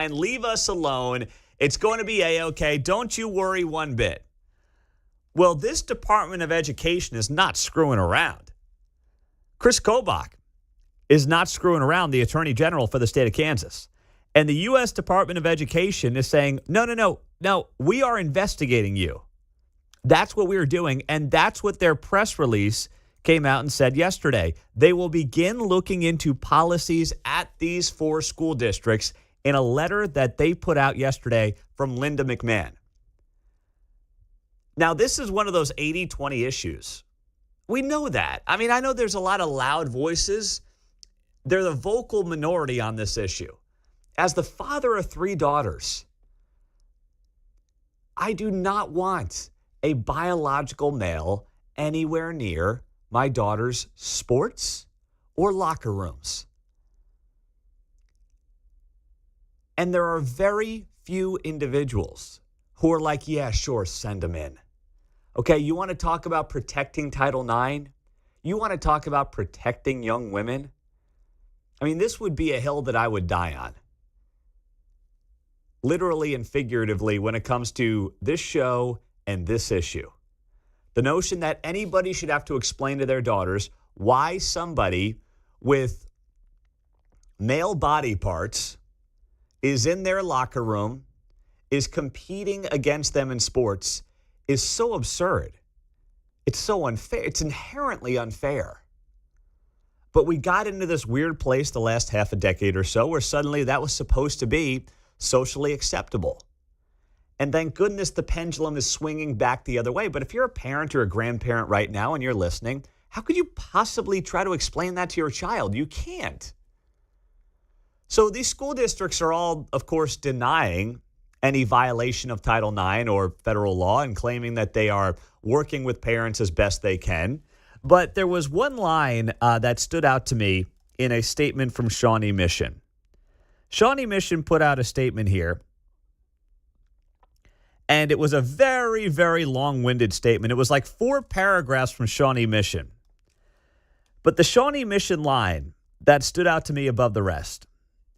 and leave us alone. It's going to be A-okay. Don't you worry one bit. Well, this Department of Education is not screwing around. Chris Kobach is not screwing around, the Attorney General for the state of Kansas. And the U.S. Department of Education is saying, no, we are investigating you. That's what we're doing, and that's what their press release came out and said yesterday. They will begin looking into policies at these 4 school districts in a letter that they put out yesterday from Linda McMahon. Now, this is one of those 80-20 issues. We know that. I mean, I know there's a lot of loud voices. They're the vocal minority on this issue. As the father of 3 daughters, I do not want a biological male anywhere near my daughter's sports or locker rooms. And there are very few individuals who are like, yeah, sure, send them in. Okay, you want to talk about protecting Title IX? You want to talk about protecting young women? I mean, this would be a hill that I would die on. Literally and figuratively when it comes to this show and this issue. The notion that anybody should have to explain to their daughters why somebody with male body parts is in their locker room, is competing against them in sports, is so absurd. It's so unfair. It's inherently unfair. But we got into this weird place the last half a decade or so where suddenly that was supposed to be socially acceptable. And thank goodness the pendulum is swinging back the other way. But if you're a parent or a grandparent right now and you're listening, how could you possibly try to explain that to your child? You can't. So these school districts are all, of course, denying any violation of Title IX or federal law and claiming that they are working with parents as best they can. But there was one line that stood out to me in a statement from Shawnee Mission. Shawnee Mission put out a statement here, and it was a very, very long-winded statement. It was like 4 paragraphs from Shawnee Mission. But the Shawnee Mission line that stood out to me above the rest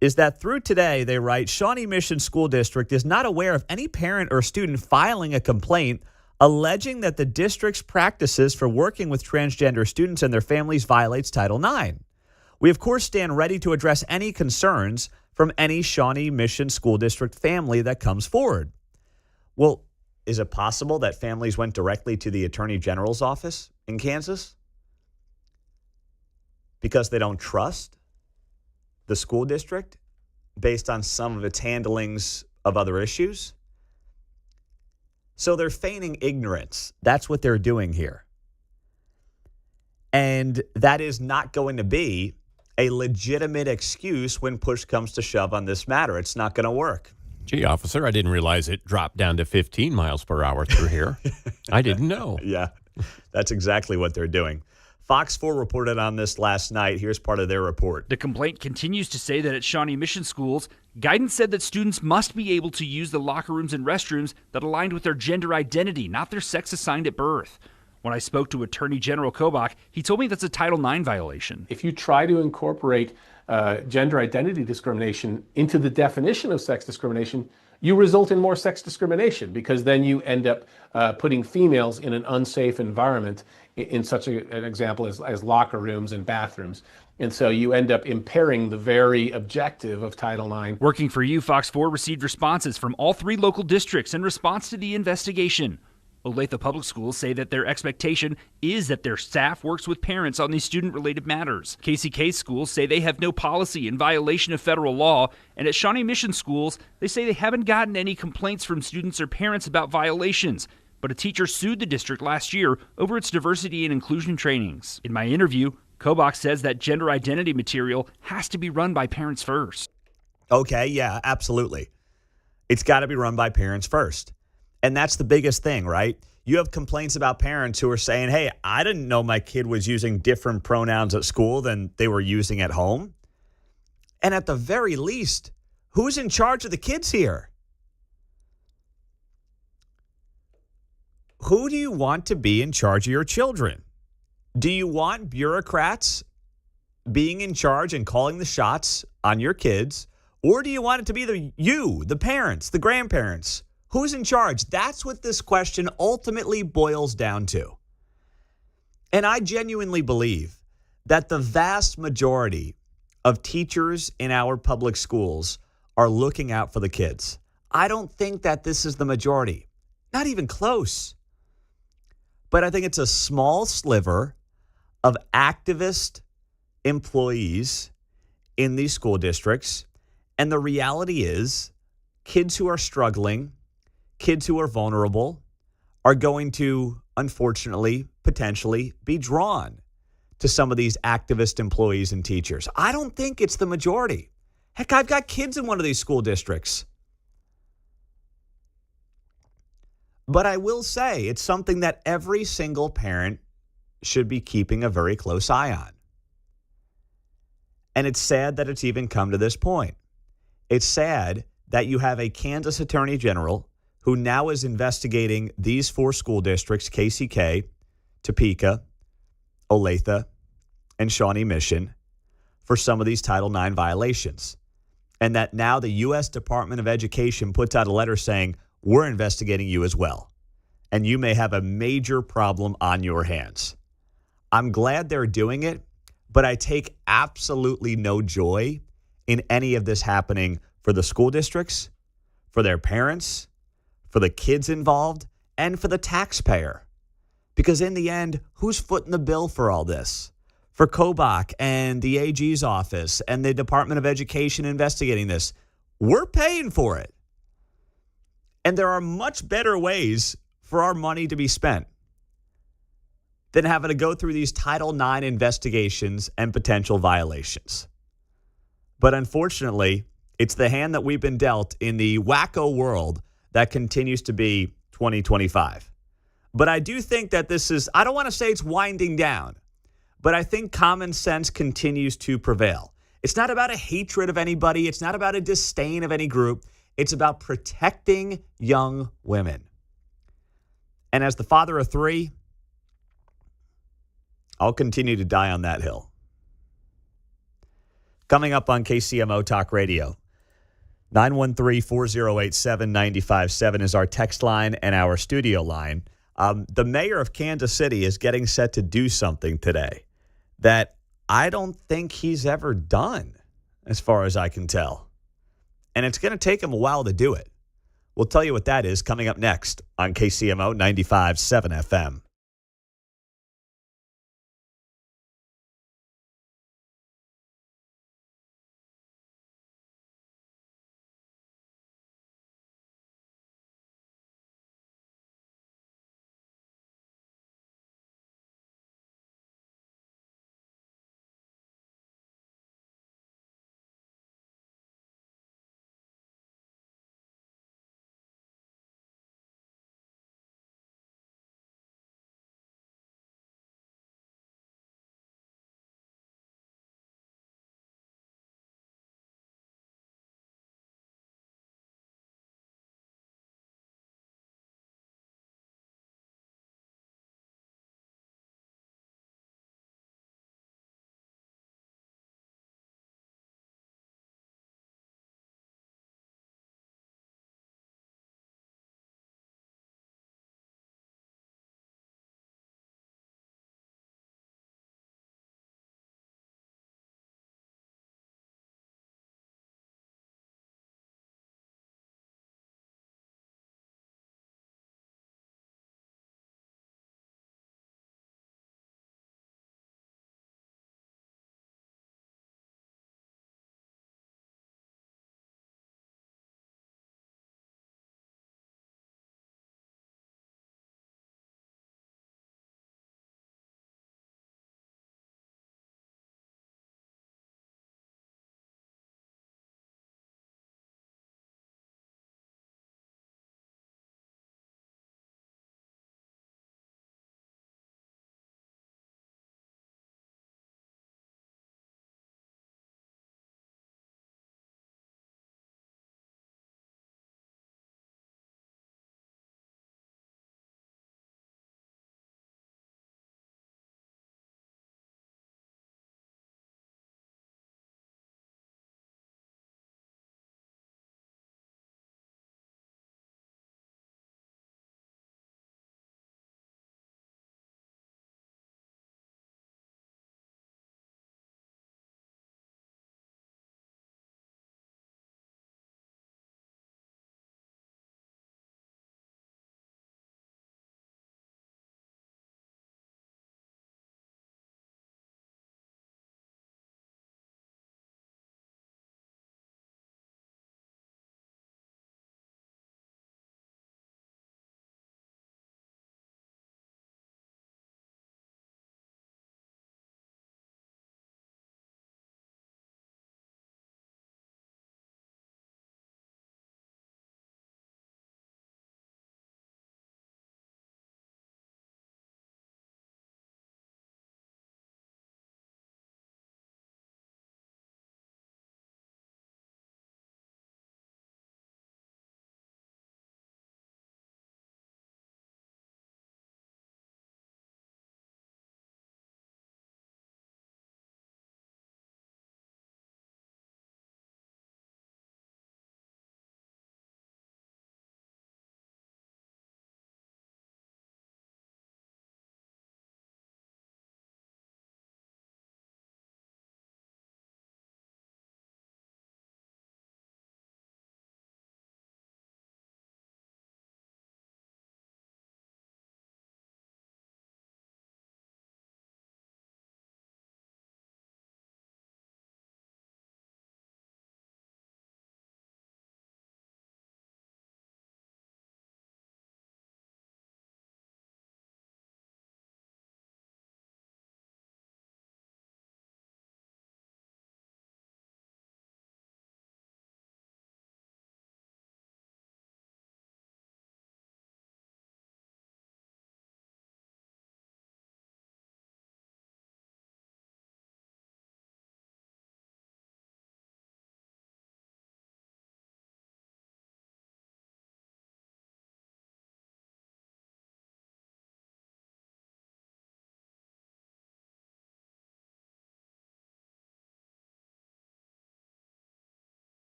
is that through today, they write, Shawnee Mission School District is not aware of any parent or student filing a complaint alleging that the district's practices for working with transgender students and their families violates Title IX. We, of course, stand ready to address any concerns from any Shawnee Mission School District family that comes forward. Well, is it possible that families went directly to the Attorney General's office in Kansas because they don't trust the school district based on some of its handlings of other issues? So they're feigning ignorance. That's what they're doing here. And that is not going to be a legitimate excuse when push comes to shove on this matter. It's not going to work. Gee, officer, I didn't realize it dropped down to 15 miles per hour through here. I didn't know. Yeah, that's exactly what they're doing. Fox 4 reported on this last night. Here's part of their report. The complaint continues to say that at Shawnee Mission schools, guidance said that students must be able to use the locker rooms and restrooms that aligned with their gender identity, not their sex assigned at birth. When I spoke to Attorney General Kobach, he told me that's a Title IX violation. If you try to incorporate gender identity discrimination into the definition of sex discrimination, you result in more sex discrimination because then you end up putting females in an unsafe environment in such an example as locker rooms and bathrooms. And so you end up impairing the very objective of Title IX. Working for You, Fox 4 received responses from all 3 local districts in response to the investigation. Olathe Public Schools say that their expectation is that their staff works with parents on these student-related matters. KCK schools say they have no policy in violation of federal law, and at Shawnee Mission schools, they say they haven't gotten any complaints from students or parents about violations. But a teacher sued the district last year over its diversity and inclusion trainings. In my interview, Kobach says that gender identity material has to be run by parents first. Okay, yeah, absolutely. It's got to be run by parents first. And that's the biggest thing, right? You have complaints about parents who are saying, hey, I didn't know my kid was using different pronouns at school than they were using at home. And at the very least, who's in charge of the kids here? Who do you want to be in charge of your children? Do you want bureaucrats being in charge and calling the shots on your kids? Or do you want it to be the parents, the grandparents? Who's in charge? That's what this question ultimately boils down to. And I genuinely believe that the vast majority of teachers in our public schools are looking out for the kids. I don't think that this is the majority, not even close. But I think it's a small sliver of activist employees in these school districts. And the reality is, kids who are struggling, kids who are vulnerable, are going to, unfortunately, potentially be drawn to some of these activist employees and teachers. I don't think it's the majority. Heck, I've got kids in one of these school districts. But I will say it's something that every single parent should be keeping a very close eye on. And it's sad that it's even come to this point. It's sad that you have a Kansas Attorney General who now is investigating these 4 school districts, KCK, Topeka, Olathe, and Shawnee Mission, for some of these Title IX violations. And that now the U.S. Department of Education puts out a letter saying, we're investigating you as well, and you may have a major problem on your hands. I'm glad they're doing it, but I take absolutely no joy in any of this happening for the school districts, for their parents, for the kids involved, and for the taxpayer. Because in the end, who's footing the bill for all this? For Kobach and the AG's office and the Department of Education investigating this, we're paying for it. And there are much better ways for our money to be spent than having to go through these Title IX investigations and potential violations. But unfortunately, it's the hand that we've been dealt in the wacko world that continues to be 2025. But I do think that this is, I don't want to say it's winding down, but I think common sense continues to prevail. It's not about a hatred of anybody. It's not about a disdain of any group. It's about protecting young women. And as the father of 3, I'll continue to die on that hill. Coming up on KCMO Talk Radio, 913-408-7957 is our text line and our studio line. The mayor of Kansas City is getting set to do something today that I don't think he's ever done, as far as I can tell. And it's going to take him a while to do it. We'll tell you what that is coming up next on KCMO 95.7 FM.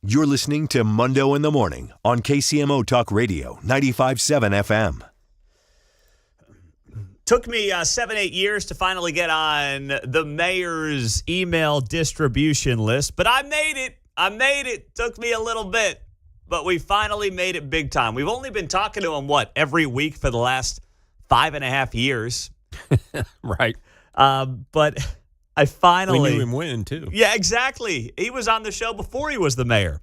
You're listening to Mundo in the Morning on KCMO Talk Radio 95.7 FM. Took me 7-8 years to finally get on the mayor's email distribution list, but I made it. Took me a little bit, but we finally made it big time. We've only been talking to him, every week for the last 5.5 years. Right. But I finally... We knew him when, too. Yeah, exactly. He was on the show before he was the mayor.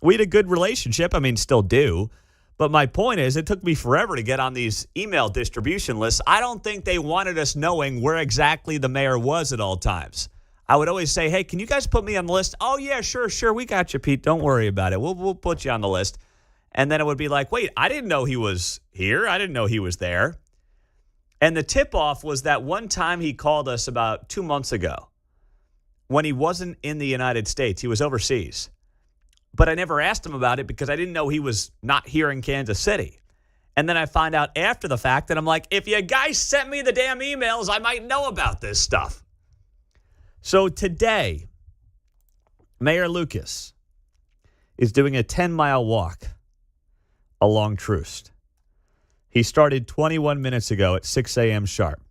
We had a good relationship. I mean, still do. But my point is, it took me forever to get on these email distribution lists. I don't think they wanted us knowing where exactly the mayor was at all times. I would always say, hey, can you guys put me on the list? Oh, yeah, sure. We got you, Pete. Don't worry about it. We'll put you on the list. And then it would be like, wait, I didn't know he was here. I didn't know he was there. And the tip-off was that one time he called us about 2 months ago when he wasn't in the United States. He was overseas. But I never asked him about it because I didn't know he was not here in Kansas City. And then I find out after the fact that I'm like, if you guys sent me the damn emails, I might know about this stuff. So today, Mayor Lucas is doing a 10-mile walk along Troost. He started 21 minutes ago at 6 a.m. sharp.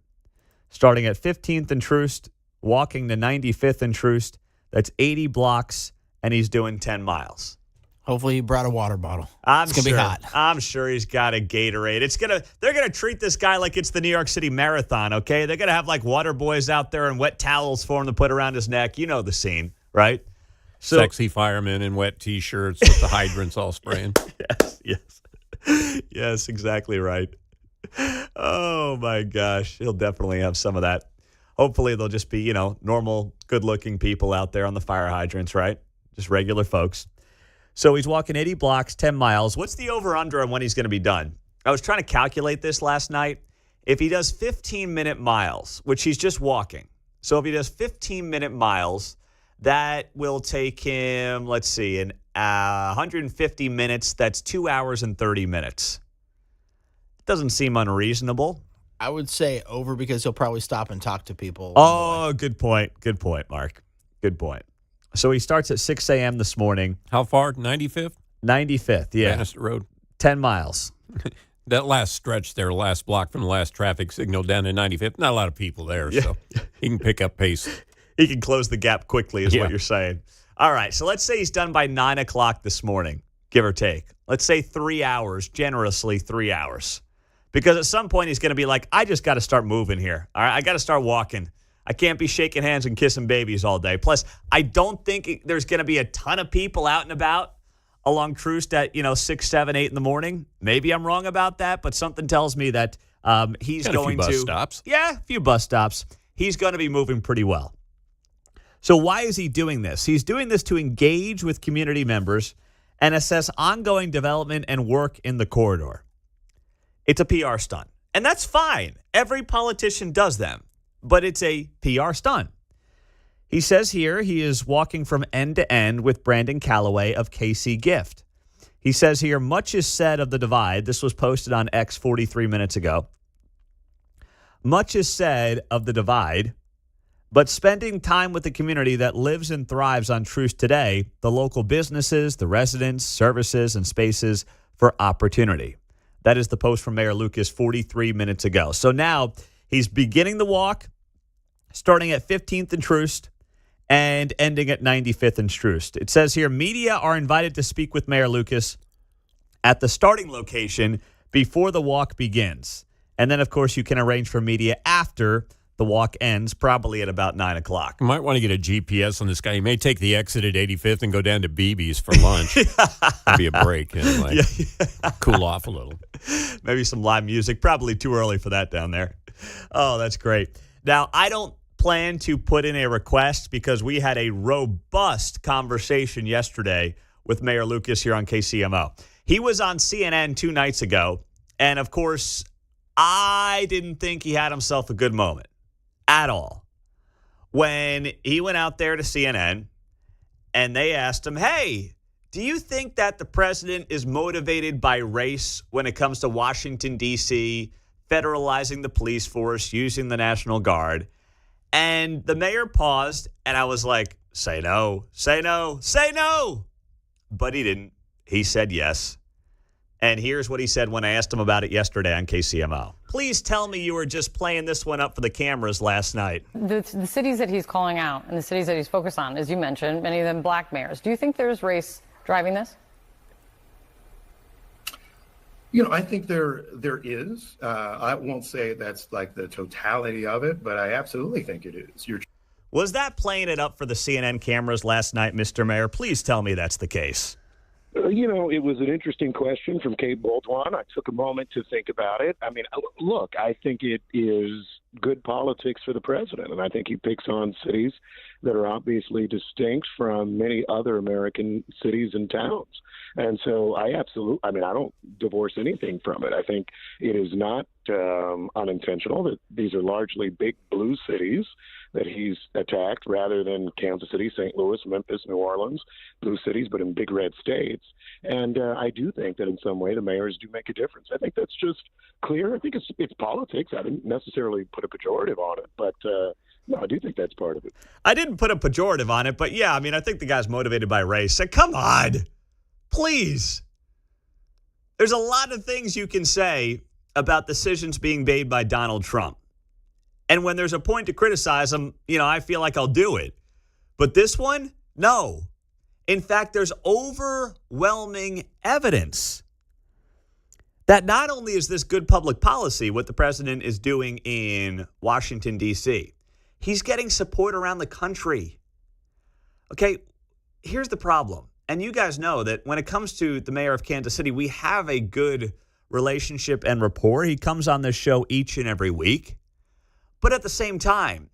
Starting at 15th and Troost, walking to 95th and Troost. That's 80 blocks. And he's doing 10 miles. Hopefully he brought a water bottle. It's going to be hot. I'm sure he's got a Gatorade. They're going to treat this guy like it's the New York City Marathon, okay? They're going to have like water boys out there and wet towels for him to put around his neck. You know the scene, right? So, sexy firemen in wet T-shirts with the hydrants all spraying. Yes, exactly right. Oh, my gosh. He'll definitely have some of that. Hopefully they'll just be, normal, good-looking people out there on the fire hydrants, right? Just regular folks. So he's walking 80 blocks, 10 miles. What's the over-under on when he's going to be done? I was trying to calculate this last night. If he does 15-minute miles, which he's just walking. So if he does 15-minute miles, that will take him, 150 minutes. That's 2 hours and 30 minutes. Doesn't seem unreasonable. I would say over because he'll probably stop and talk to people. Oh, good point. Good point, Mark. Good point. So he starts at 6 a.m. this morning. How far? 95th? 95th, yeah. Bannister Road. 10 miles. That last stretch there, last block from the last traffic signal down to 95th, not a lot of people there, so he can pick up pace. He can close the gap quickly is what you're saying. All right, so let's say he's done by 9 o'clock this morning, give or take. Let's say 3 hours, generously 3 hours. Because at some point he's going to be like, I just got to start moving here. All right, I got to start walking. I can't be shaking hands and kissing babies all day. Plus, I don't think there's going to be a ton of people out and about along Troost at, 6, 7, 8 in the morning. Maybe I'm wrong about that, but something tells me that he's going to... a few bus stops. Yeah, a few bus stops. He's going to be moving pretty well. So why is he doing this? He's doing this to engage with community members and assess ongoing development and work in the corridor. It's a PR stunt, and that's fine. Every politician does them, but it's a PR stunt. He says here he is walking from end to end with Brandon Calloway of KC Gift. He says here, much is said of the divide. This was posted on X 43 minutes ago. Much is said of the divide, but spending time with the community that lives and thrives on Troost today, the local businesses, the residents, services, and spaces for opportunity. That is the post from Mayor Lucas 43 minutes ago. So now he's beginning the walk, starting at 15th and Troost and ending at 95th and Troost. It says here, media are invited to speak with Mayor Lucas at the starting location before the walk begins. And then, of course, you can arrange for media after the walk ends, probably at about 9 o'clock. You might want to get a GPS on this guy. He may take the exit at 85th and go down to BB's for lunch. Maybe a break anyway. Cool off a little. Maybe some live music. Probably too early for that down there. Oh, that's great. Now, I don't plan to put in a request because we had a robust conversation yesterday with Mayor Lucas here on KCMO. He was on CNN 2 nights ago, and of course, I didn't think he had himself a good moment at all when he went out there to CNN and they asked him, hey, do you think that the president is motivated by race when it comes to Washington, D.C., federalizing the police force, using the National Guard? And the mayor paused, and I was like, say no, say no, say no. but he didn't. He said yes. And here's what he said when I asked him about it yesterday on KCMO. Please tell me you were just playing this one up for the cameras last night. The cities that he's calling out and the cities that he's focused on, as you mentioned, many of them black mayors. Do you think there's race driving this? I think there is. I won't say that's like the totality of it, but I absolutely think it is. Was that playing it up for the CNN cameras last night, Mr. Mayor? Please tell me that's the case. It was an interesting question from Kate Bolduan. I took a moment to think about it. I mean, look, I think it is good politics for the president, and I think he picks on cities that are obviously distinct from many other American cities and towns. And so I don't divorce anything from it. I think it is not unintentional that these are largely big blue cities that he's attacked rather than Kansas City, St. Louis, Memphis, New Orleans, blue cities, but in big red states. And I do think that in some way the mayors do make a difference. I think that's just clear. I think it's politics. I didn't necessarily put a pejorative on it, but no, I do think that's part of it. I didn't put a pejorative on it, but yeah, I mean, I think the guy's motivated by race. So come on, please. There's a lot of things you can say about decisions being made by Donald Trump. And when there's a point to criticize him, I feel like I'll do it. But this one, no. In fact, there's overwhelming evidence that not only is this good public policy, what the president is doing in Washington, D.C., he's getting support around the country. Okay, here's the problem. And you guys know that when it comes to the mayor of Kansas City, we have a good relationship and rapport. He comes on this show each and every week. But at the same time,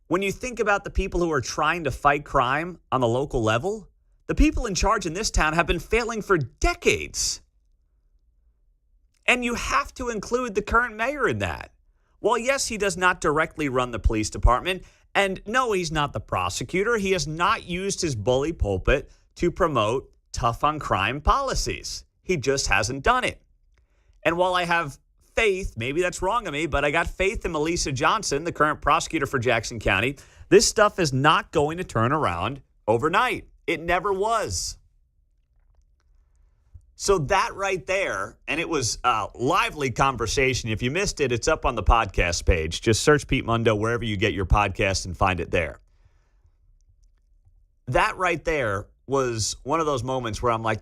when you think about the people who are trying to fight crime on the local level, the people in charge in this town have been failing for decades. And you have to include the current mayor in that. Well, yes, he does not directly run the police department. And no, he's not the prosecutor. He has not used his bully pulpit to promote tough on crime policies. He just hasn't done it. And while I have faith, maybe that's wrong of me, but I got faith in Melissa Johnson, the current prosecutor for Jackson County. This stuff is not going to turn around overnight. It never was. So that right there, and it was a lively conversation. If you missed it, it's up on the podcast page. Just search Pete Mundo wherever you get your podcast and find it there. That right there was one of those moments where I'm like,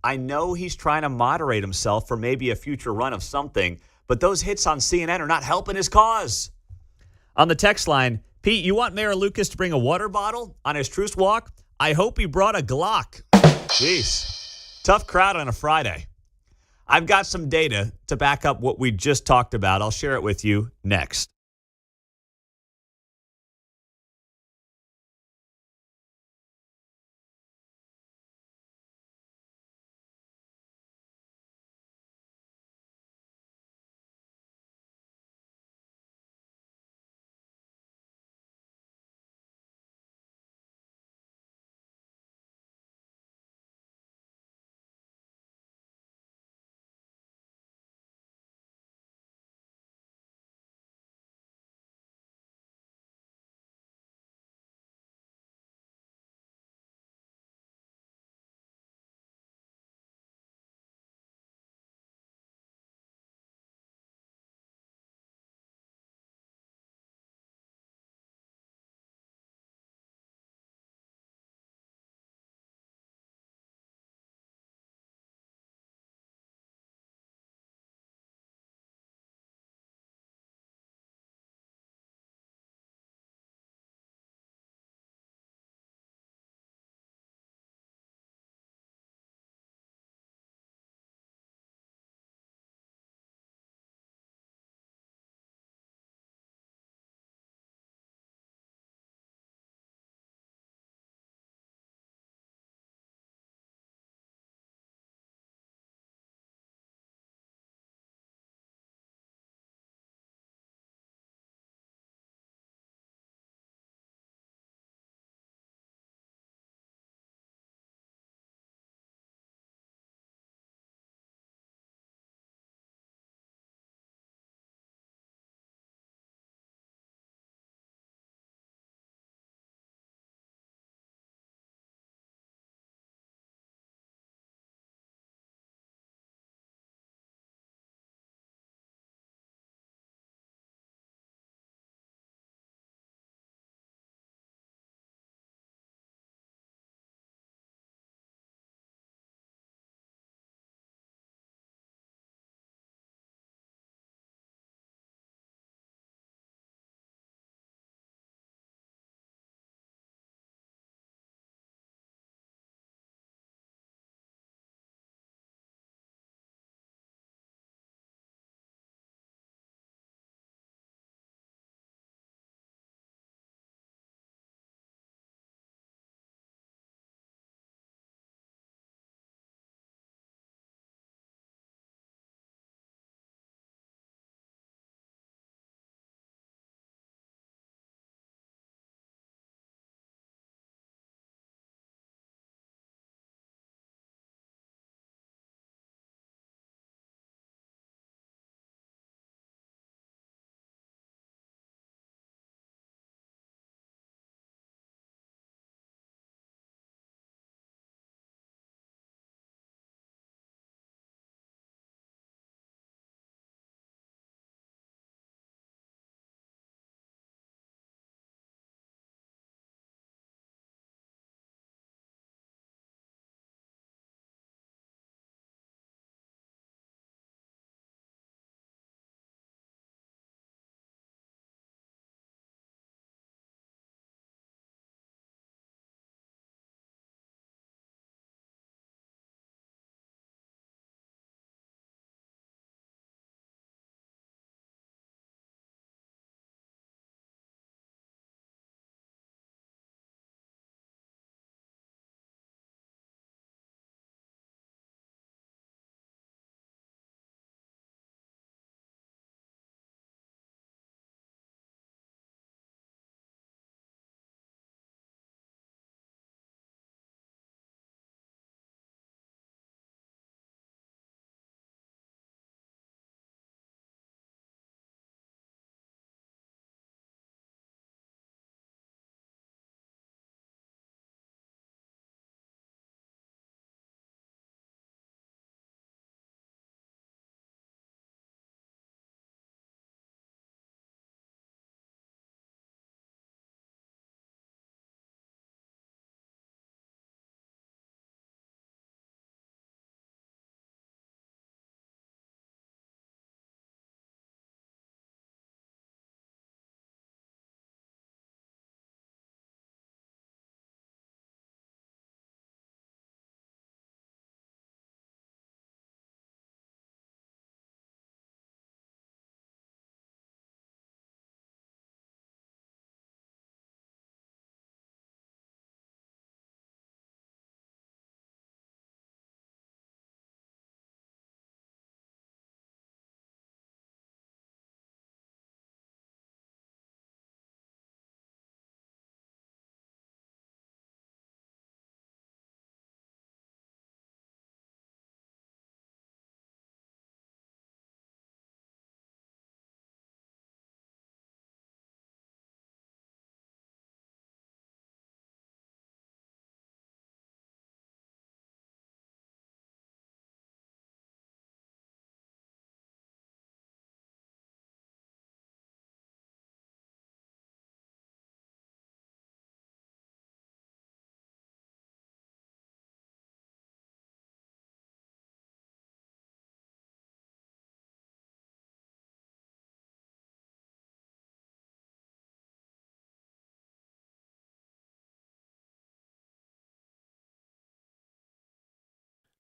I know he's trying to moderate himself for maybe a future run of something, but those hits on CNN are not helping his cause. On the text line, Pete, you want Mayor Lucas to bring a water bottle on his truce walk? I hope he brought a Glock. Jeez. Tough crowd on a Friday. I've got some data to back up what we just talked about. I'll share it with you next.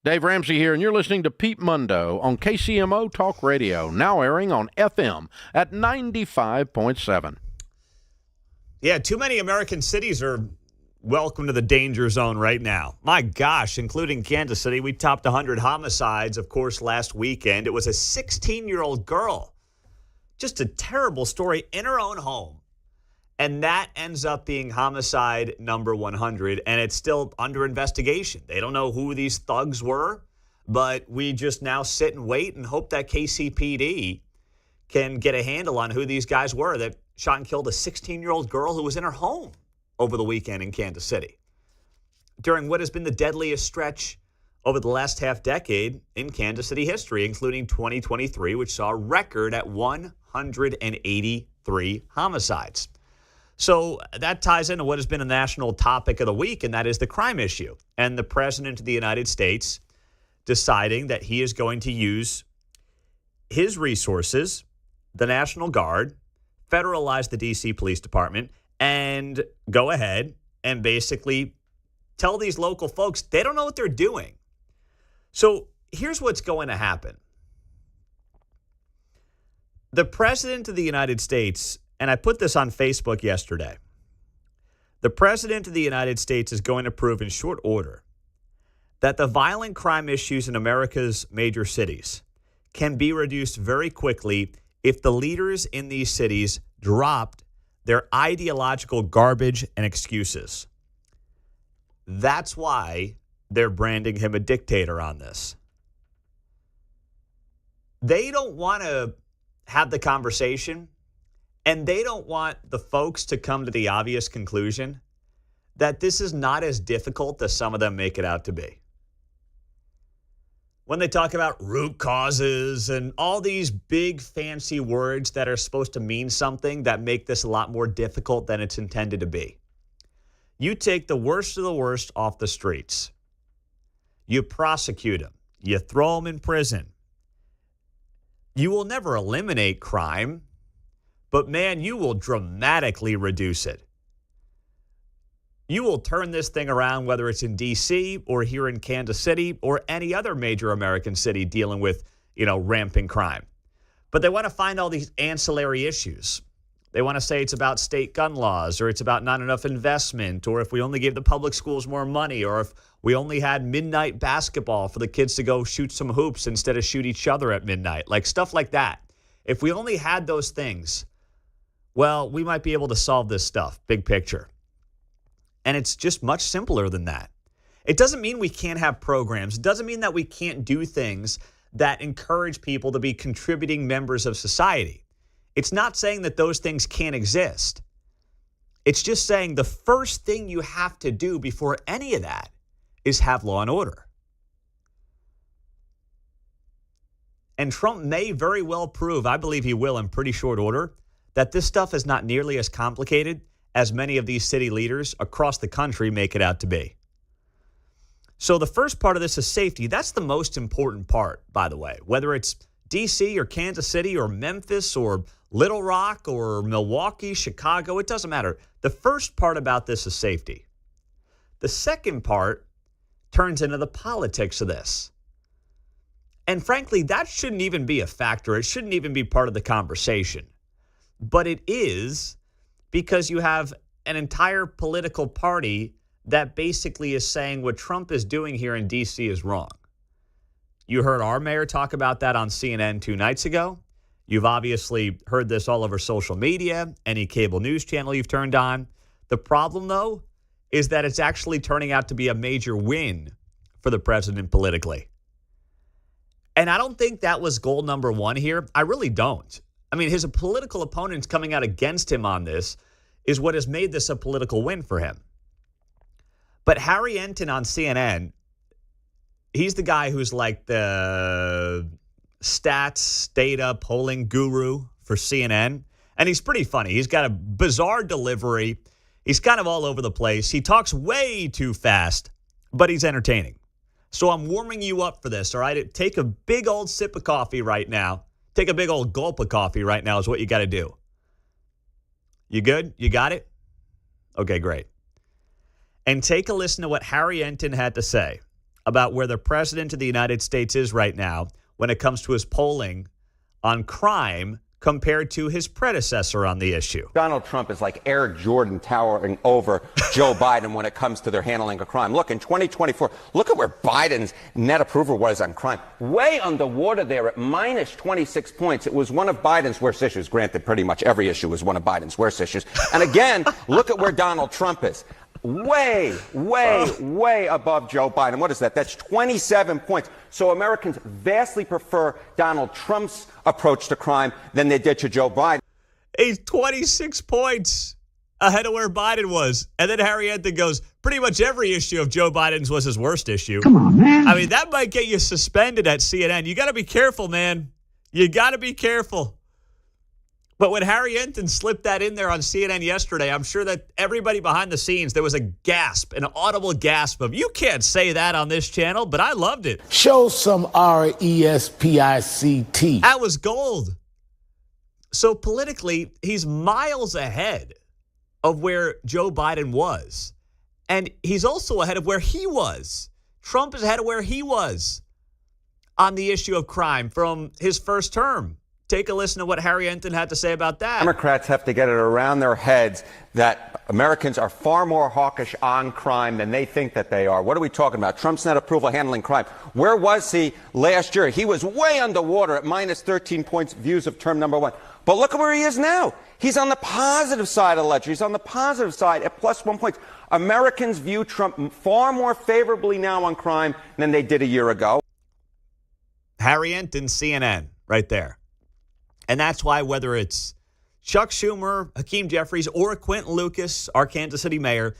Dave Ramsey here, and you're listening to Pete Mundo on KCMO Talk Radio, now airing on FM at 95.7. Yeah, too many American cities are welcome to the danger zone right now. My gosh, including Kansas City. We topped 100 homicides, of course, last weekend. It was a 16-year-old girl. Just a terrible story in her own home. And that ends up being homicide number 100, and it's still under investigation. They don't know who these thugs were, but we just now sit and wait and hope that KCPD can get a handle on who these guys were that shot and killed a 16-year-old girl who was in her home over the weekend in Kansas City. During what has been the deadliest stretch over the last half-decade in Kansas City history, including 2023, which saw a record at 183 homicides. So that ties into what has been a national topic of the week, and that is the crime issue. And the President of the United States deciding that he is going to use his resources, the National Guard, federalize the D.C. Police Department, and go ahead and basically tell these local folks they don't know what they're doing. So here's what's going to happen. The President of the United States, and I put this on Facebook yesterday, the President of the United States is going to prove in short order that the violent crime issues in America's major cities can be reduced very quickly if the leaders in these cities dropped their ideological garbage and excuses. That's why they're branding him a dictator on this. They don't want to have the conversation, and they don't want the folks to come to the obvious conclusion that this is not as difficult as some of them make it out to be. When they talk about root causes and all these big fancy words that are supposed to mean something that make this a lot more difficult than it's intended to be. You take the worst of the worst off the streets. You prosecute them. You throw them in prison. You will never eliminate crime, but man, you will dramatically reduce it. You will turn this thing around, whether it's in D.C. or here in Kansas City or any other major American city dealing with, rampant crime. But they want to find all these ancillary issues. They want to say it's about state gun laws, or it's about not enough investment, or if we only gave the public schools more money, or if we only had midnight basketball for the kids to go shoot some hoops instead of shoot each other at midnight, like stuff like that. If we only had those things, well, we might be able to solve this stuff, big picture. And it's just much simpler than that. It doesn't mean we can't have programs. It doesn't mean that we can't do things that encourage people to be contributing members of society. It's not saying that those things can't exist. It's just saying the first thing you have to do before any of that is have law and order. And Trump may very well prove, I believe he will in pretty short order, that this stuff is not nearly as complicated as many of these city leaders across the country make it out to be. So the first part of this is safety. That's the most important part, by the way. Whether it's D.C. or Kansas City or Memphis or Little Rock or Milwaukee, Chicago, it doesn't matter. The first part about this is safety. The second part turns into the politics of this. And frankly, that shouldn't even be a factor. It shouldn't even be part of the conversation. But it is, because you have an entire political party that basically is saying what Trump is doing here in D.C. is wrong. You heard our mayor talk about that on CNN 2 nights ago. You've obviously heard this all over social media, any cable news channel you've turned on. The problem, though, is that it's actually turning out to be a major win for the president politically. And I don't think that was goal number one here. I really don't. I mean, his political opponents coming out against him on this is what has made this a political win for him. But Harry Enton on CNN, he's the guy who's like the stats, data, polling guru for CNN. And he's pretty funny. He's got a bizarre delivery. He's kind of all over the place. He talks way too fast, but he's entertaining. So I'm warming you up for this, all right? Take a big old sip of coffee right now. Take a big old gulp of coffee right now is what you got to do. You good? You got it? Okay, great. And take a listen to what Harry Enton had to say about where the president of the United States is right now when it comes to his polling on crime compared to his predecessor on the issue. Donald Trump is like Air Jordan towering over Joe Biden when it comes to their handling of crime. Look, in 2024, look at where Biden's net approval was on crime. Way underwater there at minus 26 points. It was one of Biden's worst issues. Granted, pretty much every issue was one of Biden's worst issues. And again, look at where Donald Trump is. Way above Joe Biden. What is that? That's 27 points. So Americans vastly prefer Donald Trump's approach to crime than they did to Joe Biden. He's 26 points ahead of where Biden was. And then Harry Enton goes, pretty much every issue of Joe Biden's was his worst issue. Come on, man. I mean, that might get you suspended at CNN. You got to be careful, man. You got to be careful. But when Harry Enton slipped that in there on CNN yesterday, I'm sure that everybody behind the scenes, there was a gasp, an audible gasp of, you can't say that on this channel, but I loved it. Show some RESPICT. That was gold. So politically, he's miles ahead of where Joe Biden was. And he's also ahead of where he was. Trump is ahead of where he was on the issue of crime from his first term. Take a listen to what Harry Enton had to say about that. Democrats have to get it around their heads that Americans are far more hawkish on crime than they think that they are. What are we talking about? Trump's net approval handling crime. Where was he last year? He was way underwater at minus 13 points views of term number one. But look at where he is now. He's on the positive side of the ledger. He's on the positive side at plus 1 point. Americans view Trump far more favorably now on crime than they did a year ago. Harry Enton, CNN, right there. And that's why whether it's Chuck Schumer, Hakeem Jeffries, or Quentin Lucas, our Kansas City mayor,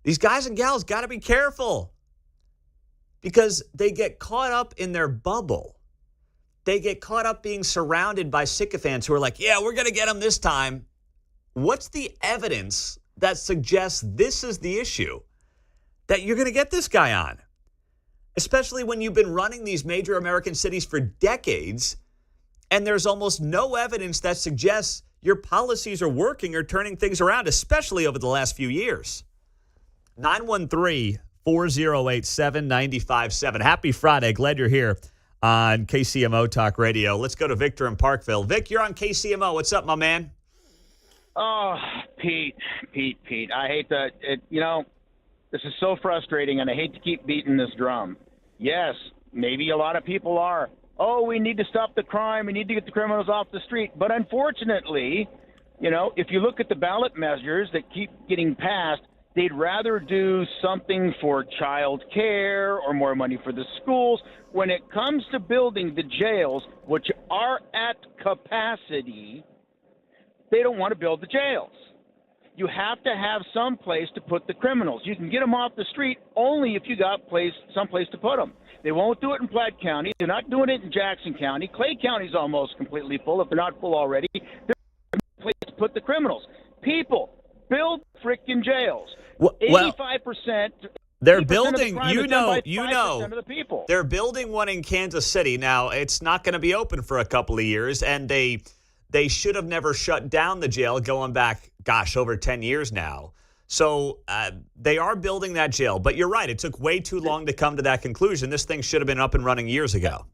these guys and gals got to be careful because they get caught up in their bubble. They get caught up being surrounded by sycophants who are like, yeah, we're going to get him this time. What's the evidence that suggests this is the issue that you're going to get this guy on? Especially when you've been running these major American cities for decades. And there's almost no evidence that suggests your policies are working or turning things around, especially over the last few years. 913-4087-957. Happy Friday. Glad you're here on KCMO Talk Radio. Let's go to Victor in Parkville. Vic, you're on KCMO. What's up, my man? Oh, Pete. I hate that. This is so frustrating, and I hate to keep beating this drum. Yes, maybe a lot of people are. Oh, we need to stop the crime. We need to get the criminals off the street. But unfortunately, if you look at the ballot measures that keep getting passed, they'd rather do something for child care or more money for the schools. When it comes to building the jails, which are at capacity, they don't want to build the jails. You have to have some place to put the criminals. You can get them off the street only if you got some place to put them. They won't do it in Platte County. They're not doing it in Jackson County. Clay County's almost completely full, if they're not full already. There's no place to put the criminals. People, build freaking jails. 85%. They're building, of the people. They're building one in Kansas City. Now, it's not going to be open for a couple of years, and they should have never shut down the jail going back, over 10 years now. So they are building that jail. But you're right. It took way too long to come to that conclusion. This thing should have been up and running years ago.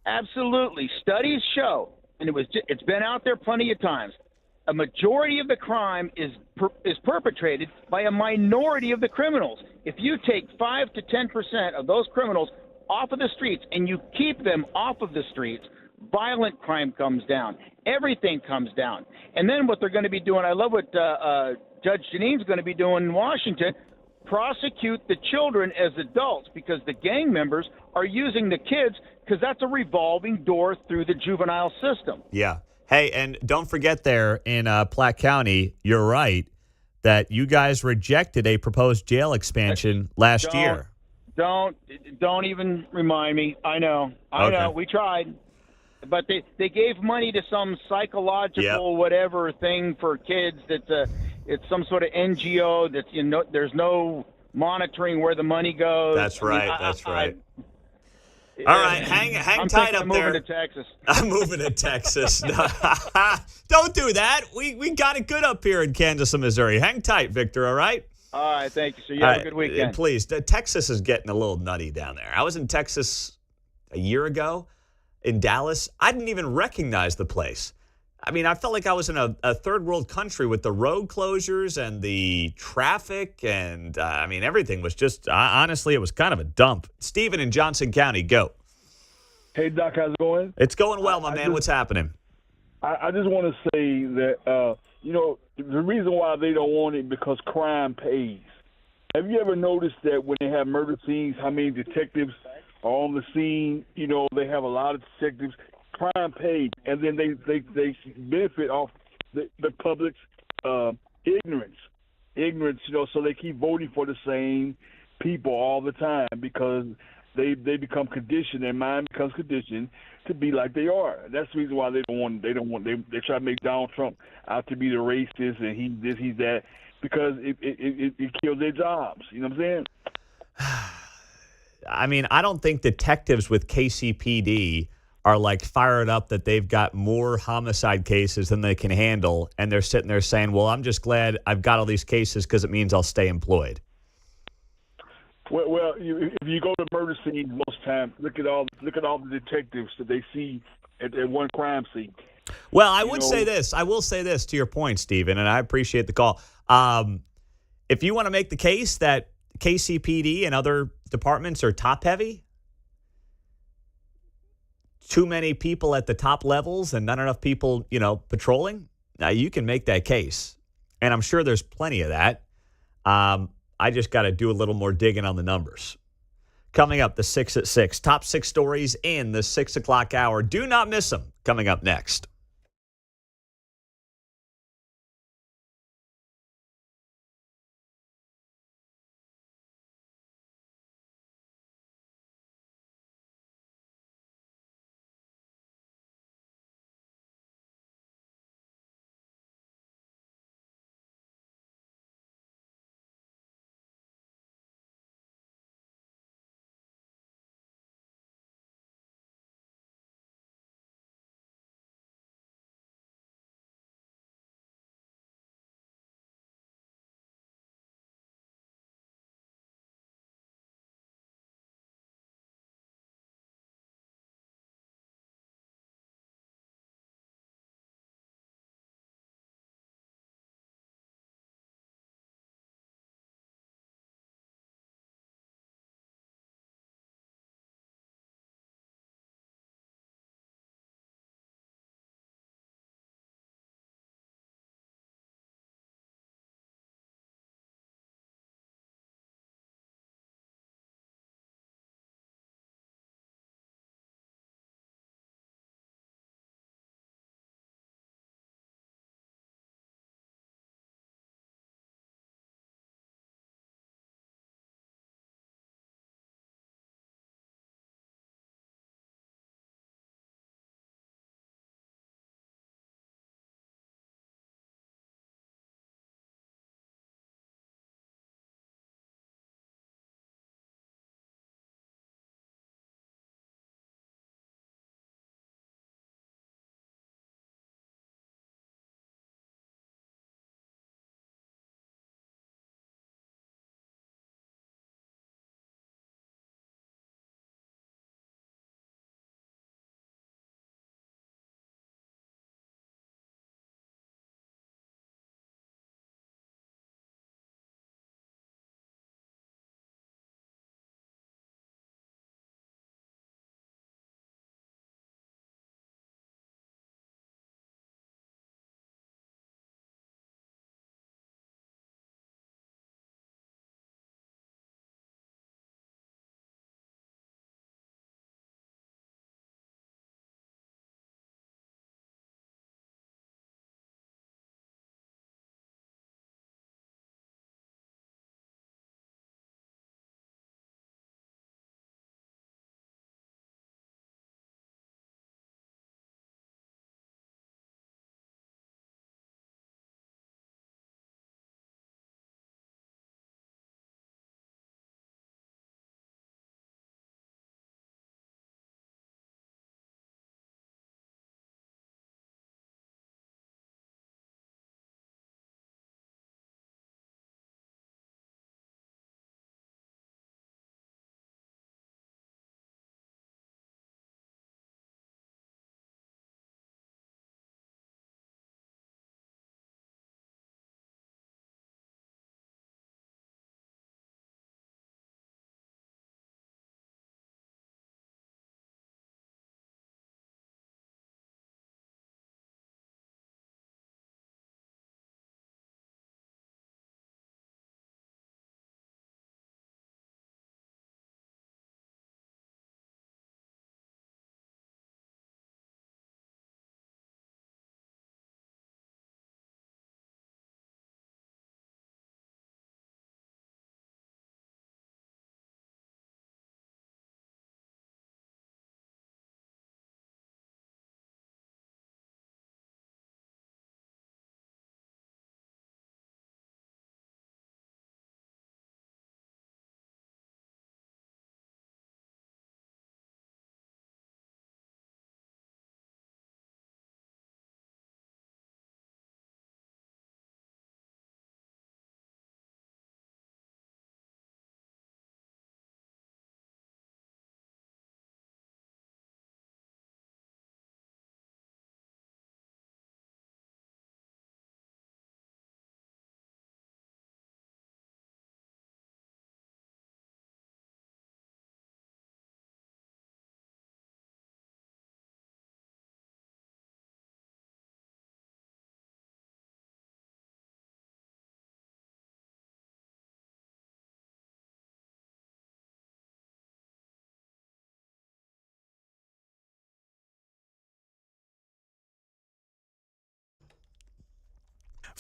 Absolutely. Studies show, and it's been out there plenty of times, a majority of the crime is perpetrated by a minority of the criminals. If you take 5 to 10% of those criminals off of the streets and you keep them off of the streets, violent crime comes down. Everything comes down. And then what they're going to be doing, I love what Judge Janine's going to be doing in Washington, prosecute the children as adults because the gang members are using the kids because that's a revolving door through the juvenile system. Yeah. Hey, and don't forget there in Platte County, you're right, that you guys rejected a proposed jail expansion last year. Don't even remind me. I know. We tried. But they gave money to some psychological whatever thing for kids that's it's some sort of NGO that's there's no monitoring where the money goes. That's right. That's right. All right, hang tight up there. I'm moving to Texas. I'm moving to Texas. Don't do that. We got it good up here in Kansas and Missouri. Hang tight, Victor, all right? All right, thank you. So you have a good weekend. Please. Texas is getting a little nutty down there. I was in Texas a year ago in Dallas. I didn't even recognize the place. I mean, I felt like I was in a third world country with the road closures and the traffic. And, I mean, everything was just, honestly, it was kind of a dump. Stephen in Johnson County, go. Hey, Doc, how's it going? It's going well, my man. What's happening? I just want to say that, the reason why they don't want it because crime pays. Have you ever noticed that when they have murder scenes, how many detectives are on the scene? You know, they have a lot of detectives. Crime pays, and then they benefit off the public's ignorance. So they keep voting for the same people all the time because they become conditioned. Their mind becomes conditioned to be like they are. That's the reason why they try to make Donald Trump out to be the racist and he's this, he's that, because it kills their jobs. You know what I'm saying? I mean, I don't think detectives with KCPD are like fired up that they've got more homicide cases than they can handle, and they're sitting there saying, well, I'm just glad I've got all these cases because it means I'll stay employed. Well, if you go to murder scenes most times, look at all the detectives that they see at one crime scene. Well, I will say this to your point, Stephen, and I appreciate the call. If you want to make the case that KCPD and other departments are top-heavy, too many people at the top levels and not enough people, patrolling, now you can make that case. And I'm sure there's plenty of that. I just got to do a little more digging on the numbers. Coming up, the 6 at 6. Top 6 stories in the 6 o'clock hour. Do not miss them. Coming up next.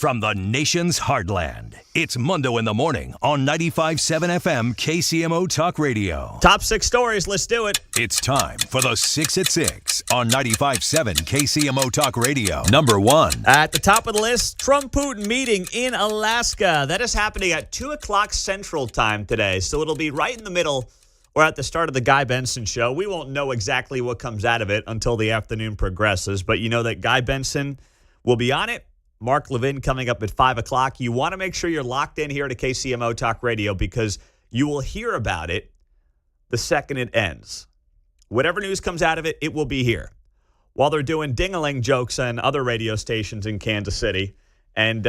From the nation's heartland, it's Mundo in the Morning on 95.7 FM KCMO Talk Radio. Top 6 stories. Let's do it. It's time for the 6 at 6 on 95.7 KCMO Talk Radio. Number 1. At the top of the list, Trump-Putin meeting in Alaska. That is happening at 2 o'clock Central Time today. So it'll be right in the middle or at the start of the Guy Benson show. We won't know exactly what comes out of it until the afternoon progresses. But you know that Guy Benson will be on it. Mark Levin coming up at 5 o'clock. You want to make sure you're locked in here to KCMO Talk Radio because you will hear about it the second it ends. Whatever news comes out of it, it will be here. While they're doing ding-a-ling jokes on other radio stations in Kansas City and,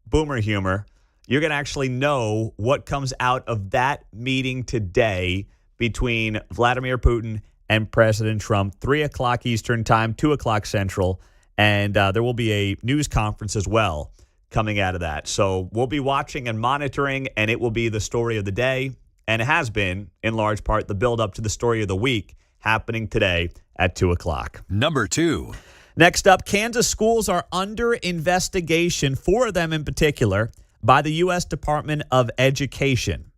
boomer humor, you're going to actually know what comes out of that meeting today between Vladimir Putin and President Trump. 3 o'clock Eastern Time, 2 o'clock Central. And there will be a news conference as well coming out of that. So we'll be watching and monitoring, and it will be the story of the day. And it has been, in large part, the build-up to the story of the week happening today at 2 o'clock. Number 2. Next up, Kansas schools are under investigation, 4 of them in particular, by the U.S. Department of Education.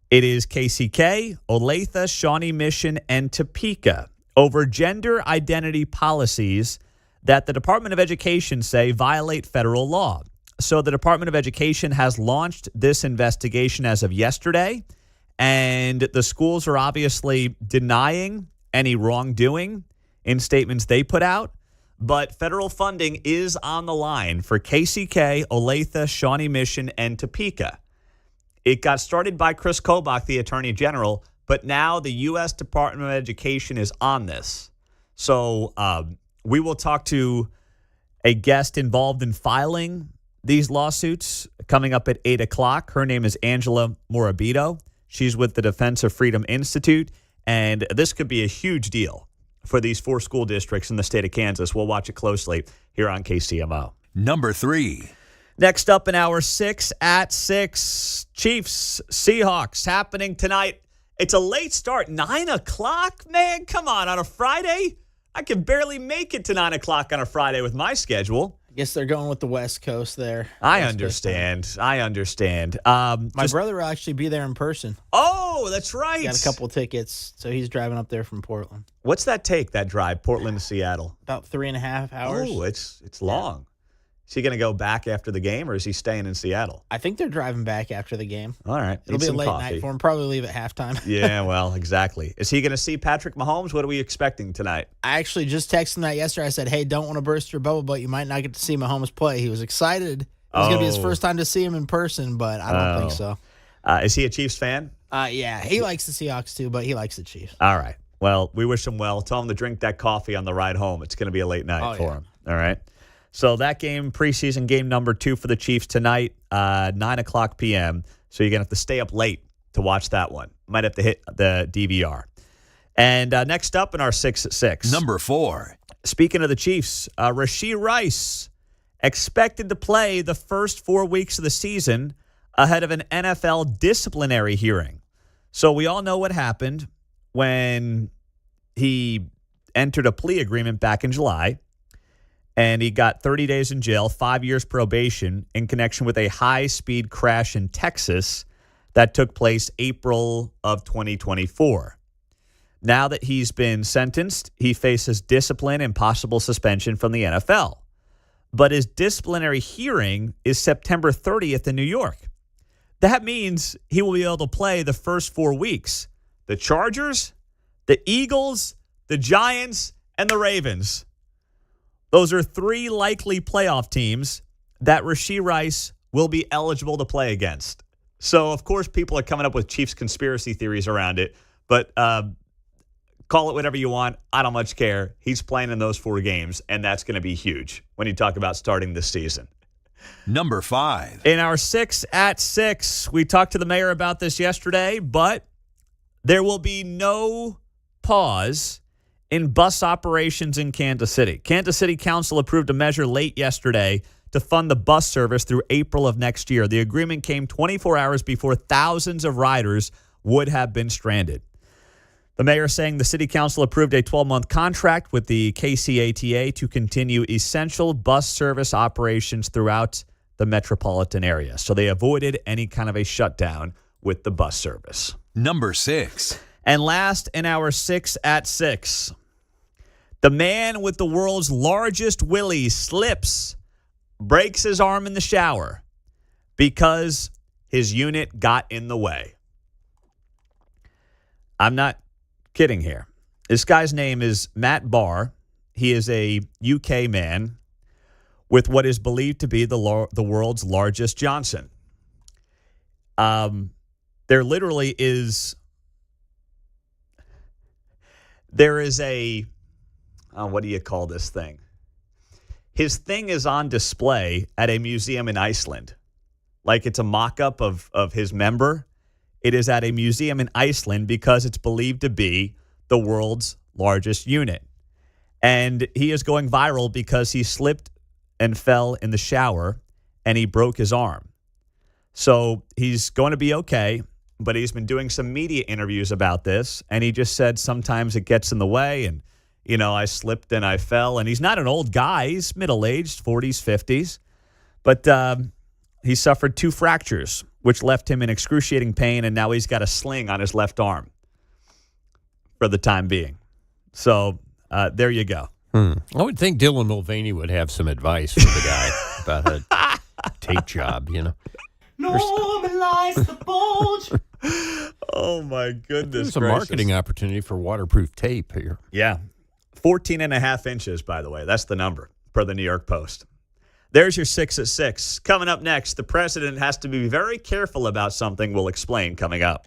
It is KCK, Olathe, Shawnee Mission, and Topeka over gender identity policies that the Department of Education say violate federal law. So the Department of Education has launched this investigation as of yesterday, and the schools are obviously denying any wrongdoing in statements they put out. But federal funding is on the line for KCK, Olathe, Shawnee Mission, and Topeka. It got started by Chris Kobach, the Attorney General, but now the U.S. Department of Education is on this. So we will talk to a guest involved in filing these lawsuits coming up at 8 o'clock. Her name is Angela Morabito. She's with the Defense of Freedom Institute, and this could be a huge deal for these 4 school districts in the state of Kansas. We'll watch it closely here on KCMO. Number 3. Next up in hour 6 at 6, Chiefs, Seahawks happening tonight. It's a late start, 9 o'clock? Man, come on a Friday? I can barely make it to 9 o'clock on a Friday with my schedule. I guess they're going with the West Coast there. I understand. My brother will actually be there in person. Oh, that's right. He got a couple of tickets, so he's driving up there from Portland. What's that take, that drive, Portland to Seattle? About 3.5 hours. Oh, it's long. Is he going to go back after the game, or is he staying in Seattle? I think they're driving back after the game. All right. It'll be a late night for him. Probably leave at halftime. Yeah, well, exactly. Is he going to see Patrick Mahomes? What are we expecting tonight? I actually just texted him that yesterday. I said, hey, don't want to burst your bubble, but you might not get to see Mahomes play. He was excited. It was going to be his first time to see him in person, but I don't think so. Is he a Chiefs fan? Yeah, he likes the Seahawks too, but he likes the Chiefs. All right. Well, we wish him well. Tell him to drink that coffee on the ride home. It's going to be a late night for him. All right. So that game, preseason game number 2 for the Chiefs tonight, 9 o'clock p.m. So you're going to have to stay up late to watch that one. Might have to hit the DVR. And next up in our 6 at 6. Number 4. Speaking of the Chiefs, Rashee Rice expected to play the first 4 weeks of the season ahead of an NFL disciplinary hearing. So we all know what happened when he entered a plea agreement back in July. And he got 30 days in jail, 5 years probation in connection with a high-speed crash in Texas that took place April of 2024. Now that he's been sentenced, he faces discipline and possible suspension from the NFL. But his disciplinary hearing is September 30th in New York. That means he will be able to play the first 4 weeks. The Chargers, the Eagles, the Giants, and the Ravens. Those are 3 likely playoff teams that Rashee Rice will be eligible to play against. So, of course, people are coming up with Chiefs conspiracy theories around it. But call it whatever you want. I don't much care. He's playing in those 4 games, and that's going to be huge when you talk about starting this season. Number 5. In our 6 at 6, we talked to the mayor about this yesterday, but there will be no pause in bus operations in Kansas City. Kansas City Council approved a measure late yesterday to fund the bus service through April of next year. The agreement came 24 hours before thousands of riders would have been stranded. The mayor saying the city council approved a 12-month contract with the KCATA to continue essential bus service operations throughout the metropolitan area. So they avoided any kind of a shutdown with the bus service. Number 6. And last in our 6 at 6, the man with the world's largest willy slips, breaks his arm in the shower because his unit got in the way. I'm not kidding here. This guy's name is Matt Barr. He is a UK man with what is believed to be the world's largest Johnson. There literally is... There is a... what do you call this thing? His thing is on display at a museum in Iceland. Like it's a mock-up of his member. It is at a museum in Iceland because it's believed to be the world's largest unit. And he is going viral because he slipped and fell in the shower and he broke his arm. So he's going to be okay, but he's been doing some media interviews about this. And he just said sometimes it gets in the way and, you know, I slipped and I fell. And he's not an old guy. He's middle-aged, 40s, 50s. But he suffered 2 fractures, which left him in excruciating pain, and now he's got a sling on his left arm for the time being. So there you go. I would think Dylan Mulvaney would have some advice for the guy about a tape job, you know. Normalize the bulge. Oh, my goodness There's a gracious. marketing opportunity for waterproof tape here. Yeah. 14 and a half inches, by the way. That's the number per the New York Post. There's your 6 at 6. Coming up next, the president has to be very careful about something we'll explain coming up.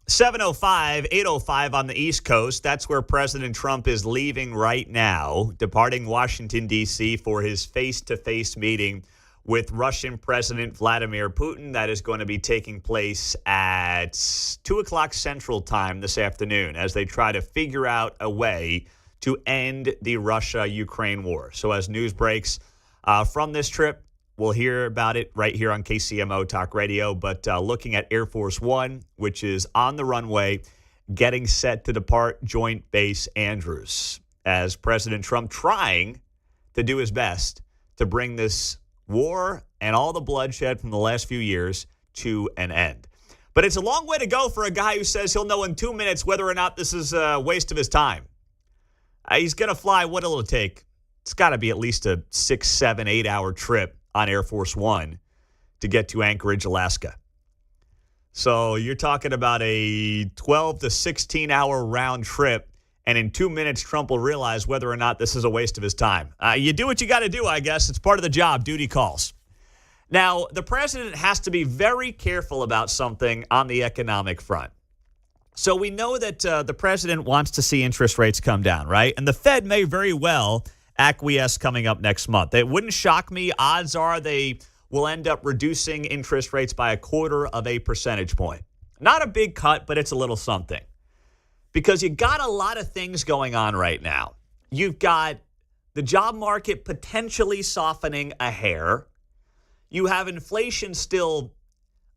7:05, 8:05 on the East Coast. That's where President Trump is leaving right now, departing Washington, D.C. for his face-to-face meeting with Russian President Vladimir Putin. That is going to be taking place at 2 o'clock Central Time this afternoon as they try to figure out a way to end the Russia-Ukraine war. So as news breaks from this trip, we'll hear about it right here on KCMO Talk Radio. But looking at Air Force One, which is on the runway, getting set to depart Joint Base Andrews, as President Trump trying to do his best to bring this war and all the bloodshed from the last few years to an end. But it's a long way to go for a guy who says he'll know in 2 minutes whether or not this is a waste of his time. He's going to fly. What'll it take? It's got to be at least a 6, 7, 8 hour trip on Air Force One to get to Anchorage, Alaska. So you're talking about a 12 to 16 hour round trip. And in 2 minutes, Trump will realize whether or not this is a waste of his time. You do what you got to do, I guess. It's part of the job. Duty calls. Now, the president has to be very careful about something on the economic front. So we know that the president wants to see interest rates come down, right? And the Fed may very well acquiesce coming up next month. It wouldn't shock me. Odds are they will end up reducing interest rates by 0.25 percentage point. Not a big cut, but it's a little something. Because you got a lot of things going on right now. You've got the job market potentially softening a hair. You have inflation still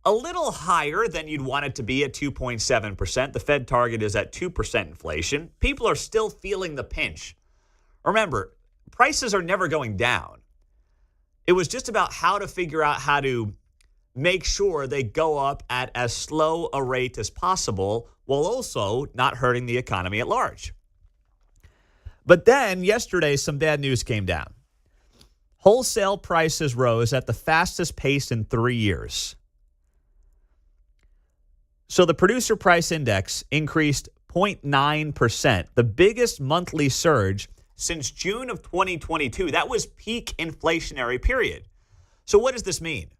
a little higher than you'd want it to be at 2.7%. The Fed target is at 2% inflation. People are still feeling the pinch. Remember, prices are never going down. It was just about how to figure out how to make sure they go up at as slow a rate as possible while also not hurting the economy at large. But then yesterday, some bad news came down. Wholesale prices rose at the fastest pace in 3 years. So the producer price index increased 0.9%, the biggest monthly surge since June of 2022. That was peak inflationary period. So what does this mean?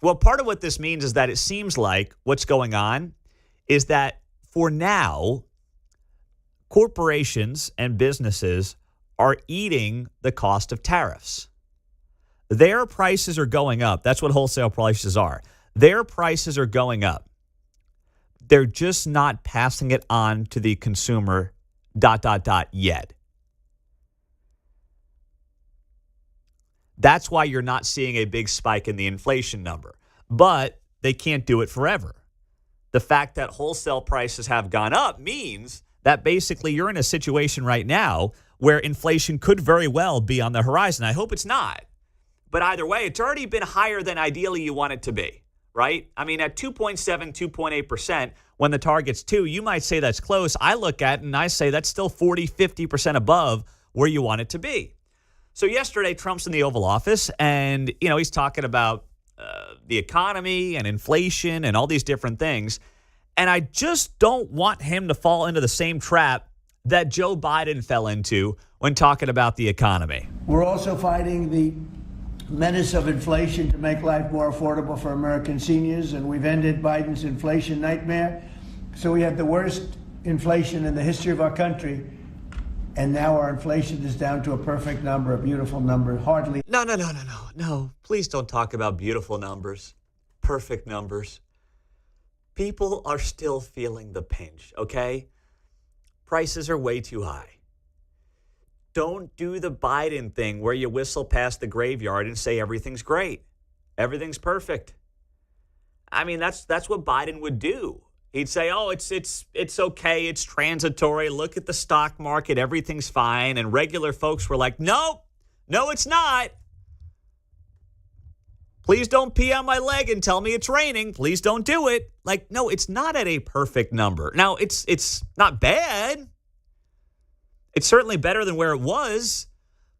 Well, part of what this means is that it seems like what's going on is that for now, corporations and businesses are eating the cost of tariffs. Their prices are going up. That's what wholesale prices are. Their prices are going up. They're just not passing it on to the consumer, yet. That's why you're not seeing a big spike in the inflation number. But they can't do it forever. The fact that wholesale prices have gone up means that basically you're in a situation right now where inflation could very well be on the horizon. I hope it's not. But either way, it's already been higher than ideally you want it to be, right? I mean, at 2.7, 2.8%, when the target's 2, you might say that's close. I look at it and I say that's still 40, 50% above where you want it to be. So yesterday, Trump's in the Oval Office, and he's talking about the economy and inflation and all these different things. And I just don't want him to fall into the same trap that Joe Biden fell into when talking about the economy. We're also fighting the menace of inflation to make life more affordable for American seniors, and we've ended Biden's inflation nightmare. So we have the worst inflation in the history of our country. And now our inflation is down to a perfect number, a beautiful number, hardly. No. Please don't talk about beautiful numbers, perfect numbers. People are still feeling the pinch, okay? Prices are way too high. Don't do the Biden thing where you whistle past the graveyard and say everything's great. Everything's perfect. I mean, that's what Biden would do. He'd say, oh, it's okay, it's transitory, look at the stock market, everything's fine. And regular folks were like, no, it's not. Please don't pee on my leg and tell me it's raining. Please don't do it. Like, no, it's not at a perfect number. Now, it's not bad. It's certainly better than where it was.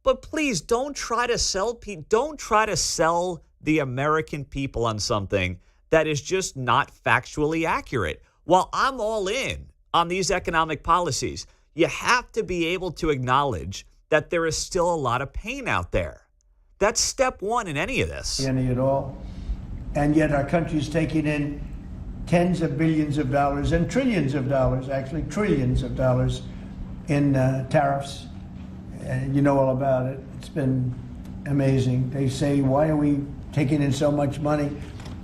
But please don't try to sell the American people on something that is just not factually accurate. While I'm all in on these economic policies, you have to be able to acknowledge that there is still a lot of pain out there. That's step one in any of this. Any at all. And yet our country's taking in tens of billions of dollars and trillions of dollars, actually trillions of dollars in tariffs. You know all about it. It's been amazing. They say, why are we taking in so much money?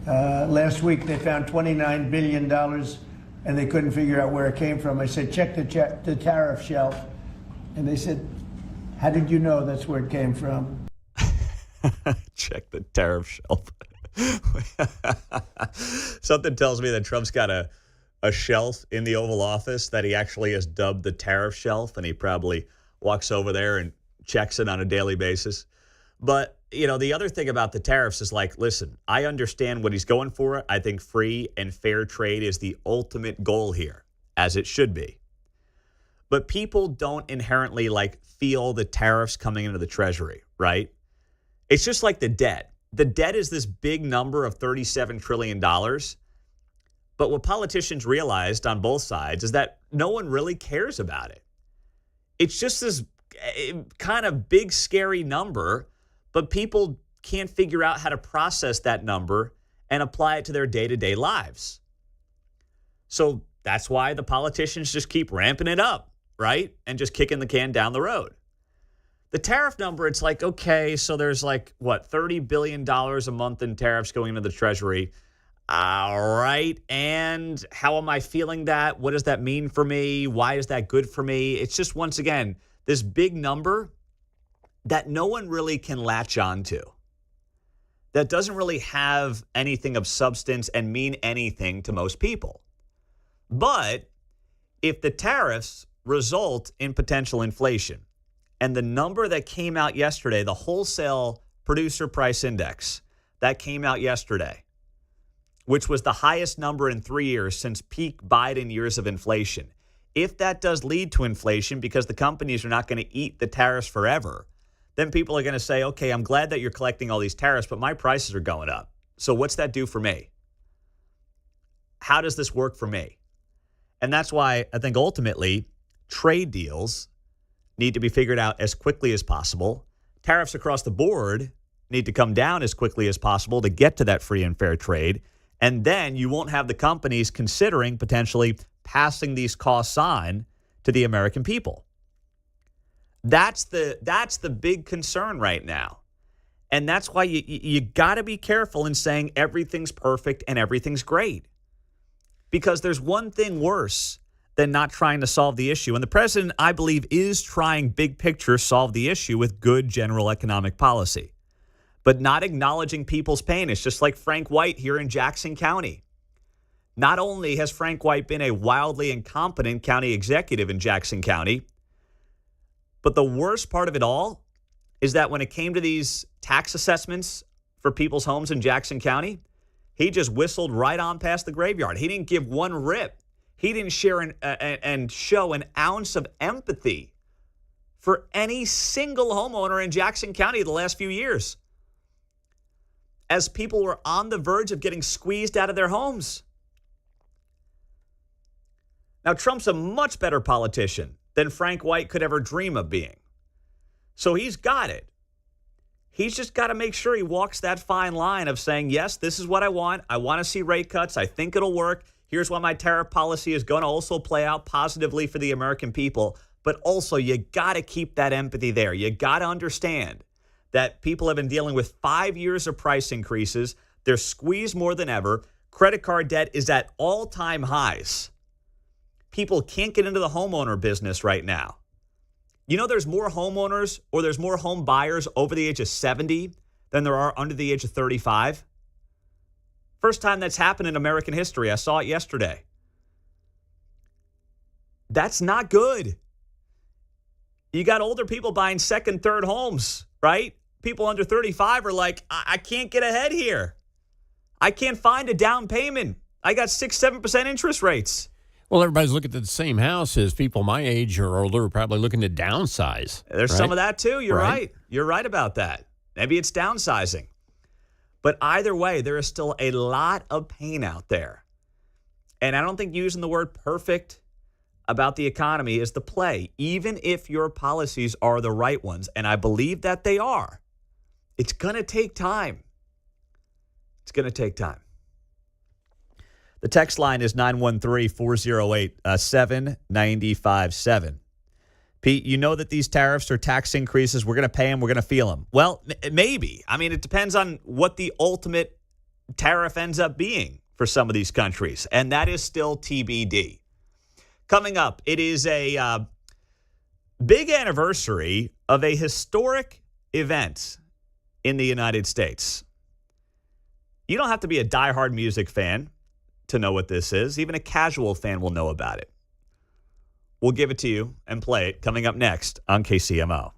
Last week they found $29 billion and they couldn't figure out where it came from. I said, check the tariff shelf. And they said, how did you know that's where it came from? Check the tariff shelf. Something tells me that Trump's got a shelf in the Oval Office that he actually has dubbed the tariff shelf, and he probably walks over there and checks it on a daily basis. But, you know, the other thing about the tariffs is like, listen, I understand what he's going for. I think free and fair trade is the ultimate goal here, as it should be. But people don't inherently like feel the tariffs coming into the Treasury, right? It's just like the debt. The debt is this big number of $37 trillion. But what politicians realized on both sides is that no one really cares about it. It's just this kind of big, scary number, but people can't figure out how to process that number and apply it to their day-to-day lives. So that's why the politicians just keep ramping it up, right? And just kicking the can down the road. The tariff number, it's like, okay, so there's like, what, $30 billion a month in tariffs going into the Treasury. All right, and how am I feeling that? What does that mean for me? Why is that good for me? It's just, once again, this big number that no one really can latch on to, that doesn't really have anything of substance and mean anything to most people. But if the tariffs result in potential inflation, and the number that came out yesterday, the wholesale producer price index that came out yesterday, which was the highest number in 3 years since peak Biden years of inflation. If that does lead to inflation because the companies are not going to eat the tariffs forever, then people are going to say, okay, I'm glad that you're collecting all these tariffs, but my prices are going up. So what's that do for me? How does this work for me? And that's why I think ultimately trade deals need to be figured out as quickly as possible. Tariffs across the board need to come down as quickly as possible to get to that free and fair trade. And then you won't have the companies considering potentially passing these costs on to the American people. That's the big concern right now. And that's why you got to be careful in saying everything's perfect and everything's great. Because there's one thing worse than not trying to solve the issue. And the president, I believe, is trying big picture solve the issue with good general economic policy, but not acknowledging people's pain. It's just like Frank White here in Jackson County. Not only has Frank White been a wildly incompetent county executive in Jackson County, but the worst part of it all is that when it came to these tax assessments for people's homes in Jackson County, he just whistled right on past the graveyard. He didn't give one rip. He didn't share and show an ounce of empathy for any single homeowner in Jackson County the last few years, as people were on the verge of getting squeezed out of their homes. Now, Trump's a much better politician than Frank White could ever dream of being. So he's got it. He's just got to make sure he walks that fine line of saying, yes, this is what I want. I want to see rate cuts. I think it'll work. Here's why my tariff policy is going to also play out positively for the American people. But also, you got to keep that empathy there. You got to understand that people have been dealing with 5 years of price increases. They're squeezed more than ever. Credit card debt is at all-time highs. People can't get into the homeowner business right now. You know, there's more homeowners or there's more home buyers over the age of 70 than there are under the age of 35. First time that's happened in American history. I saw it yesterday. That's not good. You got older people buying second, third homes, right? People under 35 are like, I can't get ahead here. I can't find a down payment. I got 6-7% interest rates. Well, everybody's looking at the same house as people my age or older are probably looking to downsize. There's right? some of that too. You're right. You're right about that. Maybe it's downsizing. But either way, there is still a lot of pain out there. And I don't think using the word perfect about the economy is the play, even if your policies are the right ones. And I believe that they are. It's going to take time. It's going to take time. The text line is 913-408-7957. Pete, you know that these tariffs or tax increases, we're going to pay them, we're going to feel them. Well, maybe. I mean, it depends on what the ultimate tariff ends up being for some of these countries, and that is still TBD. Coming up, it is a big anniversary of a historic event in the United States. You don't have to be a diehard music fan to know what this is. Even a casual fan will know about it. We'll give it to you and play it coming up next on KCMO.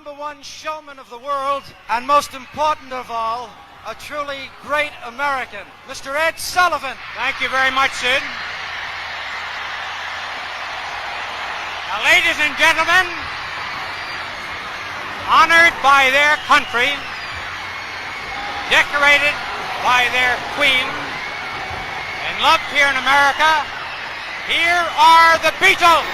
#1 showman of the world, and most important of all, a truly great American, Mr. Ed Sullivan. Thank you very much, Sid. Now, ladies and gentlemen, honored by their country, decorated by their queen, and loved here in America, here are the Beatles.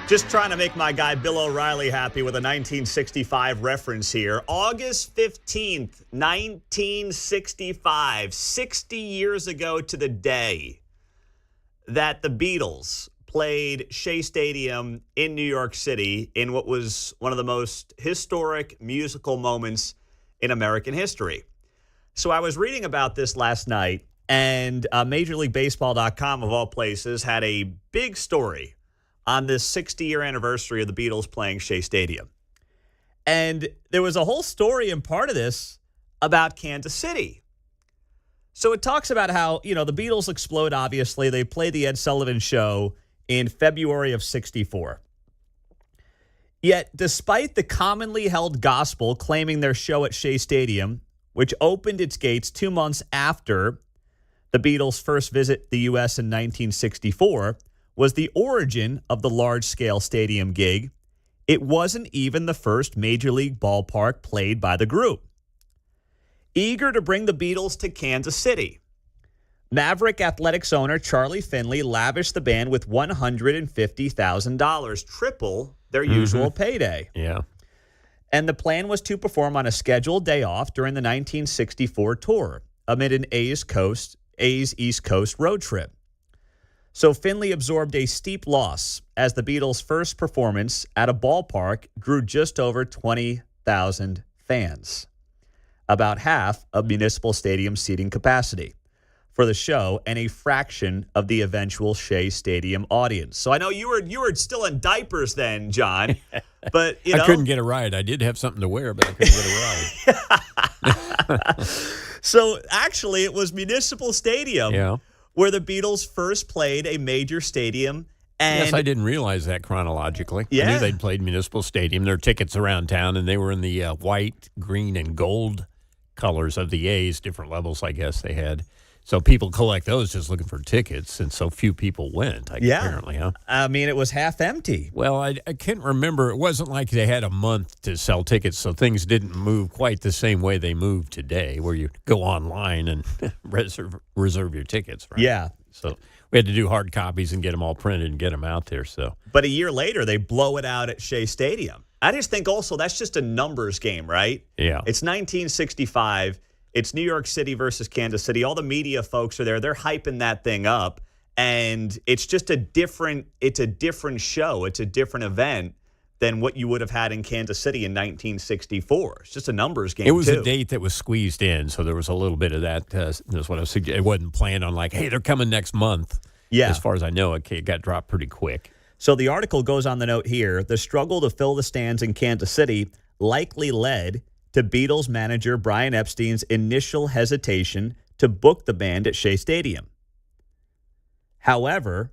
Just trying to make my guy Bill O'Reilly happy with a 1965 reference here. August 15th, 1965, 60 years ago to the day that the Beatles played Shea Stadium in New York City in what was one of the most historic musical moments in American history. So I was reading about this last night, and MajorLeagueBaseball.com, of all places, had a big story on this 60-year anniversary of the Beatles playing Shea Stadium. And there was a whole story and part of this about Kansas City. So it talks about how, the Beatles explode, obviously. They play the Ed Sullivan Show in February of 64. Yet, despite the commonly held gospel claiming their show at Shea Stadium, which opened its gates 2 months after the Beatles' first visit the U.S. in 1964, was the origin of the large-scale stadium gig, it wasn't even the first Major League ballpark played by the group. Eager to bring the Beatles to Kansas City, Maverick Athletics owner Charlie Finley lavished the band with $150,000, triple their usual payday. Yeah. And the plan was to perform on a scheduled day off during the 1964 tour amid an A's East Coast road trip. So Finley absorbed a steep loss as the Beatles' first performance at a ballpark drew just over 20,000 fans, about half of Municipal Stadium's seating capacity for the show and a fraction of the eventual Shea Stadium audience. So I know you were still in diapers then, John, but I couldn't get a ride. I did have something to wear, but I couldn't get a ride. So actually, it was Municipal Stadium where the Beatles first played a major stadium. And yes, I didn't realize that chronologically. Yeah. I knew they'd played Municipal Stadium. There were tickets around town, and they were in the white, green, and gold colors of the A's, different levels, I guess they had. So people collect those just looking for tickets, and so few people went, apparently, huh? I mean, it was half empty. Well, I can't remember. It wasn't like they had a month to sell tickets, so things didn't move quite the same way they move today, where you go online and reserve your tickets, right? Yeah. So we had to do hard copies and get them all printed and get them out there. So, but a year later, they blow it out at Shea Stadium. I just think also that's just a numbers game, right? Yeah. It's 1965. It's New York City versus Kansas City. All the media folks are there. They're hyping that thing up. And it's just a different show. It's a different event than what you would have had in Kansas City in 1964. It's just a numbers game, it was too. A date that was squeezed in, so there was a little bit of that. That's what I was suggesting. It wasn't planned on like, hey, they're coming next month. Yeah. As far as I know, it got dropped pretty quick. So the article goes on the note here. The struggle to fill the stands in Kansas City likely led to Beatles manager Brian Epstein's initial hesitation to book the band at Shea Stadium. However,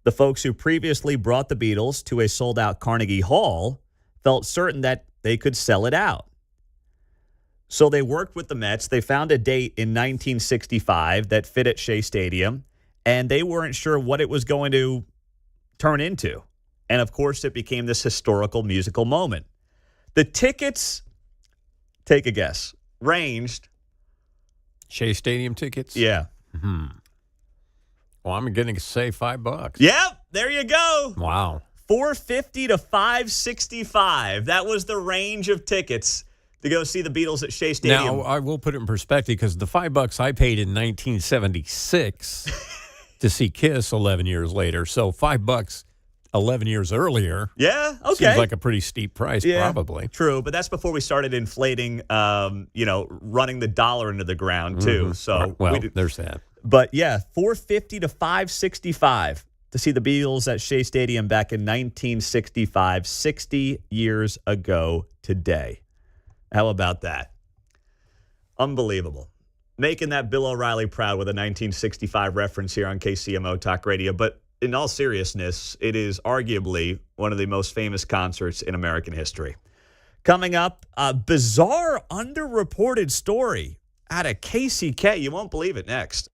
the folks who previously brought the Beatles to a sold-out Carnegie Hall felt certain that they could sell it out. So they worked with the Mets. They found a date in 1965 that fit at Shea Stadium, and they weren't sure what it was going to turn into. And, of course, it became this historical musical moment. The tickets, take a guess, ranged. Shea Stadium tickets? Yeah. Well, I'm going to say $5. Yep, there you go. Wow. $450 to $565. That was the range of tickets to go see the Beatles at Shea Stadium. Now, I will put it in perspective because the $5 I paid in 1976 to see Kiss 11 years later. So $5 11 years earlier. Yeah, okay. Seems like a pretty steep price, probably. True, but that's before we started inflating, running the dollar into the ground, too. So well, there's that. But, yeah, $450 to $565 to see the Beatles at Shea Stadium back in 1965, 60 years ago today. How about that? Unbelievable. Making that Bill O'Reilly proud with a 1965 reference here on KCMO Talk Radio. But in all seriousness, it is arguably one of the most famous concerts in American history. Coming up, a bizarre, underreported story out of KCK. You won't believe it next.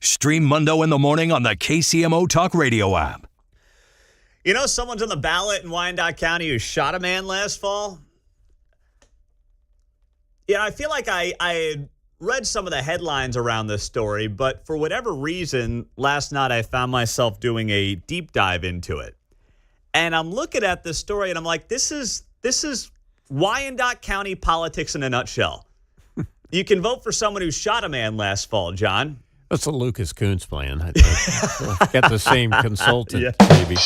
Stream Mundo in the morning on the KCMO Talk Radio app. You know, someone's on the ballot in Wyandotte County who shot a man last fall. Yeah, I feel like I had read some of the headlines around this story, but for whatever reason, last night I found myself doing a deep dive into it. And I'm looking at this story and I'm like, this is Wyandotte County politics in a nutshell. You can vote for someone who shot a man last fall, John. That's a Lucas Coons plan. I think. Get the same consultant, maybe.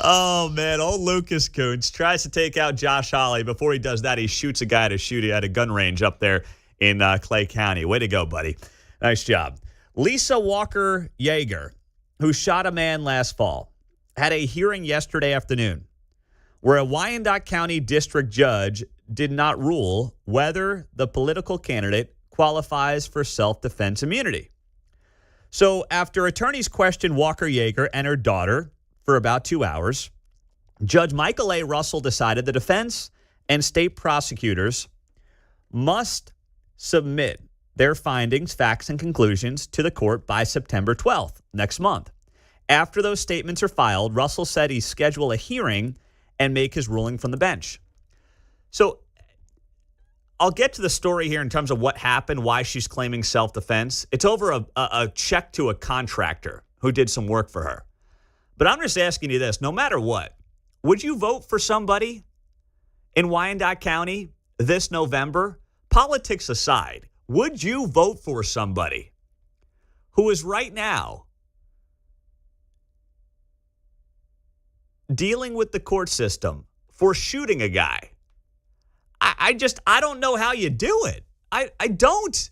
Oh, man. Old Lucas Coons tries to take out Josh Hawley. Before he does that, he shoots a guy at a gun range up there in Clay County. Way to go, buddy. Nice job. Lisa Walker Yeager, who shot a man last fall, had a hearing yesterday afternoon where a Wyandotte County district judge did not rule whether the political candidate qualifies for self-defense immunity. So after attorneys questioned Walker Yeager and her daughter for about 2 hours, Judge Michael A. Russell decided the defense and state prosecutors must submit their findings, facts, and conclusions to the court by September 12th, next month. After those statements are filed, Russell said he'd schedule a hearing and make his ruling from the bench. So I'll get to the story here in terms of what happened, why she's claiming self-defense. It's over a check to a contractor who did some work for her. But I'm just asking you this, no matter what, would you vote for somebody in Wyandotte County this November? Politics aside, would you vote for somebody who is right now dealing with the court system for shooting a guy? I don't know how you do it. I don't.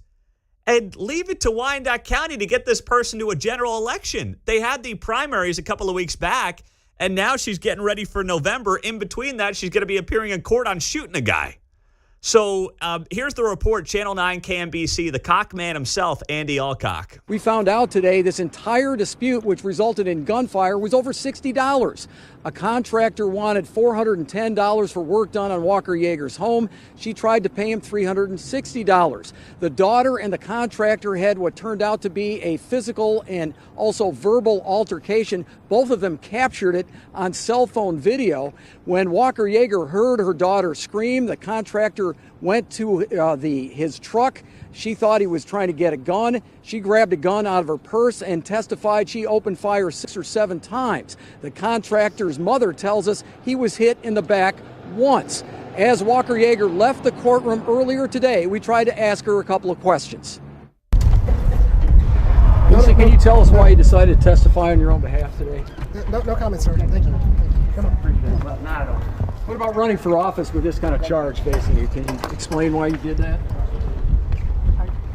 And leave it to Wyandotte County to get this person to a general election. They had the primaries a couple of weeks back, and now she's getting ready for November. In between that, she's going to be appearing in court on shooting a guy. So here's the report, Channel 9 KMBC, the cock man himself, Andy Alcock. We found out today this entire dispute, which resulted in gunfire, was over $60. A contractor wanted $410 for work done on Walker Yeager's home. She tried to pay him $360. The daughter and the contractor had what turned out to be a physical and also verbal altercation. Both of them captured it on cell phone video. When Walker Yeager heard her daughter scream, the contractor went to his truck. She thought he was trying to get a gun. She grabbed a gun out of her purse and testified she opened fire 6 or 7 times. The contractor's mother tells us he was hit in the back once. As Walker Yeager left the courtroom earlier today, we tried to ask her a couple of questions. Lisa, can you tell us why you decided to testify on your own behalf today? No comments, sir. Thank you. Come on. Not at all. What about running for office with this kind of charge facing you? Can you explain why you did that?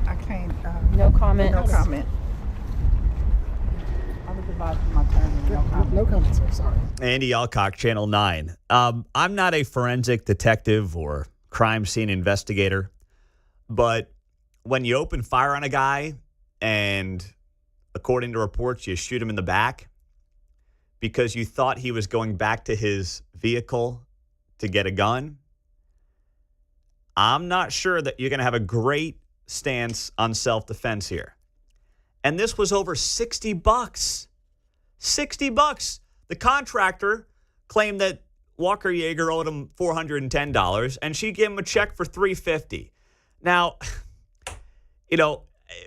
I can't. No comment. No comment. I was about my turn. No comments, sir. Sorry. Andy Alcock, Channel 9. I'm not a forensic detective or crime scene investigator, but when you open fire on a guy and, according to reports, you shoot him in the back because you thought he was going back to his vehicle to get a gun, I'm not sure that you're going to have a great stance on self-defense here. And this was over $60. $60. The contractor claimed that Walker Yeager owed him $410, and she gave him a check for $350. Now,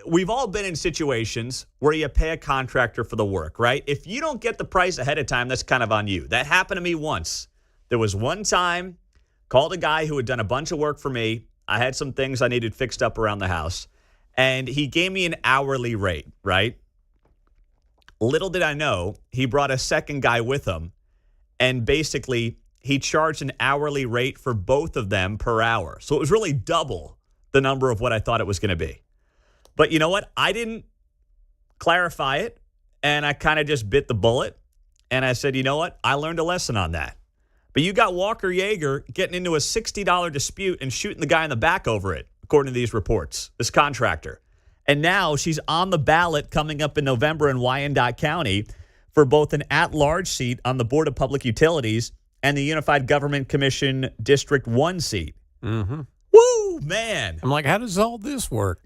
we've all been in situations where you pay a contractor for the work, right? If you don't get the price ahead of time, that's kind of on you. That happened to me once. There was one time, called a guy who had done a bunch of work for me. I had some things I needed fixed up around the house, and he gave me an hourly rate, right? Little did I know, he brought a second guy with him, and basically he charged an hourly rate for both of them per hour. So it was really double the number of what I thought it was going to be. But you know what? I didn't clarify it, and I kind of just bit the bullet, and I said, you know what? I learned a lesson on that. But you got Walker Yeager getting into a $60 dispute and shooting the guy in the back over it, according to these reports, this contractor. And now she's on the ballot coming up in November in Wyandotte County for both an at-large seat on the Board of Public Utilities and the Unified Government Commission District 1 seat. Mm-hmm. Woo, man. I'm like, how does all this work?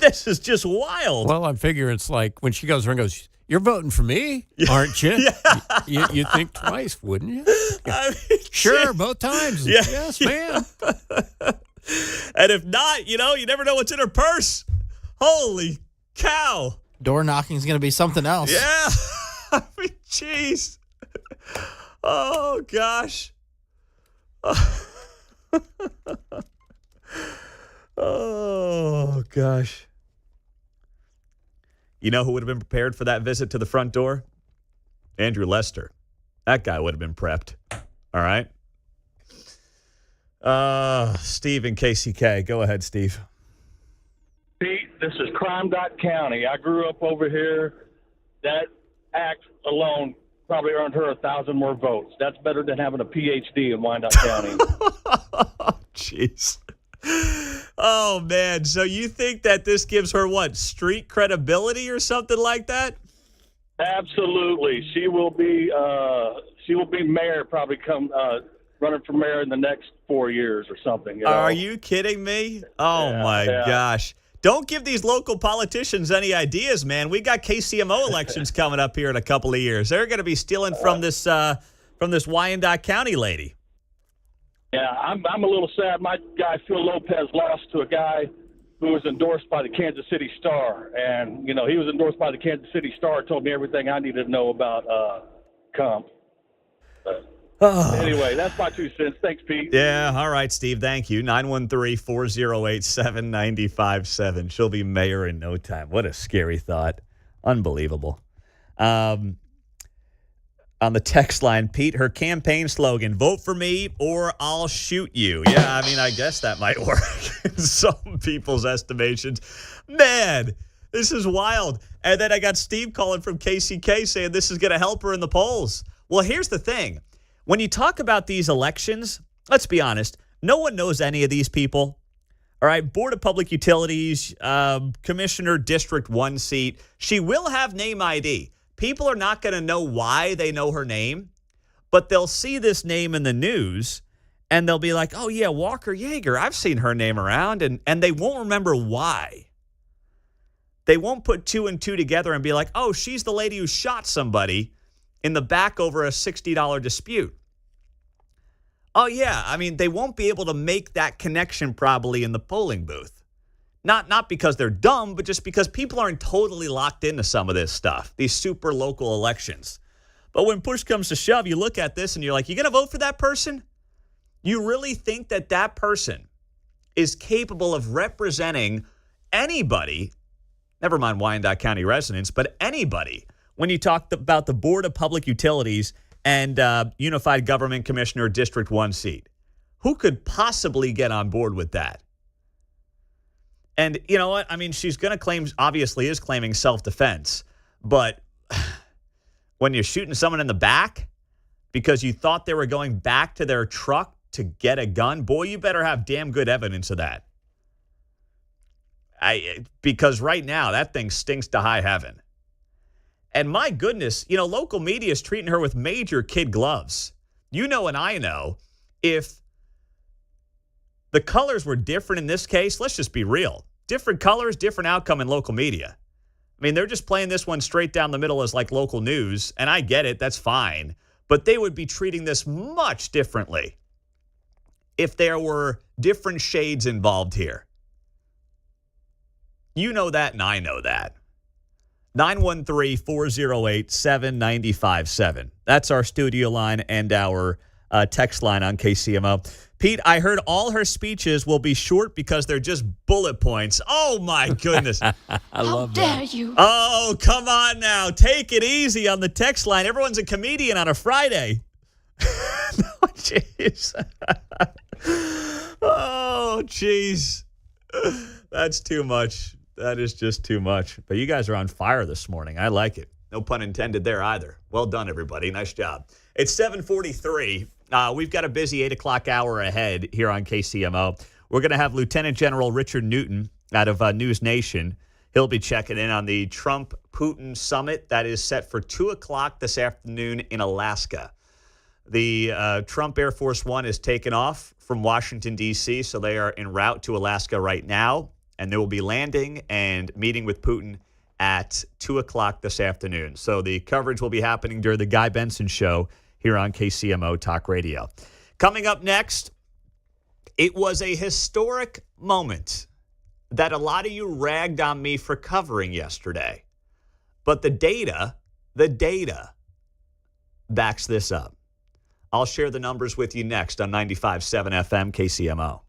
This is just wild. Well, I figure it's like when she goes around and goes, "You're voting for me, aren't you?" Yeah. You think twice, wouldn't you? I mean, Sure, both times. Yeah. Yes, ma'am. And if not, you never know what's in her purse. Holy cow. Door knocking is going to be something else. Yeah. I mean, jeez. Oh, gosh. Oh, gosh. You know who would have been prepared for that visit to the front door? Andrew Lester. That guy would have been prepped. All right. Steve in KCK. Go ahead, Steve. Pete, this is Crime County. I grew up over here. That act alone probably earned her 1,000 more votes. That's better than having a PhD in Wyandotte County. Jeez. Oh, man. So you think that this gives her what? Street credibility or something like that? Absolutely. She will be mayor, probably come running for mayor in the next 4 years or something. Are you kidding me? Oh, my gosh. Don't give these local politicians any ideas, man. We got KCMO elections coming up here in a couple of years. They're going to be stealing from this Wyandotte County lady. Yeah, I'm a little sad. My guy Phil Lopez lost to a guy who was endorsed by the Kansas City Star, and he was endorsed by the Kansas City Star. Told me everything I needed to know about comp. Anyway, that's my 2 cents. Thanks, Pete. Yeah, all right, Steve. Thank you. 913-408-7957. She'll be mayor in no time. What a scary thought. Unbelievable. On the text line, Pete, her campaign slogan, vote for me or I'll shoot you. Yeah, I mean, I guess that might work in some people's estimations. Man, this is wild. And then I got Steve calling from KCK saying this is going to help her in the polls. Well, here's the thing. When you talk about these elections, let's be honest, no one knows any of these people. All right, Board of Public Utilities, Commissioner, District 1 seat. She will have name ID. People are not going to know why they know her name, but they'll see this name in the news, and they'll be like, oh, yeah, Walker Yeager, I've seen her name around, and they won't remember why. They won't put 2 and 2 together and be like, oh, she's the lady who shot somebody in the back over a $60 dispute. Oh, yeah, I mean, they won't be able to make that connection probably in the polling booth. Not because they're dumb, but just because people aren't totally locked into some of this stuff, these super local elections. But when push comes to shove, you look at this and you're like, you going to vote for that person? You really think that that person is capable of representing anybody, never mind Wyandotte County residents, but anybody, when you talk about the Board of Public Utilities and Unified Government Commissioner District 1 seat? Who could possibly get on board with that? And you know what? I mean, she's going to claim, obviously is claiming self-defense. But when you're shooting someone in the back because you thought they were going back to their truck to get a gun, boy, you better have damn good evidence of that. Because right now, that thing stinks to high heaven. And my goodness, local media is treating her with major kid gloves. You know and I know, if the colors were different in this case, let's just be real. Different colors, different outcome in local media. I mean, they're just playing this one straight down the middle as like local news, and I get it, that's fine. But they would be treating this much differently if there were different shades involved here. You know that, and I know that. 913-408-7957. That's our studio line and our text line on KCMO. Pete, I heard all her speeches will be short because they're just bullet points. Oh, my goodness. I love that. How dare you? Oh, come on now. Take it easy on the text line. Everyone's a comedian on a Friday. No, jeez. Oh, jeez. That's too much. That is just too much. But you guys are on fire this morning. I like it. No pun intended there either. Well done, everybody. Nice job. It's 7:43. We've got a busy 8 o'clock hour ahead here on KCMO. We're going to have Lieutenant General Richard Newton out of News Nation. He'll be checking in on the Trump-Putin summit that is set for 2 o'clock this afternoon in Alaska. The Trump Air Force One is taken off from Washington, D.C., so they are en route to Alaska right now. and they will be landing and meeting with Putin at 2 o'clock this afternoon. So the coverage will be happening during the Guy Benson Show here on KCMO Talk Radio. Coming up next, it was a historic moment that a lot of you ragged on me for covering yesterday. But the data backs this up. I'll share the numbers with you next on 95.7 FM KCMO.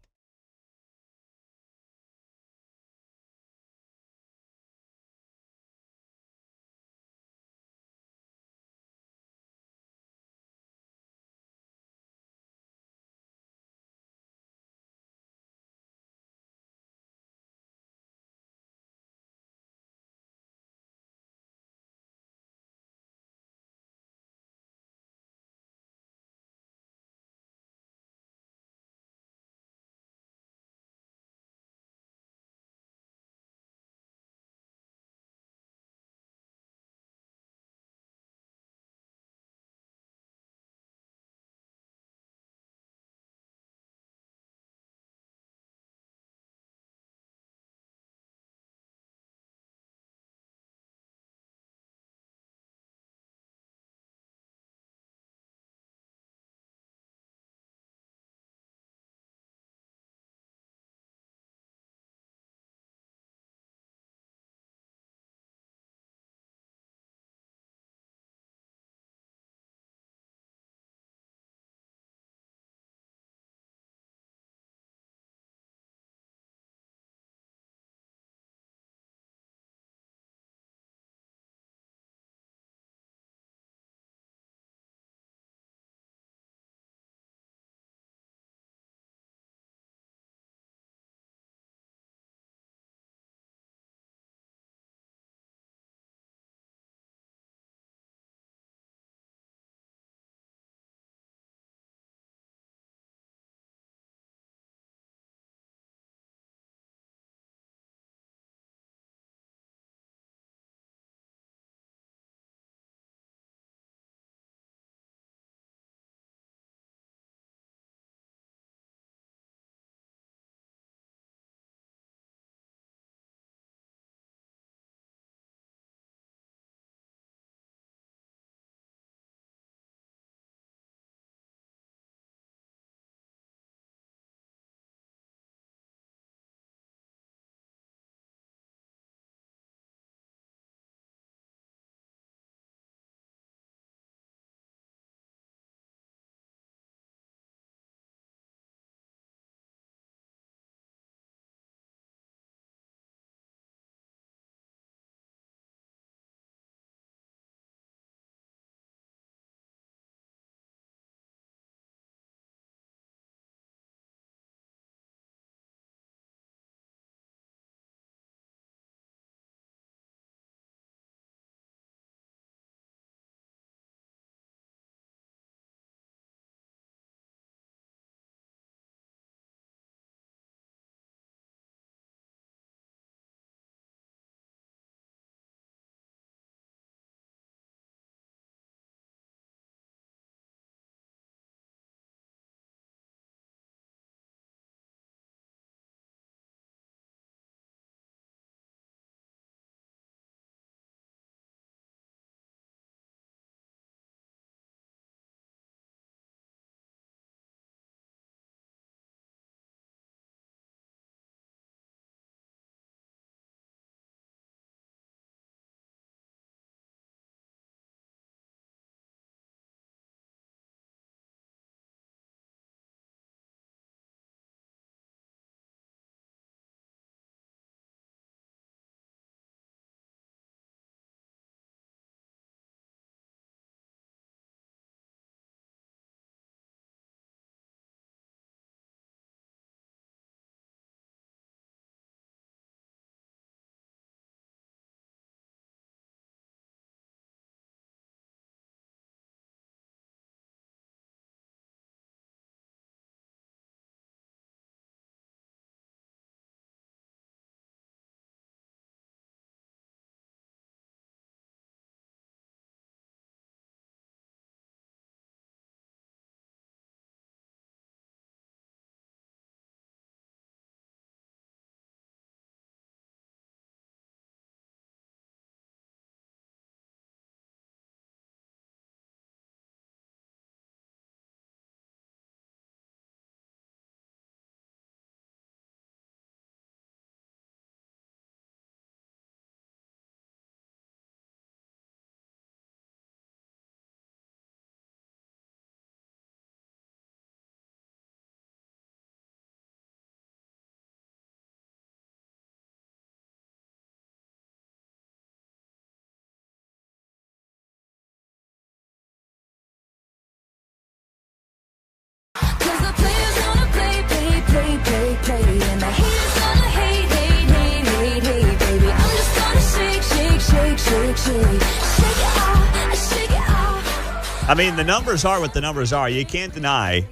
play, play. And the haters gonna hate, hate, hate, hate, hate, baby. I'm just gonna shake, shake, shake, shake, shake. Shake it off, shake it off. I mean, the numbers are what the numbers are. You can't deny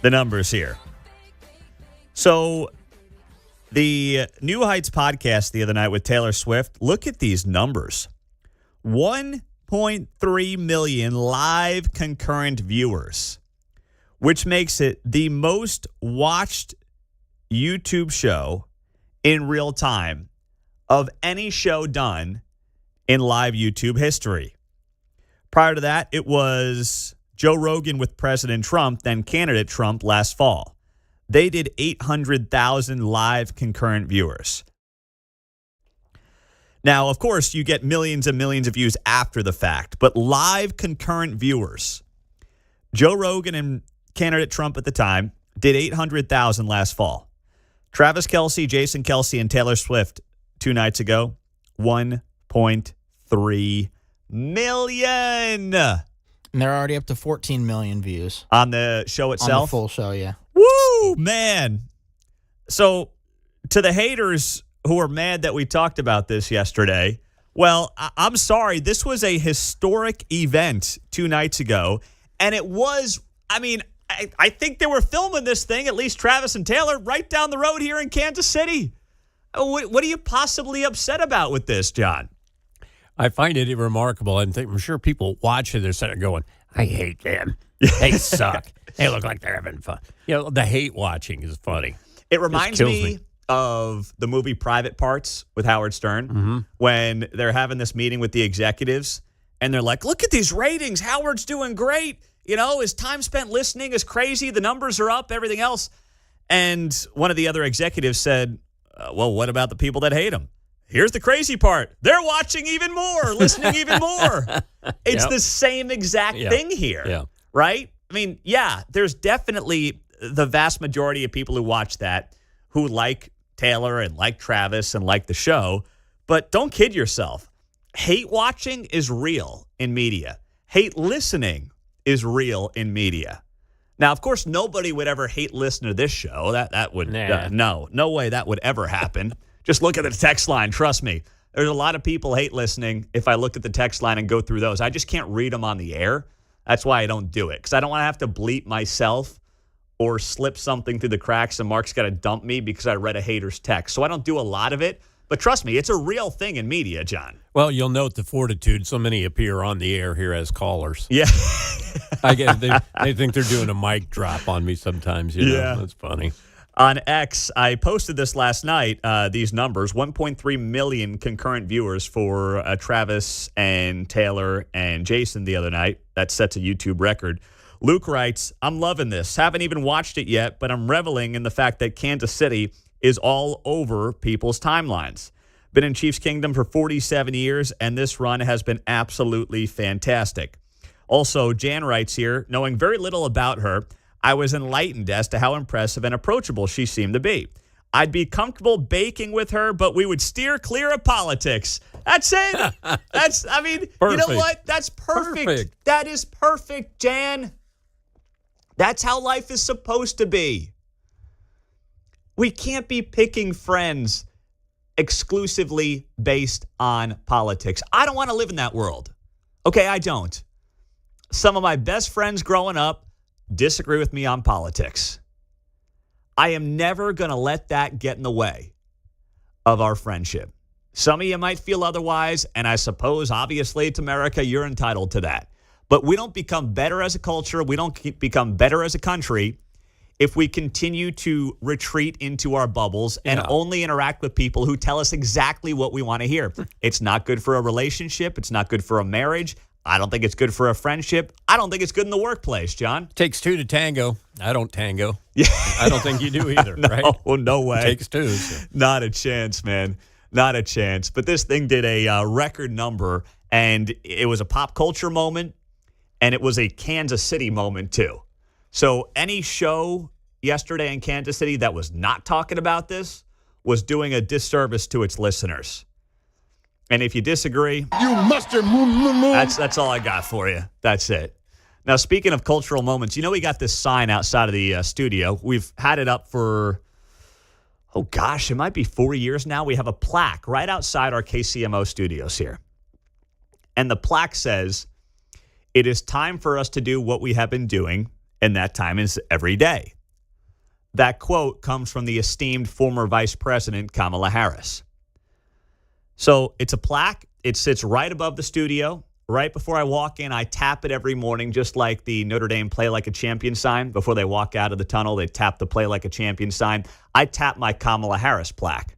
the numbers here. So, the New Heights podcast the other night with Taylor Swift, look at these numbers. 1.3 million live concurrent viewers, which makes it the most watched YouTube show in real time of any show done in live YouTube history. Prior to that, it was Joe Rogan with President Trump, then candidate Trump last fall. They did 800,000 live concurrent viewers. Now, of course, you get millions and millions of views after the fact, but live concurrent viewers. Joe Rogan and candidate Trump at the time did 800,000 last fall. Travis Kelce, Jason Kelce, and Taylor Swift 2 nights ago, 1.3 million. And they're already up to 14 million views. On the show itself? On the full show, yeah. Woo, man. So, to the haters who are mad that we talked about this yesterday, well, I'm sorry. This was a historic event 2 nights ago. And it was, I mean, I think they were filming this thing, at least Travis and Taylor, right down the road here in Kansas City. What are you possibly upset about with this, John? I find it remarkable. I'm sure people watch it, they're sitting there going, I hate them. They suck. They look like they're having fun. You know, the hate watching is funny. It reminds me of the movie Private Parts with Howard Stern when they're having this meeting with the executives and they're like, look at these ratings. Howard's doing great. You know, his time spent listening is crazy. The numbers are up, everything else. And one of the other executives said, well, what about the people that hate him? Here's the crazy part. They're watching even more, listening even more. It's the same exact thing here, right? I mean, yeah, there's definitely the vast majority of people who watch that who like Taylor and like Travis and like the show, but don't kid yourself. Hate watching is real in media. Hate listening is real in media. Now, of course, nobody would ever hate listen to this show. That would, no way that would ever happen. Just look at the text line. Trust me. There's a lot of people hate listening. If I look at the text line and go through those, I just can't read them on the air. That's why I don't do it, because I don't want to have to bleep myself or slip something through the cracks and Mark's got to dump me because I read a hater's text. So I don't do a lot of it. But trust me, it's a real thing in media, John. Well, you'll note the fortitude. So many appear on the air here as callers. Yeah. I guess they think they're doing a mic drop on me sometimes. You know? That's funny. On X, I posted this last night, these numbers, 1.3 million concurrent viewers for Travis and Taylor and Jason the other night. That sets a YouTube record. Luke writes, I'm loving this. Haven't even watched it yet, but I'm reveling in the fact that Kansas City is all over people's timelines. Been in Chiefs Kingdom for 47 years, and this run has been absolutely fantastic. Also, Jan writes here, knowing very little about her, I was enlightened as to how impressive and approachable she seemed to be. I'd be comfortable baking with her, but we would steer clear of politics. That's it. You know what? That's perfect. That is perfect, Jan. That's how life is supposed to be. We can't be picking friends exclusively based on politics. I don't want to live in that world. Okay, I don't. Some of my best friends growing up disagree with me on politics. I am never going to let that get in the way of our friendship. Some of you might feel otherwise, and I suppose, obviously, it's America. You're entitled to that. But we don't become better as a culture. We don't become better as a country if we continue to retreat into our bubbles and only interact with people who tell us exactly what we want to hear. It's not good for a relationship. It's not good for a marriage. I don't think it's good for a friendship. I don't think it's good in the workplace, John. Takes two to tango. I don't tango. Yeah. I don't think you do either, right? No way. Takes two. So. Not a chance, man. Not a chance. But this thing did a record number, and it was a pop culture moment, and it was a Kansas City moment, too. So any show yesterday in Kansas City that was not talking about this was doing a disservice to its listeners. And if you disagree, you mustard. That's all I got for you. That's it. Now, speaking of cultural moments, you know we got this sign outside of the studio. We've had it up for oh gosh, it might be 4 years now. We have a plaque right outside our KCMO studios here. And the plaque says, "It is time for us to do what we have been doing, and that time is every day." That quote comes from the esteemed former Vice President Kamala Harris. So it's a plaque. It sits right above the studio. Right before I walk in, I tap it every morning, just like the Notre Dame Play Like a Champion sign. Before they walk out of the tunnel, they tap the Play Like a Champion sign. I tap my Kamala Harris plaque.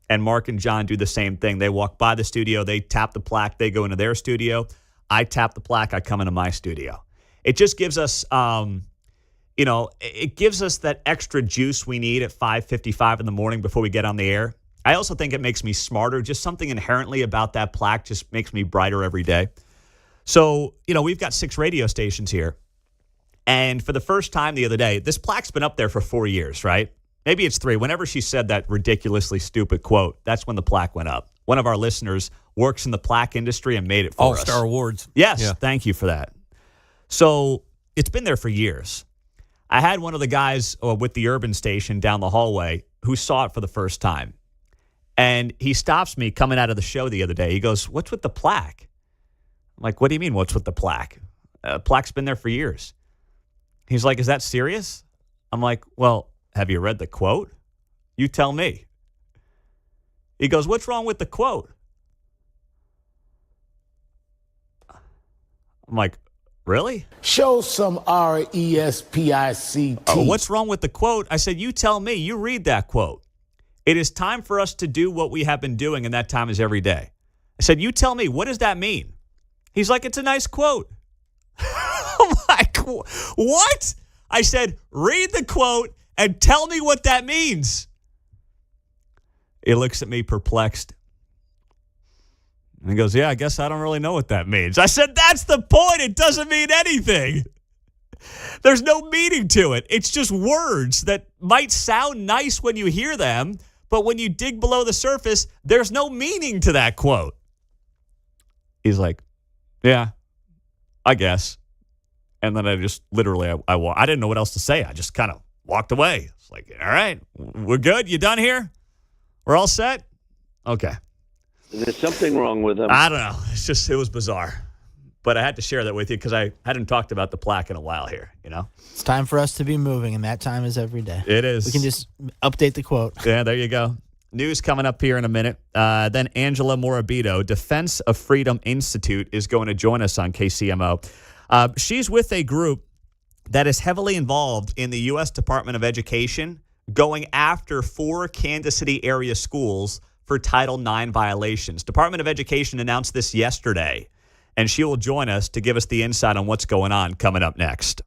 And Mark and John do the same thing. They walk by the studio, they tap the plaque, they go into their studio. I tap the plaque, I come into my studio. It just gives us, it gives us that extra juice we need at 5:55 in the morning before we get on the air. I also think it makes me smarter. Just something inherently about that plaque just makes me brighter every day. So, we've got 6 radio stations here. And for the first time the other day, this plaque's been up there for 4 years, right? Maybe it's 3. Whenever she said that ridiculously stupid quote, that's when the plaque went up. One of our listeners works in the plaque industry and made it for us. All-Star Awards. Yes, Yeah. Thank you for that. So it's been there for years. I had one of the guys with the urban station down the hallway who saw it for the first time. And he stops me coming out of the show the other day. He goes, "What's with the plaque?" I'm like, "What do you mean, what's with the plaque? Plaque's been there for years." He's like, "Is that serious?" I'm like, "Well, have you read the quote? You tell me." He goes, "What's wrong with the quote?" I'm like, "Really?" Show some RESPICT. What's wrong with the quote? I said, "You tell me. You read that quote. It is time for us to do what we have been doing, and that time is every day." I said, "You tell me. What does that mean?" He's like, "It's a nice quote." I'm like, "What?" I said, "Read the quote and tell me what that means." He looks at me perplexed. And he goes, "Yeah, I guess I don't really know what that means." I said, "That's the point. It doesn't mean anything. There's no meaning to it. It's just words that might sound nice when you hear them, but when you dig below the surface, there's no meaning to that quote." He's like, "Yeah, I guess." And then I just literally, I didn't know what else to say. I just kind of walked away. It's like, "All right, we're good. You done here? We're all set?" Okay. There's something wrong with them. I don't know. It was bizarre. But I had to share that with you because I hadn't talked about the plaque in a while here, It's time for us to be moving, and that time is every day. It is. We can just update the quote. Yeah, there you go. News coming up here in a minute. Then Angela Morabito, Defense of Freedom Institute, is going to join us on KCMO. She's with a group that is heavily involved in the U.S. Department of Education going after 4 Kansas City area schools for Title IX violations. Department of Education announced this yesterday, and she will join us to give us the insight on what's going on coming up next.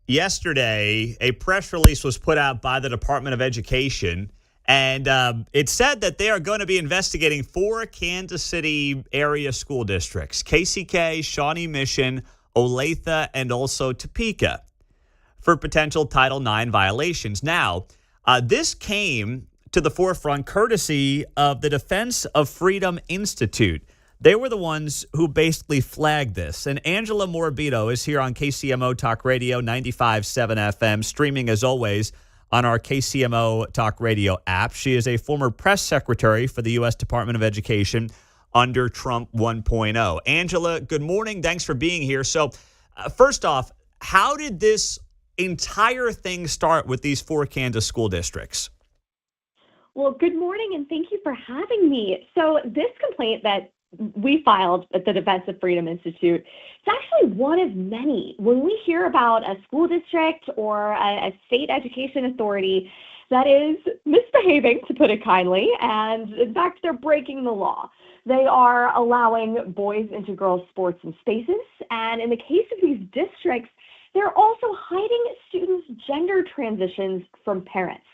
yesterday, a press release was put out by the Department of Education, and it said that they are going to be investigating 4 Kansas City area school districts, KCK, Shawnee Mission, Olathe, and also Topeka, for potential Title IX violations. Now, this came to the forefront courtesy of the Defense of Freedom Institute. They were the ones who basically flagged this. And Angela Morabito is here on KCMO Talk Radio 95.7 FM, streaming as always on our KCMO Talk Radio app. She is a former press secretary for the U.S. Department of Education under Trump 1.0. Angela, good morning. Thanks for being here. So first off, how did this entire thing start with these 4 Kansas school districts? Well, good morning, and thank you for having me. So this complaint that we filed at the Defense of Freedom Institute, it's actually one of many. When we hear about a school district or a state education authority that is misbehaving, to put it kindly, and in fact, they're breaking the law. They are allowing boys into girls' sports and spaces, and in the case of these districts, they're also hiding students' gender transitions from parents.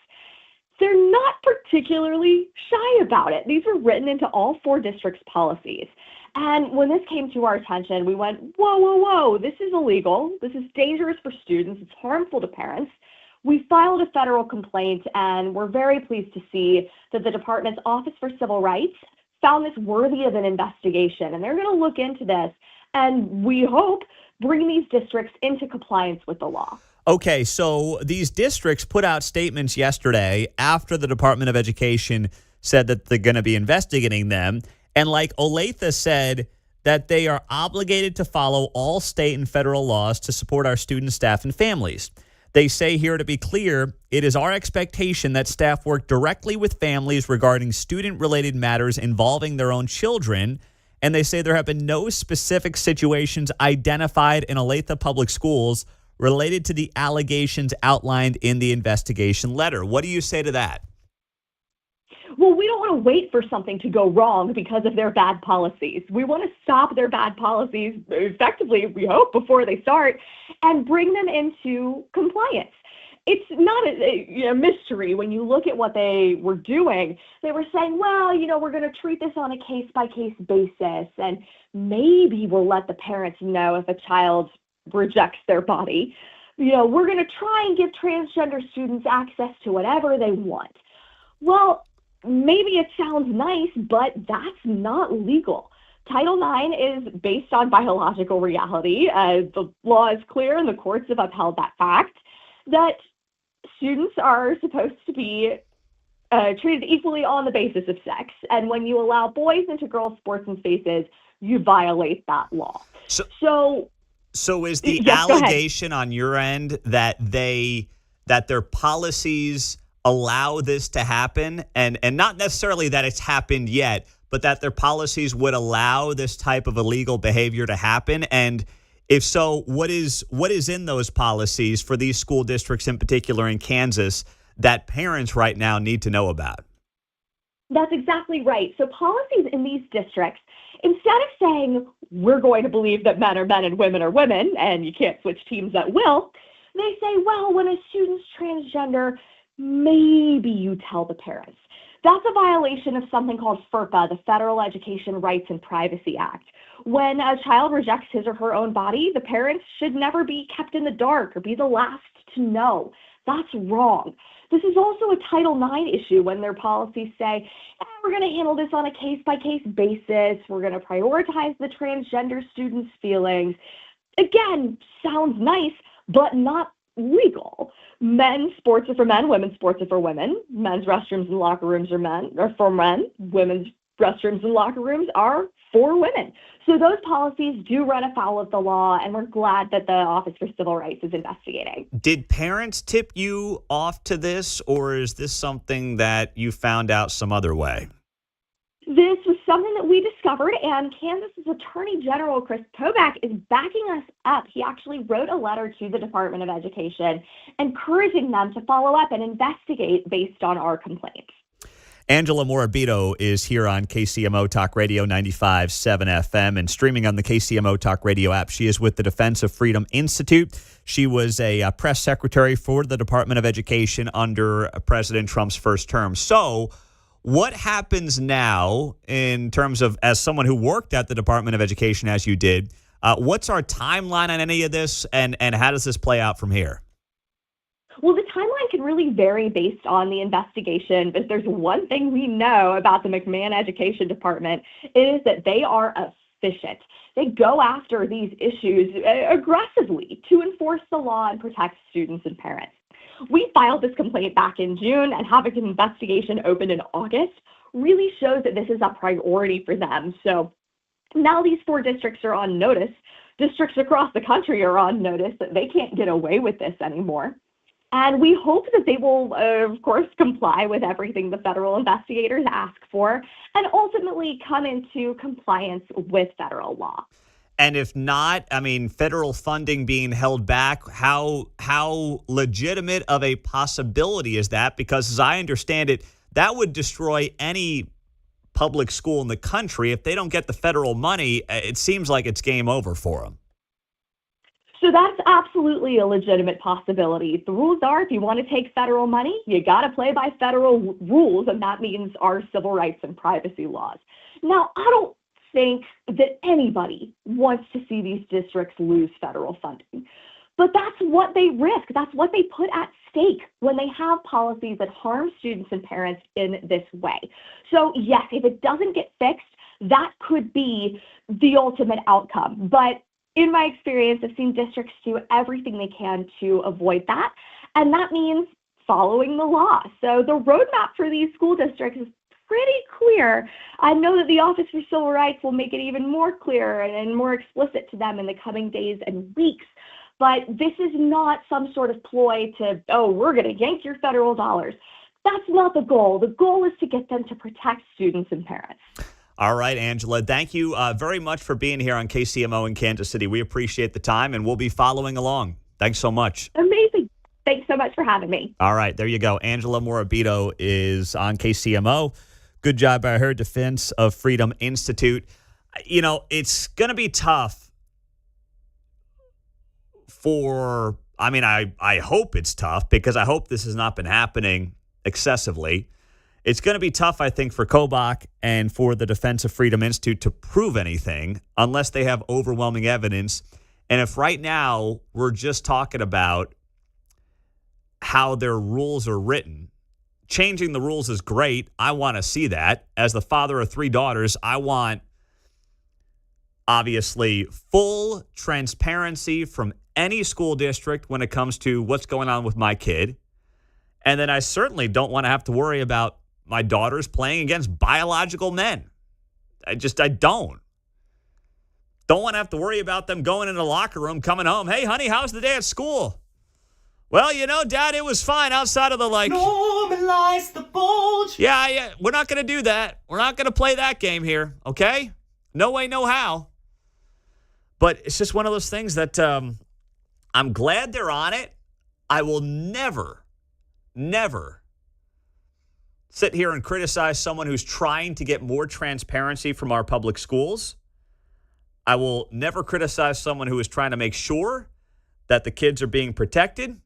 They're not particularly shy about it. These were written into all 4 districts' policies. And when this came to our attention, we went, whoa, whoa, whoa, this is illegal. This is dangerous for students. It's harmful to parents. We filed a federal complaint, and we're very pleased to see that the department's Office for Civil Rights found this worthy of an investigation. And they're going to look into this and, we hope, bring these districts into compliance with the law. Okay, so these districts put out statements yesterday after the Department of Education said that they're going to be investigating them. And like Olathe said, that they are obligated to follow all state and federal laws to support our students, staff, and families. They say here, to be clear, it is our expectation that staff work directly with families regarding student-related matters involving their own children. And they say there have been no specific situations identified in Olathe Public Schools related to the allegations outlined in the investigation letter. What do you say to that? Well, we don't want to wait for something to go wrong because of their bad policies. We want to stop their bad policies effectively, we hope, before they start, and bring them into compliance. It's not a mystery when you look at what they were doing. They were saying, well, we're going to treat this on a case-by-case basis, and maybe we'll let the parents know if a child rejects their body. We're going to try and give transgender students access to whatever they want. Well, maybe it sounds nice, but that's not legal. Title IX is based on biological reality. The law is clear, and the courts have upheld that fact, that students are supposed to be treated equally on the basis of sex. And when you allow boys into girls' sports and spaces, you violate that law. So is the Yes, allegation on your end that their policies allow this to happen, and not necessarily that it's happened yet, but that their policies would allow this type of illegal behavior to happen? And if so, what is in those policies for these school districts in particular in Kansas that parents right now need to know about? That's exactly right. So policies in these districts, instead of saying, we're going to believe that men are men and women are women, and you can't switch teams at will, they say, well, when a student's transgender, maybe you tell the parents. That's a violation of something called FERPA, the Federal Education Rights and Privacy Act. When a child rejects his or her own body, the parents should never be kept in the dark or be the last to know. That's wrong. This is also a Title IX issue when their policies say, we're going to handle this on a case-by-case basis. We're going to prioritize the transgender students' feelings. Again, sounds nice, but not legal. Men's sports are for men, women's sports are for women. Men's restrooms and locker rooms are for men. Women's restrooms and locker rooms are for women. So those policies do run afoul of the law, and we're glad that the Office for Civil Rights is investigating. Did parents tip you off to this, or is this something that you found out some other way? This was something that we discovered, and Kansas's Attorney General, Chris Kobach, is backing us up. He actually wrote a letter to the Department of Education encouraging them to follow up and investigate based on our complaints. Angela Morabito is here on KCMO Talk Radio 95.7 FM and streaming on the KCMO Talk Radio app. She is with the Defense of Freedom Institute. She was a press secretary for the Department of Education under President Trump's first term. So what happens now in terms of, as someone who worked at the Department of Education as you did, what's our timeline on any of this, and how does this play out from here? Well, the timeline can really vary based on the investigation, but if there's one thing we know about the McMahon Education Department, it is that they are efficient. They go after these issues aggressively to enforce the law and protect students and parents. We filed this complaint back in June, and having an investigation opened in August really shows that this is a priority for them. So now these 4 districts are on notice. Districts across the country are on notice that they can't get away with this anymore. And we hope that they will, of course, comply with everything the federal investigators ask for and ultimately come into compliance with federal law. And if not, I mean, federal funding being held back, how legitimate of a possibility is that? Because as I understand it, that would destroy any public school in the country. If they don't get the federal money, it seems like it's game over for them. So that's absolutely a legitimate possibility. The rules are, if you want to take federal money, you got to play by federal rules, and that means our civil rights and privacy laws. Now, I don't think that anybody wants to see these districts lose federal funding, but that's what they risk. That's what they put at stake when they have policies that harm students and parents in this way. So yes, if it doesn't get fixed, that could be the ultimate outcome. But in my experience, I've seen districts do everything they can to avoid that, and that means following the law. So the roadmap for these school districts is pretty clear. I know that the Office for Civil Rights will make it even more clear and more explicit to them in the coming days and weeks. But this is not some sort of ploy to, we're going to yank your federal dollars. That's not the goal. The goal is to get them to protect students and parents. All right, Angela, thank you very much for being here on KCMO in Kansas City. We appreciate the time, and we'll be following along. Thanks so much. Amazing. Thanks so much for having me. All right, there you go. Angela Morabito is on KCMO. Good job by her, Defense of Freedom Institute. You know, it's going to be tough I hope it's tough, because I hope this has not been happening excessively. It's going to be tough, I think, for Kobach and for the Defense of Freedom Institute to prove anything unless they have overwhelming evidence. And if right now we're just talking about how their rules are written, changing the rules is great. I want to see that. As the father of 3 daughters, I want, obviously, full transparency from any school district when it comes to what's going on with my kid. And then I certainly don't want to have to worry about my daughters playing against biological men. I don't. Don't want to have to worry about them going in the locker room, coming home. Hey, honey, how's the day at school? Well, Dad, it was fine outside of the, normalize the bulge. Yeah, we're not going to do that. We're not going to play that game here, okay? No way, no how. But it's just one of those things that I'm glad they're on it. I will never sit here and criticize someone who's trying to get more transparency from our public schools. I will never criticize someone who is trying to make sure that the kids are being protected.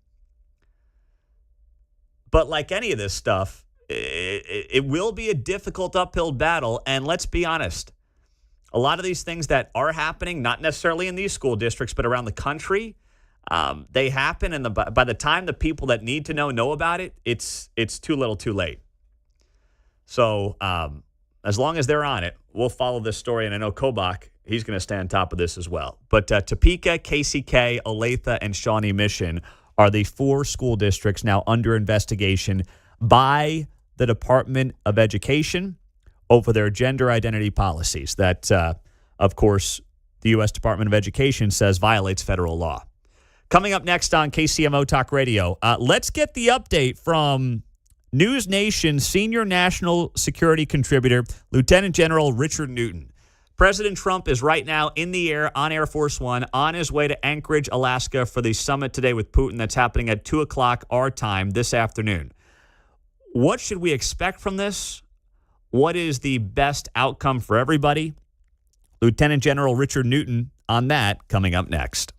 But like any of this stuff, it will be a difficult uphill battle. And let's be honest, a lot of these things that are happening, not necessarily in these school districts, but around the country, they happen. And by the time the people that need to know about it, it's too little too late. So as long as they're on it, we'll follow this story. And I know Kobach, he's going to stay on top of this as well. But Topeka, KCK, Olathe, and Shawnee Mission are the 4 school districts now under investigation by the Department of Education over their gender identity policies that, of course, the U.S. Department of Education says violates federal law. Coming up next on KCMO Talk Radio, let's get the update from News Nation senior national security contributor, Lieutenant General Richard Newton. President Trump is right now in the air on Air Force One on his way to Anchorage, Alaska for the summit today with Putin that's happening at 2 o'clock our time this afternoon. What should we expect from this? What is the best outcome for everybody? Lieutenant General Richard Newton on that coming up next.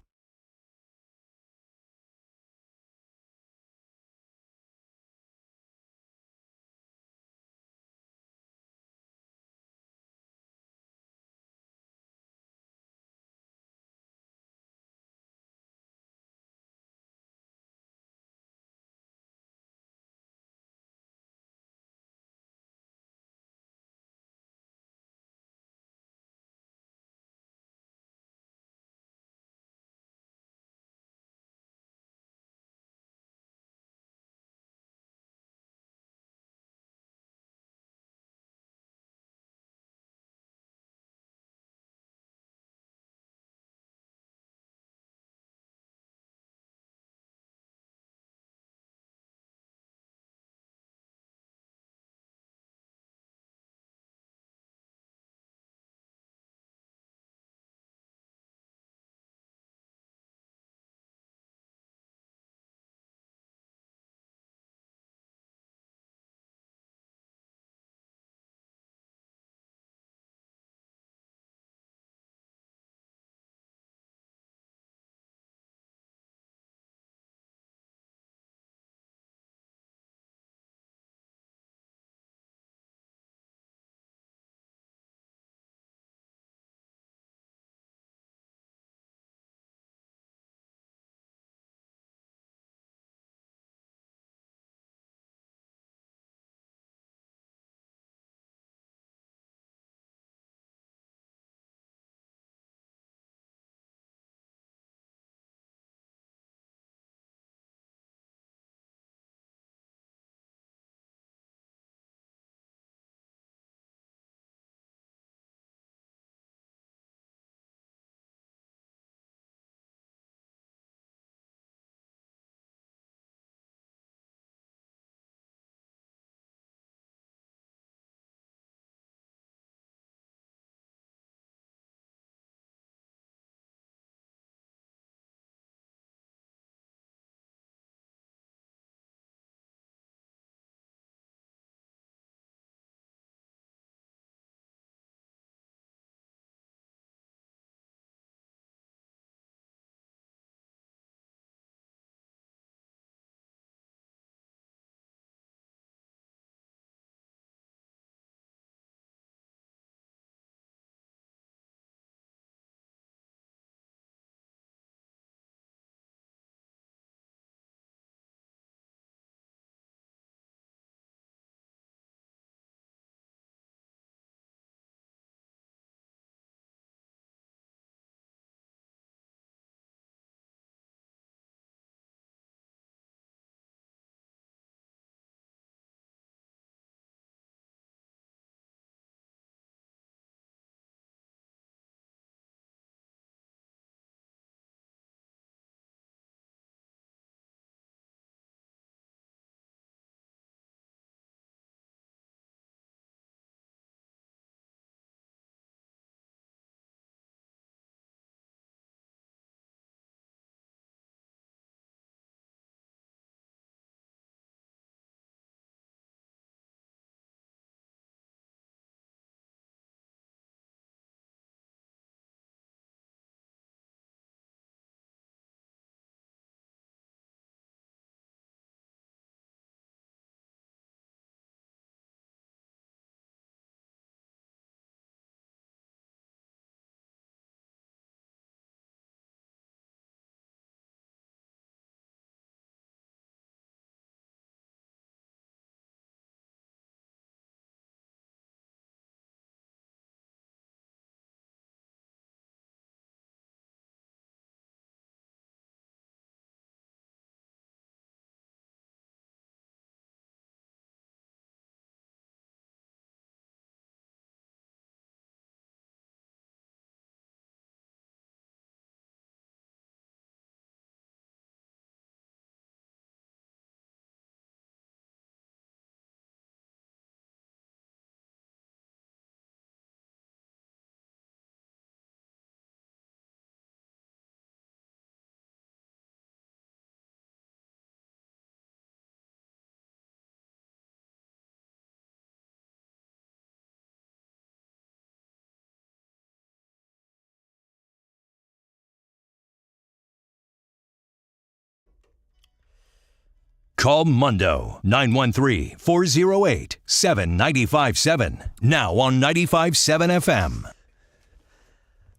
Call Mundo 913-408-7957. Now on 95.7 FM.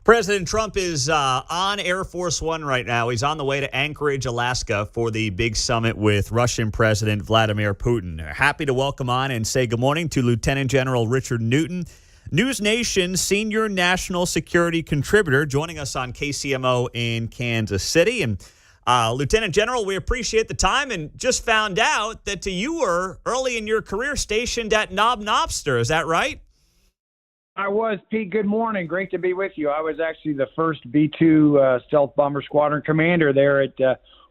President Trump is on Air Force One right now. He's on the way to Anchorage, Alaska for the big summit with Russian President Vladimir Putin. Happy to welcome on and say good morning to Lieutenant General Richard Newton, News Nation senior national security contributor, joining us on KCMO in Kansas City. And Lieutenant General, we appreciate the time and just found out that you were early in your career stationed at Knob Noster. Is that right? I was, Pete. Good morning. Great to be with you. I was actually the first B-2 Stealth Bomber Squadron commander there at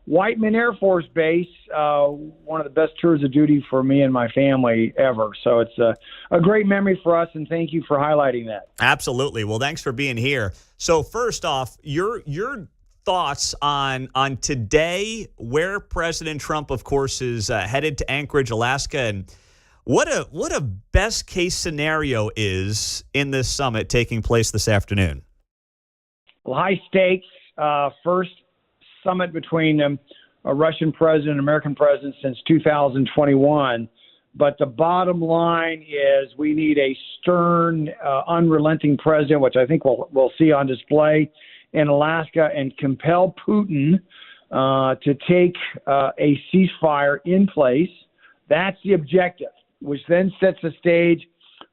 Whiteman Air Force Base, one of the best tours of duty for me and my family ever. So it's a great memory for us, and thank you for highlighting that. Absolutely. Well, thanks for being here. So first off, your thoughts on today, where President Trump, of course, is headed to Anchorage, Alaska, and what a best case scenario is in this summit taking place this afternoon? Well, high stakes. First summit between a Russian president and American president since 2021. But the bottom line is we need a stern, unrelenting president, which I think we'll see on display in Alaska, and compel Putin to take a ceasefire in place. That's the objective, which then sets the stage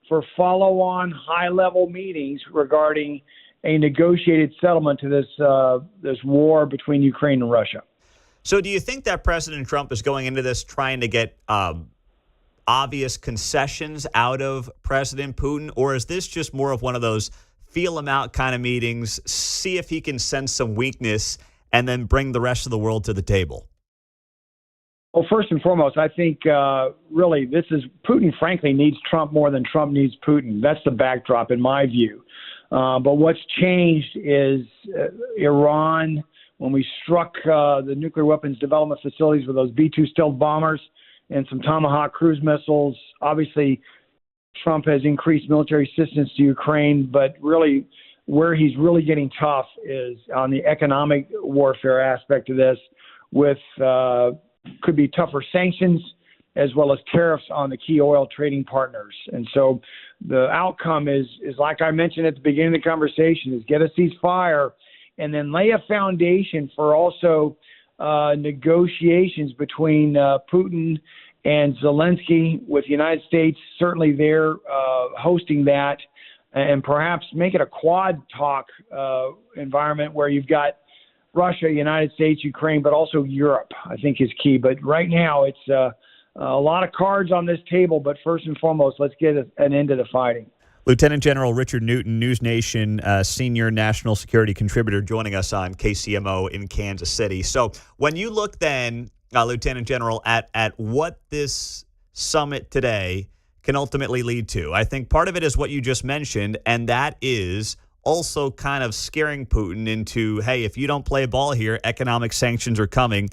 for follow-on high-level meetings regarding a negotiated settlement to this war between Ukraine and Russia. So do you think that President Trump is going into this trying to get obvious concessions out of President Putin, or is this just more of one of those feel him out kind of meetings, see if he can sense some weakness, and then bring the rest of the world to the table? Well, first and foremost, I think really Putin, frankly, needs Trump more than Trump needs Putin. That's the backdrop in my view. But what's changed is Iran, when we struck the nuclear weapons development facilities with those B-2 stealth bombers and some Tomahawk cruise missiles. Obviously, Trump has increased military assistance to Ukraine, but really where he's really getting tough is on the economic warfare aspect of this with could be tougher sanctions as well as tariffs on the key oil trading partners. And so the outcome is like I mentioned at the beginning of the conversation, is get a ceasefire and then lay a foundation for also negotiations between Putin and Zelensky, with the United States certainly there hosting that, and perhaps make it a quad talk environment where you've got Russia, United States, Ukraine, but also Europe, I think is key. But right now it's a lot of cards on this table, but first and foremost, let's get an end to the fighting. Lieutenant General Richard Newton, News Nation senior national security contributor, joining us on KCMO in Kansas City. So when you look then, Lieutenant General, at what this summit today can ultimately lead to, I think part of it is what you just mentioned, and that is also kind of scaring Putin into, hey, if you don't play ball here, economic sanctions are coming.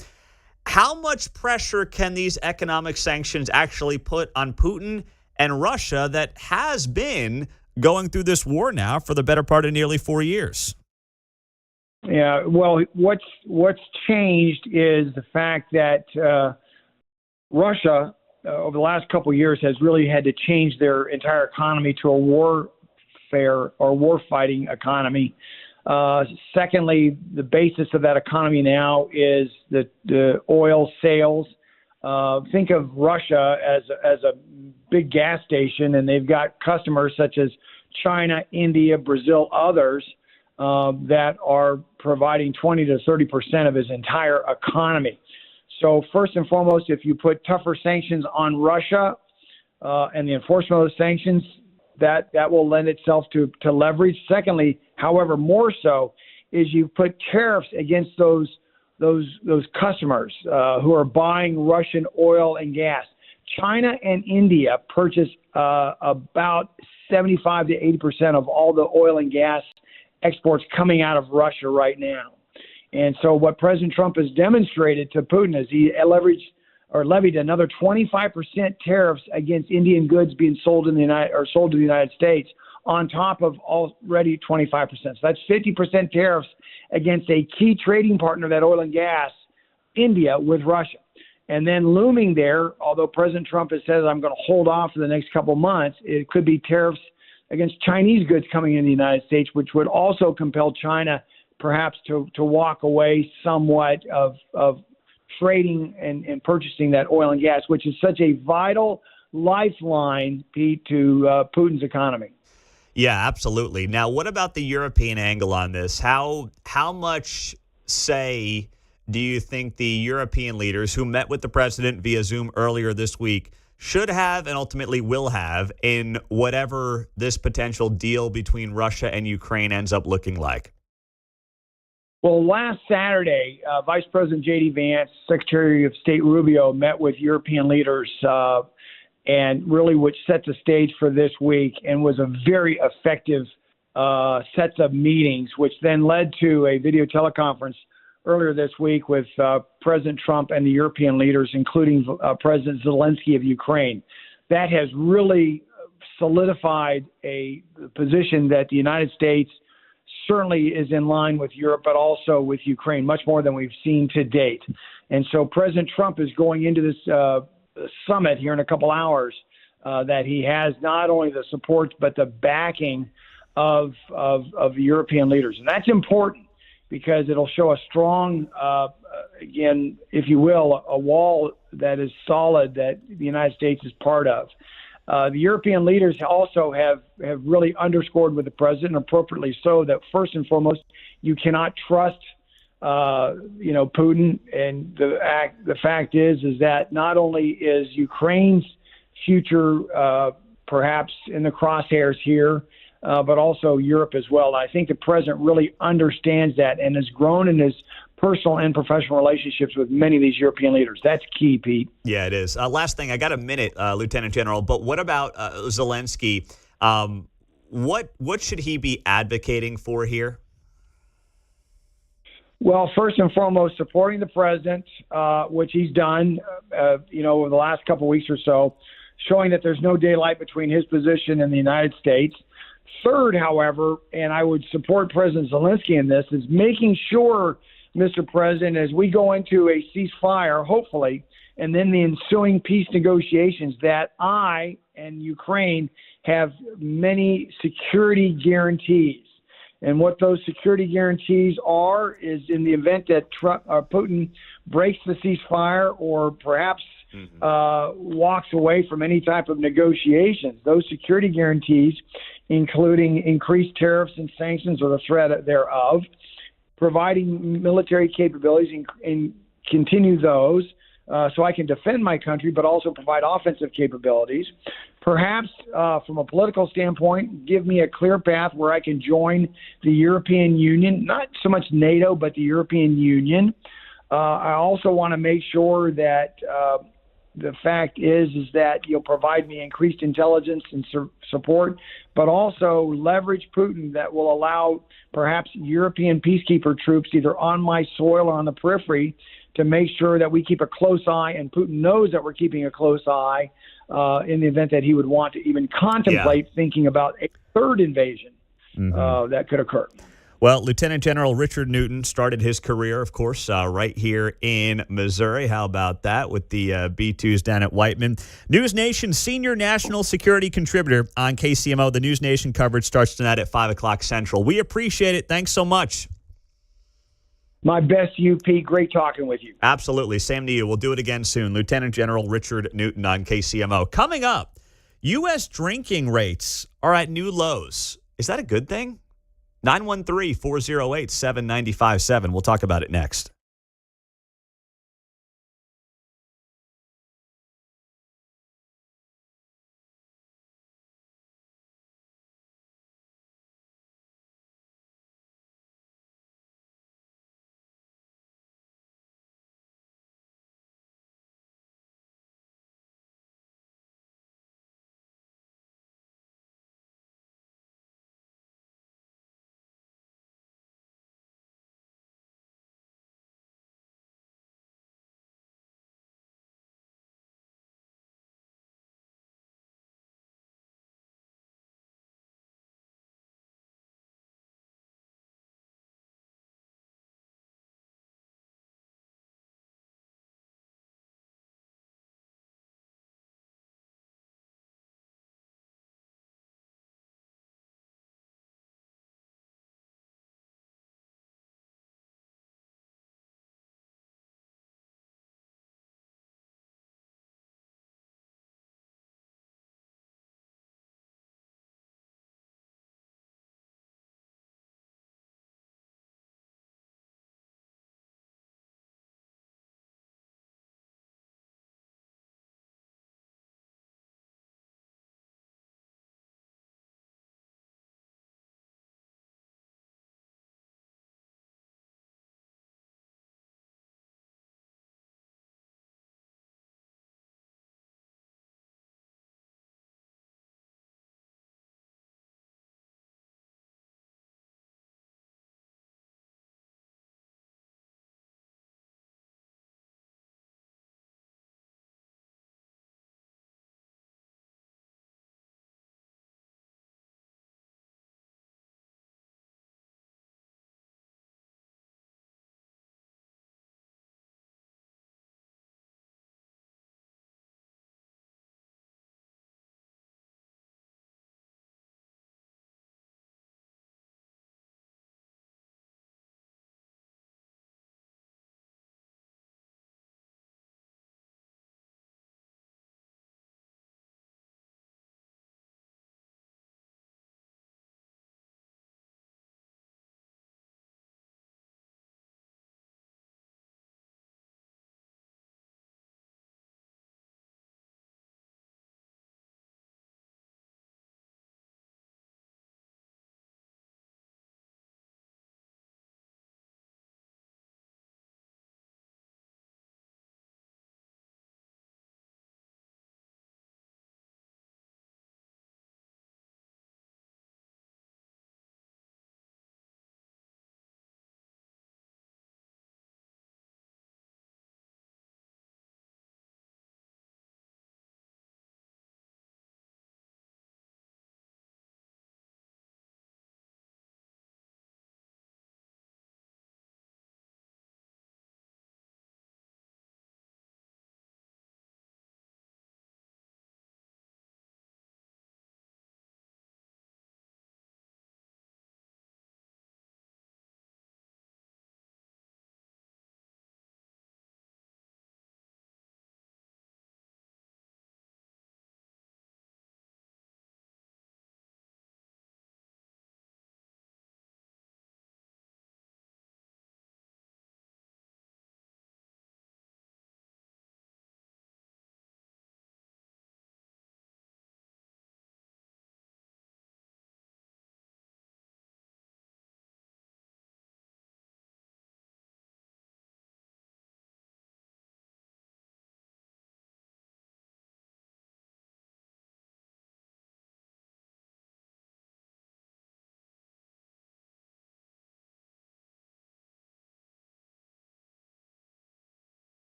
How much pressure can these economic sanctions actually put on Putin and Russia that has been going through this war now for the better part of nearly 4 years? Yeah, well, what's changed is the fact that Russia, over the last couple of years, has really had to change their entire economy to a warfare or war-fighting economy. Secondly, the basis of that economy now is the oil sales. Think of Russia as a big gas station, and they've got customers such as China, India, Brazil, others that are providing 20 to 30% of his entire economy. So first and foremost, if you put tougher sanctions on Russia and the enforcement of those sanctions, that will lend itself to leverage. Secondly, however, more so is you put tariffs against those customers who are buying Russian oil and gas. China and India purchase about 75 to 80% of all the oil and gas exports coming out of Russia right now. And so what President Trump has demonstrated to Putin is he levied another 25% tariffs against Indian goods being sold to the United States on top of already 25%. So that's 50% tariffs against a key trading partner of that oil and gas, India, with Russia. And then looming there, although President Trump has said, I'm going to hold off for the next couple of months, it could be tariffs against Chinese goods coming in the United States, which would also compel China perhaps to walk away somewhat of trading and purchasing that oil and gas, which is such a vital lifeline, Pete, to Putin's economy. Yeah, absolutely. Now, what about the European angle on this? How much say do you think the European leaders who met with the president via Zoom earlier this week should have and ultimately will have in whatever this potential deal between Russia and Ukraine ends up looking like? Well, last Saturday, Vice President J.D. Vance, Secretary of State Rubio met with European leaders and really which set the stage for this week and was a very effective sets of meetings, which then led to a video teleconference earlier this week with President Trump and the European leaders, including President Zelensky of Ukraine. That has really solidified a position that the United States certainly is in line with Europe, but also with Ukraine, much more than we've seen to date. And so President Trump is going into this summit here in a couple hours that he has not only the support, but the backing of the European leaders. And that's important because it'll show a strong, again, if you will, a wall that is solid that the United States is part of. The European leaders also have really underscored with the president, appropriately so, that first and foremost, you cannot trust, Putin. And the fact is that not only is Ukraine's future perhaps in the crosshairs here, but also Europe as well. I think the president really understands that and has grown in his personal and professional relationships with many of these European leaders. That's key, Pete. Yeah, it is. Last thing, I got a minute, Lieutenant General, but what about Zelensky? What should he be advocating for here? Well, first and foremost, supporting the president, which he's done, over the last couple of weeks or so, showing that there's no daylight between his position and the United States. Third, however, and I would support President Zelensky in this, is making sure, Mr. President, as we go into a ceasefire, hopefully, and then the ensuing peace negotiations, that I and Ukraine have many security guarantees. And what those security guarantees are is in the event that Putin breaks the ceasefire or perhaps walks away from any type of negotiations, those security guarantees, including increased tariffs and sanctions or the threat thereof, providing military capabilities and continue those so I can defend my country, but also provide offensive capabilities. Perhaps from a political standpoint, give me a clear path where I can join the European Union, not so much NATO, but the European Union. I also want to make sure that the fact is that you'll provide me increased intelligence and support, but also leverage Putin that will allow perhaps European peacekeeper troops either on my soil or on the periphery to make sure that we keep a close eye, and Putin knows that we're keeping a close eye in the event that he would want to even contemplate thinking about a third invasion that could occur. Well, Lieutenant General Richard Newton started his career, of course, right here in Missouri. How about that with the B-2s down at Whiteman? News Nation senior national security contributor on KCMO. The News Nation coverage starts tonight at 5 o'clock Central. We appreciate it. Thanks so much. My best to you, Pete. Great talking with you. Absolutely. Same to you. We'll do it again soon. Lieutenant General Richard Newton on KCMO. Coming up, U.S. drinking rates are at new lows. Is that a good thing? 913-408-7957. We'll talk about it next.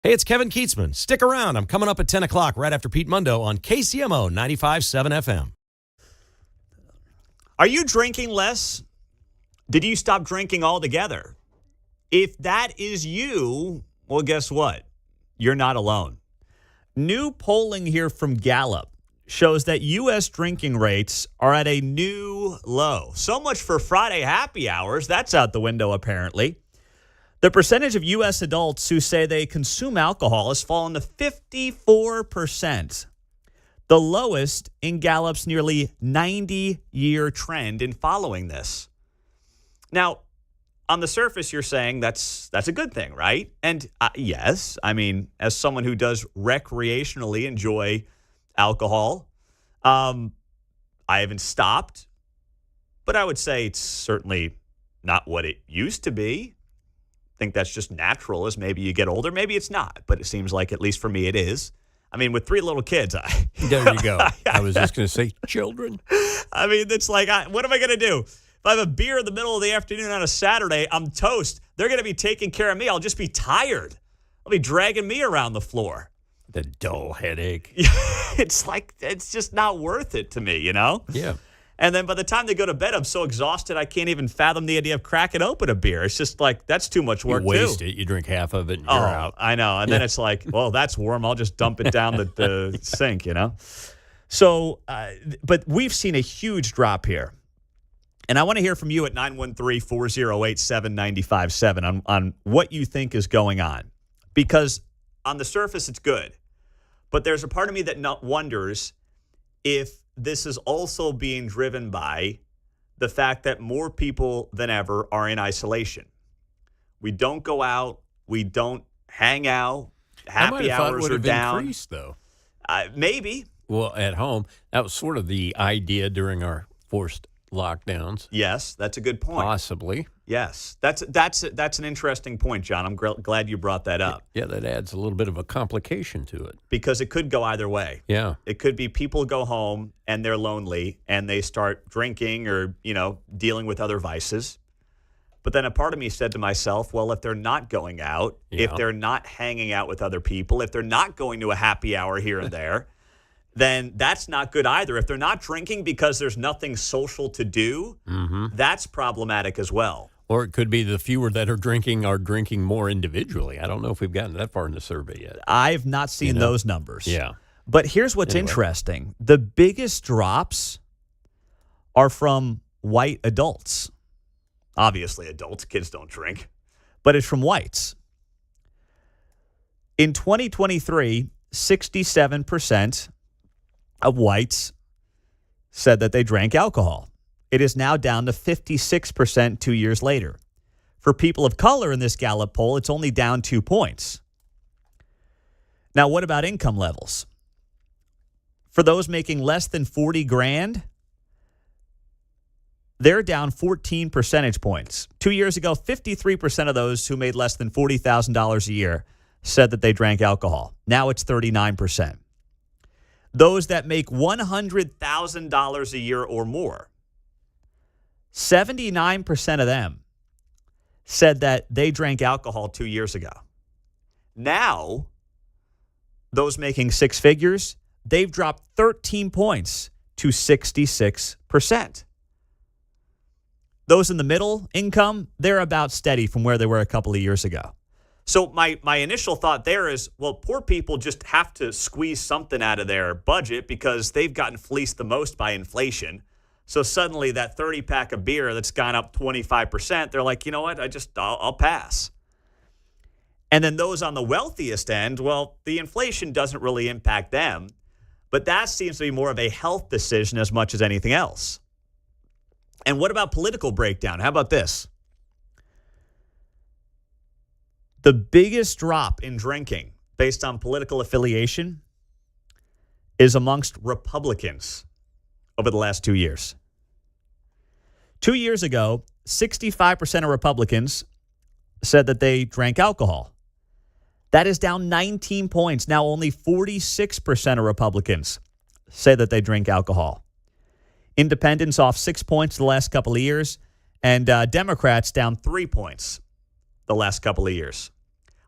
Hey, it's Kevin Keatsman. Stick around. I'm coming up at 10 o'clock right after Pete Mundo on KCMO 95.7 FM. Are you drinking less? Did you stop drinking altogether? If that is you, well, guess what? You're not alone. New polling here from Gallup shows that U.S. drinking rates are at a new low. So much for Friday happy hours. That's out the window, apparently. The percentage of U.S. adults who say they consume alcohol has fallen to 54%, the lowest in Gallup's nearly 90-year trend in following this. Now, on the surface, you're saying that's a good thing, right? And yes, I mean, as someone who does recreationally enjoy alcohol, I haven't stopped, but I would say it's certainly not what it used to be. I think that's just natural as maybe you get older. Maybe it's not, but it seems like, at least for me, it is. I mean, with 3 little kids, there you go. I was just going to say children. I mean, it's like, what am I going to do? If I have a beer in the middle of the afternoon on a Saturday, I'm toast. They're going to be taking care of me. I'll just be tired. They'll be dragging me around the floor. The dull headache. It's like, it's just not worth it to me, you know? Yeah. And then by the time they go to bed, I'm so exhausted, I can't even fathom the idea of cracking open a beer. It's just like, that's too much work, you waste it. You drink half of it and you're out. I know. And then it's like, well, that's warm. I'll just dump it down the sink, you know? So, but we've seen a huge drop here. And I want to hear from you at 913-408-7957 on what you think is going on. Because on the surface, it's good. But there's a part of me that wonders if this is also being driven by the fact that more people than ever are in isolation. We don't go out. We don't hang out. Happy hours are down. Increased, though. Maybe. Well, at home, that was sort of the idea during our forced lockdowns. Yes, that's a good point. Possibly. Yes, that's an interesting point, John. I'm glad you brought that up. Yeah, that adds a little bit of a complication to it. Because it could go either way. Yeah. It could be people go home and they're lonely and they start drinking or, dealing with other vices. But then a part of me said to myself, well, if they're not going out, if they're not hanging out with other people, if they're not going to a happy hour here and there, then that's not good either. If they're not drinking because there's nothing social to do, that's problematic as well. Or it could be the fewer that are drinking more individually. I don't know if we've gotten that far in the survey yet. I've not seen those numbers. Yeah. But here's what's interesting. The biggest drops are from white adults. Obviously, adults, kids don't drink. But it's from whites. In 2023, 67% of whites said that they drank alcohol. It is now down to 56% 2 years later. For people of color in this Gallup poll, it's only down 2 points. Now, what about income levels? For those making less than 40 grand, they're down 14 percentage points. 2 years ago, 53% of those who made less than $40,000 a year said that they drank alcohol. Now it's 39%. Those that make $100,000 a year or more, 79% of them said that they drank alcohol 2 years ago. Now, those making 6 figures, they've dropped 13 points to 66%. Those in the middle income, they're about steady from where they were a couple of years ago. So my initial thought there is, well, poor people just have to squeeze something out of their budget because they've gotten fleeced the most by inflation. So suddenly that 30-pack of beer that's gone up 25%, they're like, you know what, I'll pass. And then those on the wealthiest end, well, the inflation doesn't really impact them, but that seems to be more of a health decision as much as anything else. And what about political breakdown? How about this? The biggest drop in drinking based on political affiliation is amongst Republicans over the last 2 years. 2 years ago, 65% of Republicans said that they drank alcohol. That is down 19 points. Now only 46% of Republicans say that they drink alcohol. Independents off 6 points the last couple of years, and Democrats down 3 points the last couple of years.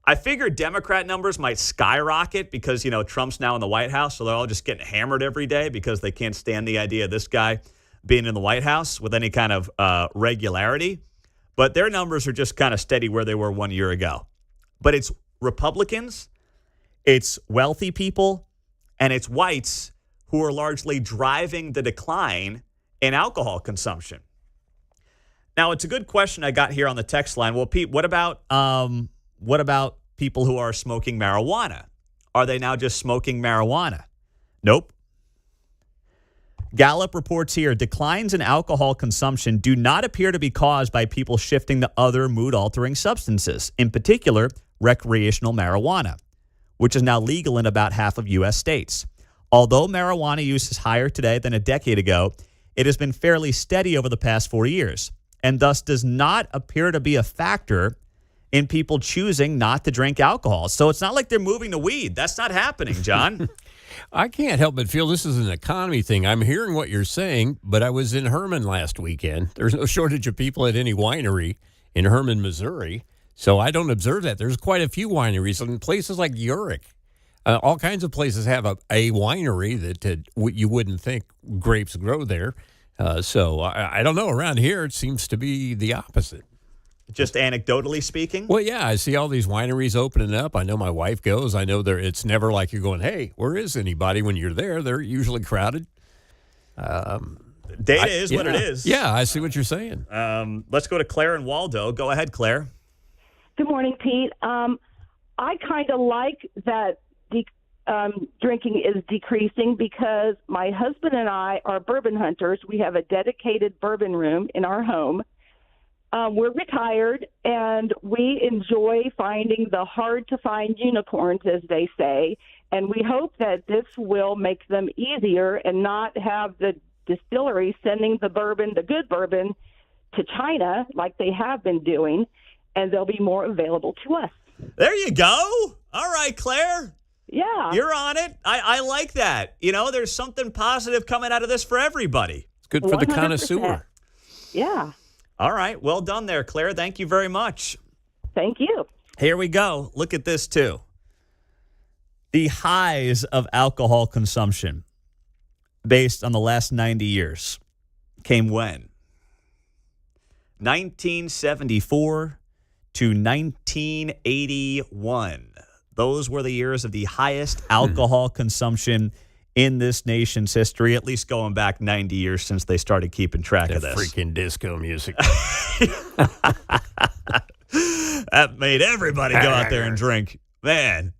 I figured Democrat numbers might skyrocket because, Trump's now in the White House, so they're all just getting hammered every day because they can't stand the idea of this guy being in the White House with any kind of regularity. But their numbers are just kind of steady where they were 1 year ago. But it's Republicans, it's wealthy people, and it's whites who are largely driving the decline in alcohol consumption. Now, it's a good question I got here on the text line. Well, Pete, what about people who are smoking marijuana? Are they now just smoking marijuana? Nope. Gallup reports here, declines in alcohol consumption do not appear to be caused by people shifting to other mood-altering substances, in particular, recreational marijuana, which is now legal in about half of U.S. states. Although marijuana use is higher today than a decade ago, it has been fairly steady over the past 4 years, and thus does not appear to be a factor in people choosing not to drink alcohol. So it's not like they're moving to weed. That's not happening, John. I can't help but feel this is an economy thing. I'm hearing what you're saying, but I was in Herman last weekend. There's no shortage of people at any winery in Herman, Missouri. So I don't observe that. There's quite a few wineries in places like Urick. All kinds of places have a winery that you wouldn't think grapes grow there. So I don't know. Around here, it seems to be the opposite. Just anecdotally speaking? Well, yeah, I see all these wineries opening up. I know my wife goes. I know it's never like you're going, hey, where is anybody when you're there? They're usually crowded. Data is what it is. Yeah, I see what you're saying. Let's go to Claire and Waldo. Go ahead, Claire. Good morning, Pete. I kind of like that drinking is decreasing because my husband and I are bourbon hunters. We have a dedicated bourbon room in our home. We're retired, and we enjoy finding the hard-to-find unicorns, as they say, and we hope that this will make them easier and not have the distillery sending the good bourbon, to China like they have been doing, and they'll be more available to us. There you go. All right, Claire. Yeah. You're on it. I like that. There's something positive coming out of this for everybody. It's good for 100%. the connoisseur. Yeah. All right. Well done there, Claire. Thank you very much. Thank you. Here we go. Look at this, too. The highs of alcohol consumption based on the last 90 years came when? 1974 to 1981. Those were the years of the highest alcohol consumption in this nation's history, at least going back 90 years since they started keeping track of this. Freaking disco music. That made everybody go out there and drink. Man.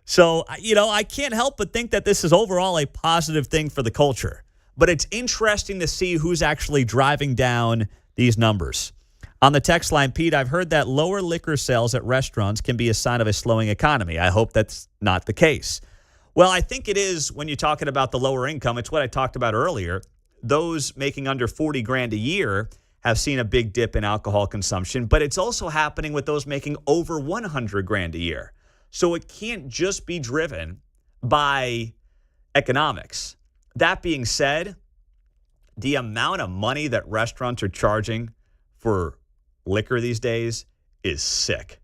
So, I can't help but think that this is overall a positive thing for the culture. But it's interesting to see who's actually driving down these numbers. On the text line, Pete, I've heard that lower liquor sales at restaurants can be a sign of a slowing economy. I hope that's not the case. Well, I think it is when you're talking about the lower income. It's what I talked about earlier. Those making under $40,000 a year have seen a big dip in alcohol consumption, but it's also happening with those making over $100,000 a year. So it can't just be driven by economics. That being said, the amount of money that restaurants are charging for liquor these days is sick.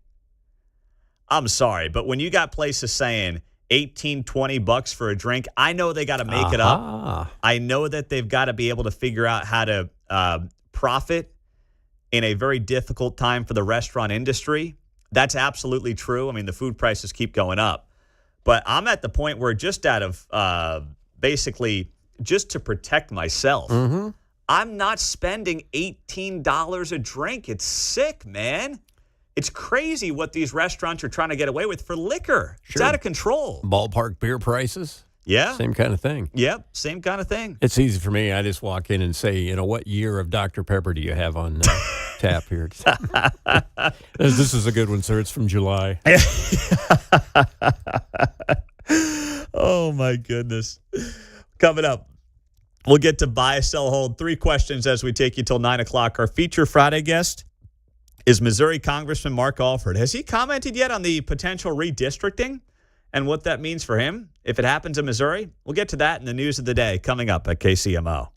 I'm sorry, but when you got places saying $18, $20 for a drink, I know they got to make it up. I know that they've got to be able to figure out how to profit in a very difficult time for the restaurant industry. That's absolutely true. I mean, the food prices keep going up. But I'm at the point where just out of basically just to protect myself, I'm not spending $18 a drink. It's sick, man. It's crazy what these restaurants are trying to get away with for liquor. Sure. It's out of control. Ballpark beer prices. Yeah. Same kind of thing. Yep. Same kind of thing. It's easy for me. I just walk in and say, what year of Dr. Pepper do you have on tap here? This is a good one, sir. It's from July. Oh, my goodness. Coming up, we'll get to buy, sell, hold. 3 questions as we take you till 9 o'clock. Our feature Friday guest is Missouri Congressman Mark Alford. Has he commented yet on the potential redistricting and what that means for him if it happens in Missouri? We'll get to that in the news of the day coming up at KCMO.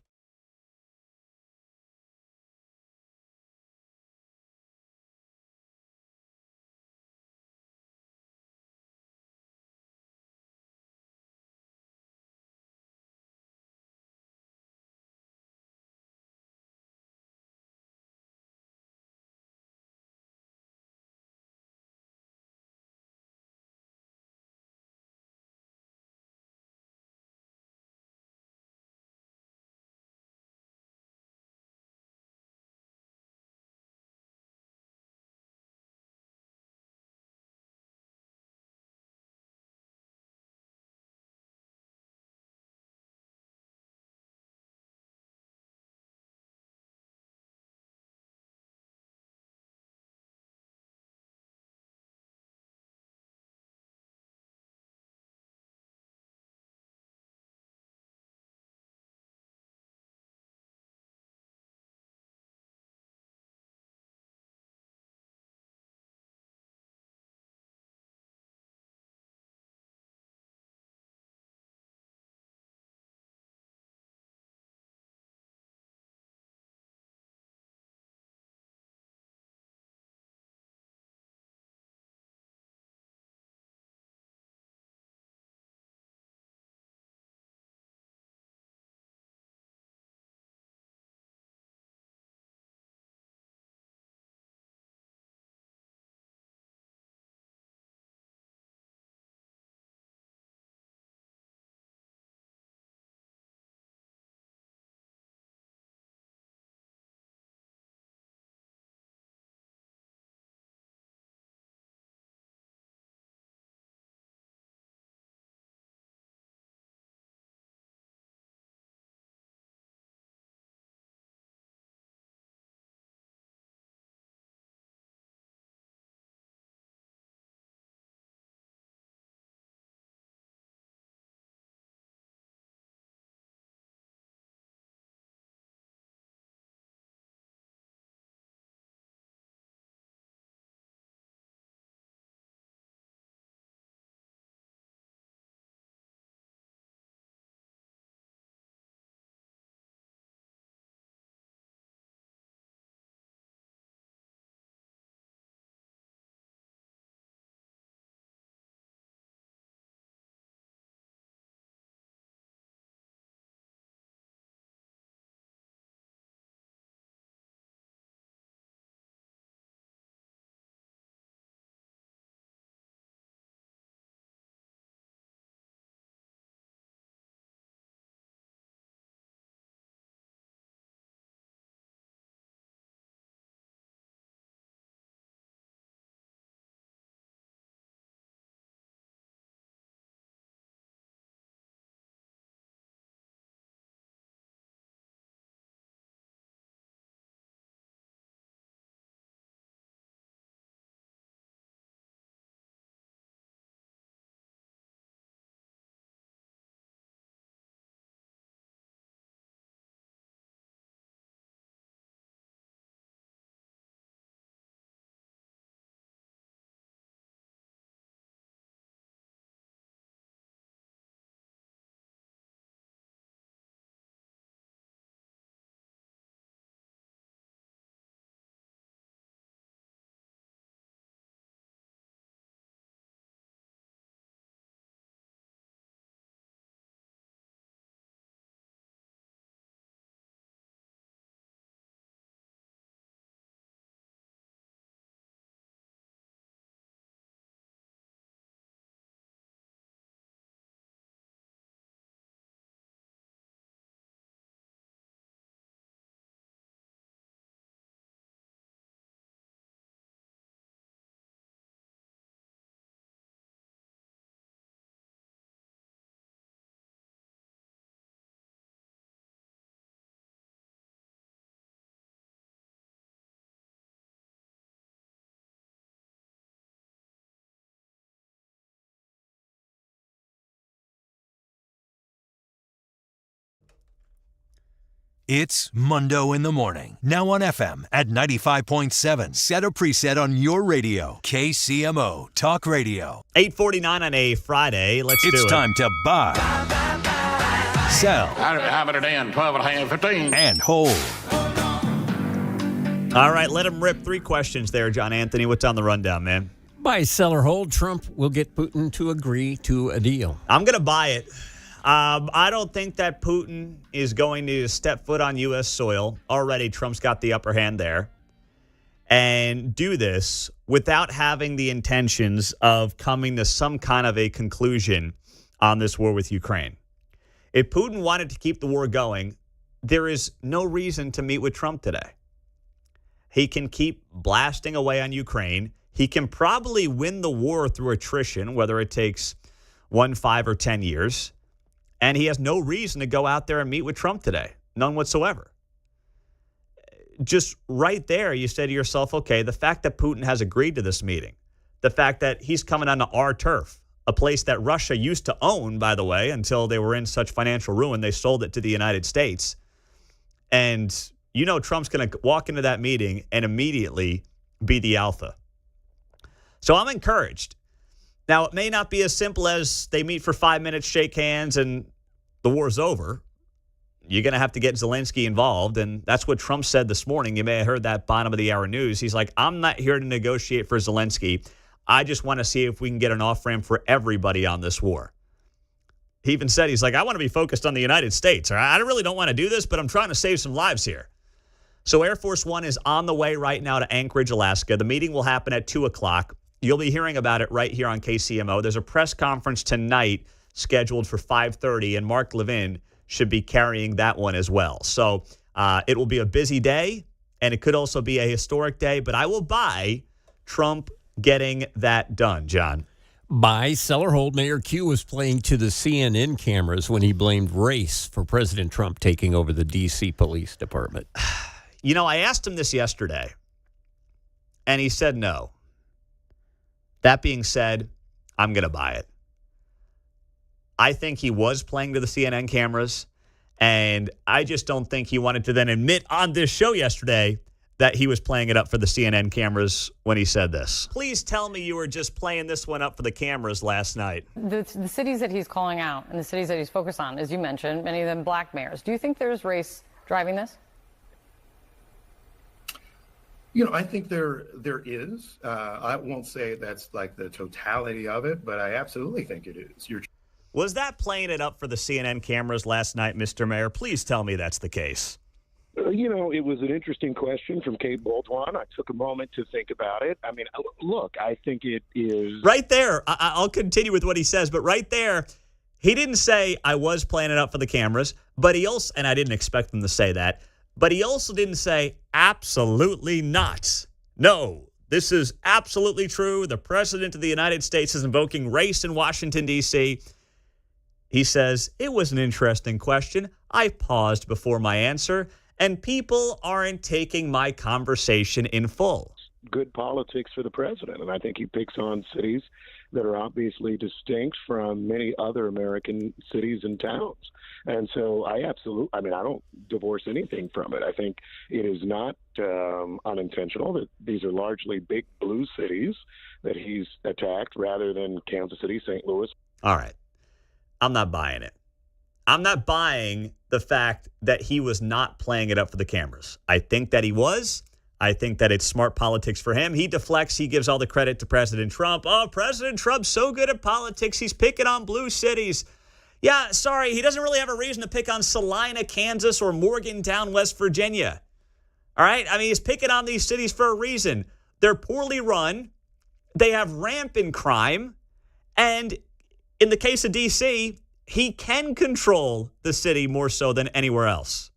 It's Mundo in the Morning. Now on FM at 95.7. Set a preset on your radio. KCMO Talk Radio. 8:49 on a Friday. Let's do it. It's time to buy, sell, Have it at end, 12 and a half, 15. and hold. All right, let him rip. 3 questions there, John Anthony. What's on the rundown, man? Buy, sell, or hold. Trump will get Putin to agree to a deal. I'm going to buy it. I don't think that Putin is going to step foot on U.S. soil. Already, Trump's got the upper hand there. And do this without having the intentions of coming to some kind of a conclusion on this war with Ukraine. If Putin wanted to keep the war going, there is no reason to meet with Trump today. He can keep blasting away on Ukraine. He can probably win the war through attrition, whether it takes 1, 5, or 10 years. And he has no reason to go out there and meet with Trump today. None whatsoever. Just right there, you say to yourself, okay, the fact that Putin has agreed to this meeting, the fact that he's coming onto our turf, a place that Russia used to own, by the way, until they were in such financial ruin, they sold it to the United States. And you know Trump's going to walk into that meeting and immediately be the alpha. So I'm encouraged. Now, it may not be as simple as they meet for 5 minutes, shake hands, and the war's over. You're going to have to get Zelensky involved, and that's what Trump said this morning. You may have heard that bottom of the hour news. He's like, I'm not here to negotiate for Zelensky. I just want to see if we can get an off-ramp for everybody on this war. He even said, he's like, I want to be focused on the United States. I really don't want to do this, but I'm trying to save some lives here. So Air Force One is on the way right now to Anchorage, Alaska. The meeting will happen at 2 o'clock. You'll be hearing about it right here on KCMO. There's a press conference tonight scheduled for 5:30, and Mark Levin should be carrying that one as well. So it will be a busy day, and it could also be a historic day, but I will buy Trump getting that done, John. Buy, sell, or hold. Mayor Q was playing to the CNN cameras when he blamed race for President Trump taking over the D.C. Police Department. You know, I asked him this yesterday, and he said no. That being said, I'm going to buy it. I think he was playing to the CNN cameras, and I just don't think he wanted to then admit on this show yesterday that he was playing it up for the CNN cameras when he said this. Please tell me you were just playing this one up for the cameras last night. The cities that he's calling out and the cities that he's focused on, as you mentioned, many of them black mayors. Do you think there's race driving this? You know, I think there is. I won't say that's like the totality of it, but I absolutely think it is. Was that playing it up for the CNN cameras last night, Mr. Mayor? Please tell me that's the case. You know, it was an interesting question from Kate Boltwan. I took a moment to think about it. I mean, look, I think it is. Right there, I'll continue with what he says, but right there, he didn't say I was playing it up for the cameras, but he also, and I didn't expect him to say that, but he also didn't say absolutely not. No, this is absolutely true. The President of the United States is invoking race in Washington, D.C. He says, it was an interesting question. I paused before my answer, and people aren't taking my conversation in full. Good politics for the president, and I think he picks on cities that are obviously distinct from many other American cities and towns. And so I don't divorce anything from it. I think it is not unintentional that these are largely big blue cities that he's attacked rather than Kansas City, St. Louis. All right. I'm not buying it. I'm not buying the fact that he was not playing it up for the cameras. I think that he was. I think that it's smart politics for him. He deflects. He gives all the credit to President Trump. Oh, President Trump's so good at politics. He's picking on blue cities. Yeah, sorry, he doesn't really have a reason to pick on Salina, Kansas, or Morgantown, West Virginia. All right? I mean, he's picking on these cities for a reason. They're poorly run. They have rampant crime. And in the case of D.C., he can control the city more so than anywhere else.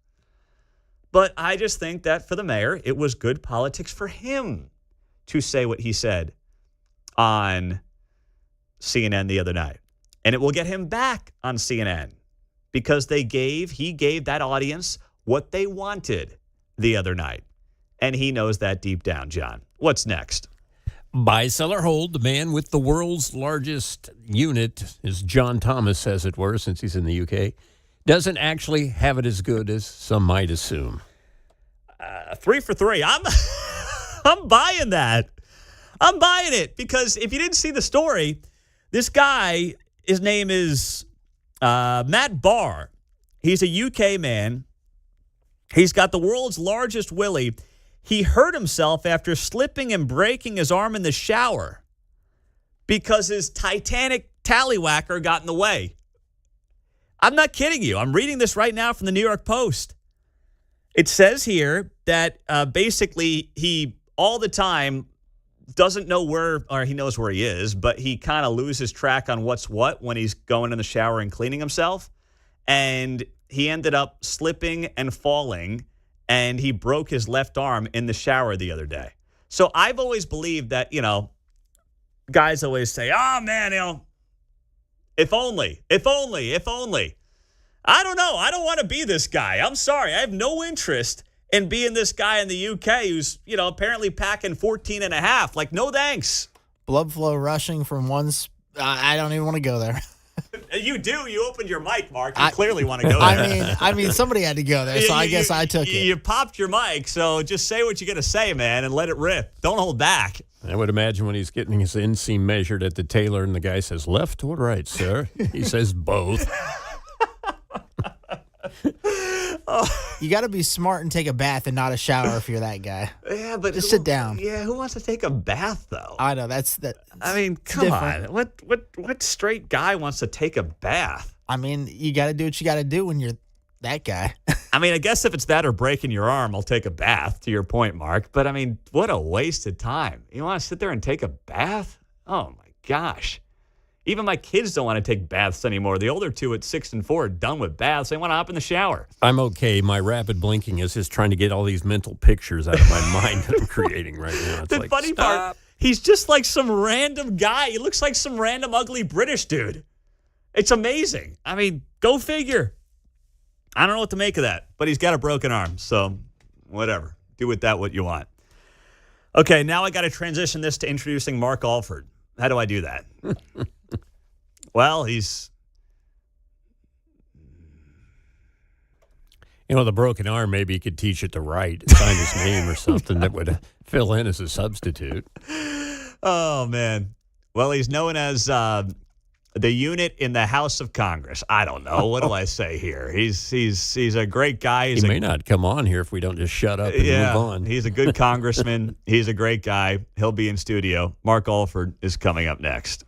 But I just think that for the mayor, it was good politics for him to say what he said on CNN the other night. And it will get him back on CNN because he gave that audience what they wanted the other night. And he knows that deep down, John. What's next? Buy, sell, or hold. The man with the world's largest unit, as John Thomas says it were, since he's in the UK, Doesn't actually have it as good as some might assume. 3 for 3. I'm buying that. I'm buying it because if you didn't see the story, this guy, his name is Matt Barr. He's a UK man. He's got the world's largest willy. He hurt himself after slipping and breaking his arm in the shower because his Titanic tallywhacker got in the way. I'm not kidding you. I'm reading this right now from the New York Post. It says here that basically he all the time doesn't know where, or he knows where he is, but he kind of loses track on what's what when he's going in the shower and cleaning himself. And he ended up slipping and falling, and he broke his left arm in the shower the other day. So I've always believed that, guys always say, oh, man, if only. I don't know. I don't want to be this guy. I'm sorry. I have no interest in being this guy in the UK who's, apparently packing 14 and a half. Like, no thanks. Blood flow rushing from I don't even want to go there. You do. You opened your mic, Mark. You clearly want to go there. I mean, somebody had to go there, so I guess I took it. You popped your mic, so just say what you're going to say, man, and let it rip. Don't hold back. I would imagine when he's getting his inseam measured at the tailor and the guy says, left or right, sir? He says both. You got to be smart and take a bath and not a shower if you're that guy. Yeah, but just sit down. Yeah, who wants to take a bath though? I know that's. I mean, come on. What straight guy wants to take a bath? I mean, you got to do what you got to do when you're that guy. I mean, I guess if it's that or breaking your arm, I'll take a bath. To your point, Mark. But I mean, what a waste of time. You want to sit there and take a bath? Oh my gosh. Even my kids don't want to take baths anymore. The older two at 6 and 4 are done with baths. They want to hop in the shower. I'm okay. My rapid blinking is just trying to get all these mental pictures out of my mind that I'm creating right now. It's the funny part, he's just like some random guy. He looks like some random ugly British dude. It's amazing. I mean, go figure. I don't know what to make of that, but he's got a broken arm. So whatever. Do with that what you want. Okay, now I got to transition this to introducing Mark Alford. How do I do that? Well, he's... the broken arm, maybe you could teach it to write, sign his name or something that would fill in as a substitute. Oh, man. Well, he's known as the unit in the House of Congress. I don't know. What do I say here? He's a great guy. He may not come on here if we don't just shut up and move on. He's a good congressman. He's a great guy. He'll be in studio. Mark Alford is coming up next.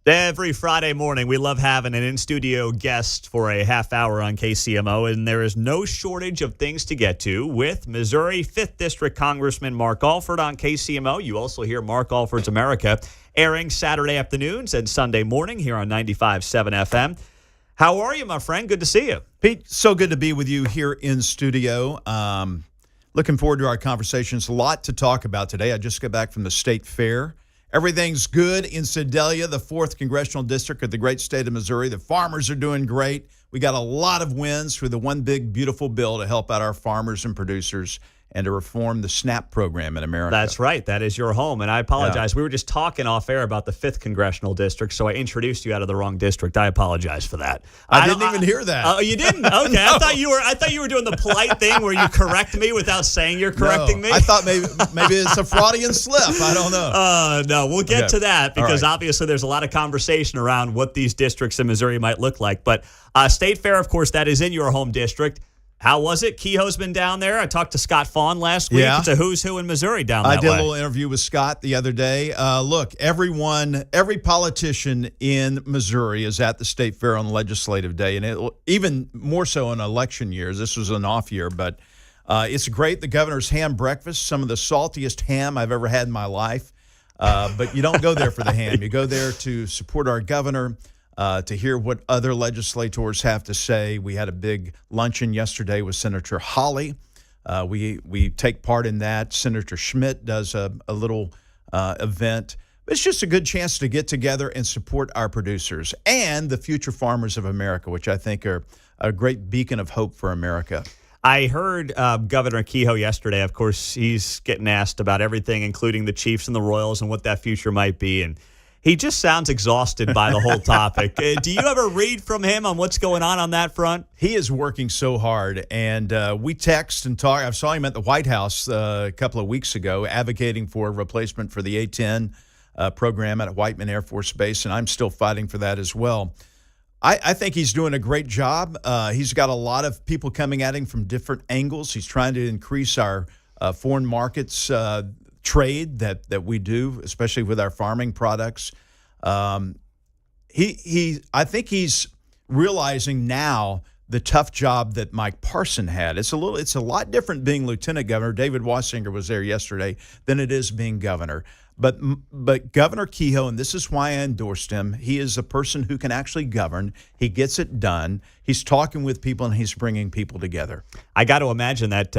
Every Friday morning, we love having an in-studio guest for a half hour on KCMO, and there is no shortage of things to get to with Missouri 5th District Congressman Mark Alford on KCMO. You also hear Mark Alford's America airing Saturday afternoons and Sunday morning here on 95.7 FM. How are you, my friend? Good to see you. Pete, so good to be with you here in studio. Looking forward to our conversations. A lot to talk about today. I just got back from the State Fair. Everything's good in Sedalia, the 4th Congressional District of the great state of Missouri. The farmers are doing great. We got a lot of wins through the One Big Beautiful Bill to help out our farmers and producers and to reform the SNAP program in America. That's right. That is your home. And I apologize. Yeah. We were just talking off air about the 5th Congressional District, so I introduced you out of the wrong district. I apologize for that. I didn't even hear that. Oh, you didn't? Okay. No. I thought you were doing the polite thing where you correct me without saying you're correcting me. I thought maybe it's a Freudian slip. I don't know. No, we'll get to that because obviously there's a lot of conversation around what these districts in Missouri might look like. But State Fair, of course, that is in your home district. How was it? Kehoe's been down there. I talked to Scott Fawn last week. Yeah. It's a who's who in Missouri down that way. I did a little interview with Scott the other day. Look, every politician in Missouri is at the State Fair on Legislative Day, and even more so in election years. This was an off year, but it's great. The governor's ham breakfast, some of the saltiest ham I've ever had in my life. But you don't go there for the ham. You go there to support our governor, to hear what other legislators have to say. We had a big luncheon yesterday with Senator Hawley. We take part in that. Senator Schmidt does a little event. It's just a good chance to get together and support our producers and the future farmers of America, which I think are a great beacon of hope for America. I heard Governor Kehoe yesterday. Of course, he's getting asked about everything, including the Chiefs and the Royals and what that future might be. And he just sounds exhausted by the whole topic. Do you ever read from him on what's going on that front? He is working so hard, and we text and talk. I saw him at the White House a couple of weeks ago advocating for a replacement for the A-10 program at Whiteman Air Force Base, and I'm still fighting for that as well. I think he's doing a great job. He's got a lot of people coming at him from different angles. He's trying to increase our foreign markets trade that we do, especially with our farming products. I think he's realizing now the tough job that Mike Parson had. It's a lot different being lieutenant governor. David Wassinger was there yesterday than it is being governor. But Governor Kehoe, and this is why I endorsed him, he is a person who can actually govern. He gets it done. He's talking with people, and he's bringing people together. I got to imagine that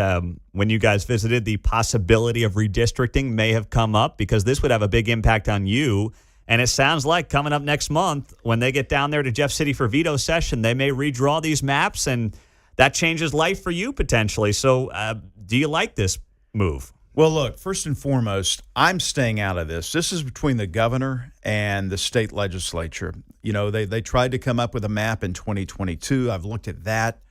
when you guys visited, the possibility of redistricting may have come up because this would have a big impact on you. And it sounds like coming up next month, when they get down there to Jeff City for veto session, they may redraw these maps, and that changes life for you potentially. So do you like this move? Well, look, first and foremost, I'm staying out of this. This is between the governor and the state legislature. You know, they tried to come up with a map in 2022. I've looked at that.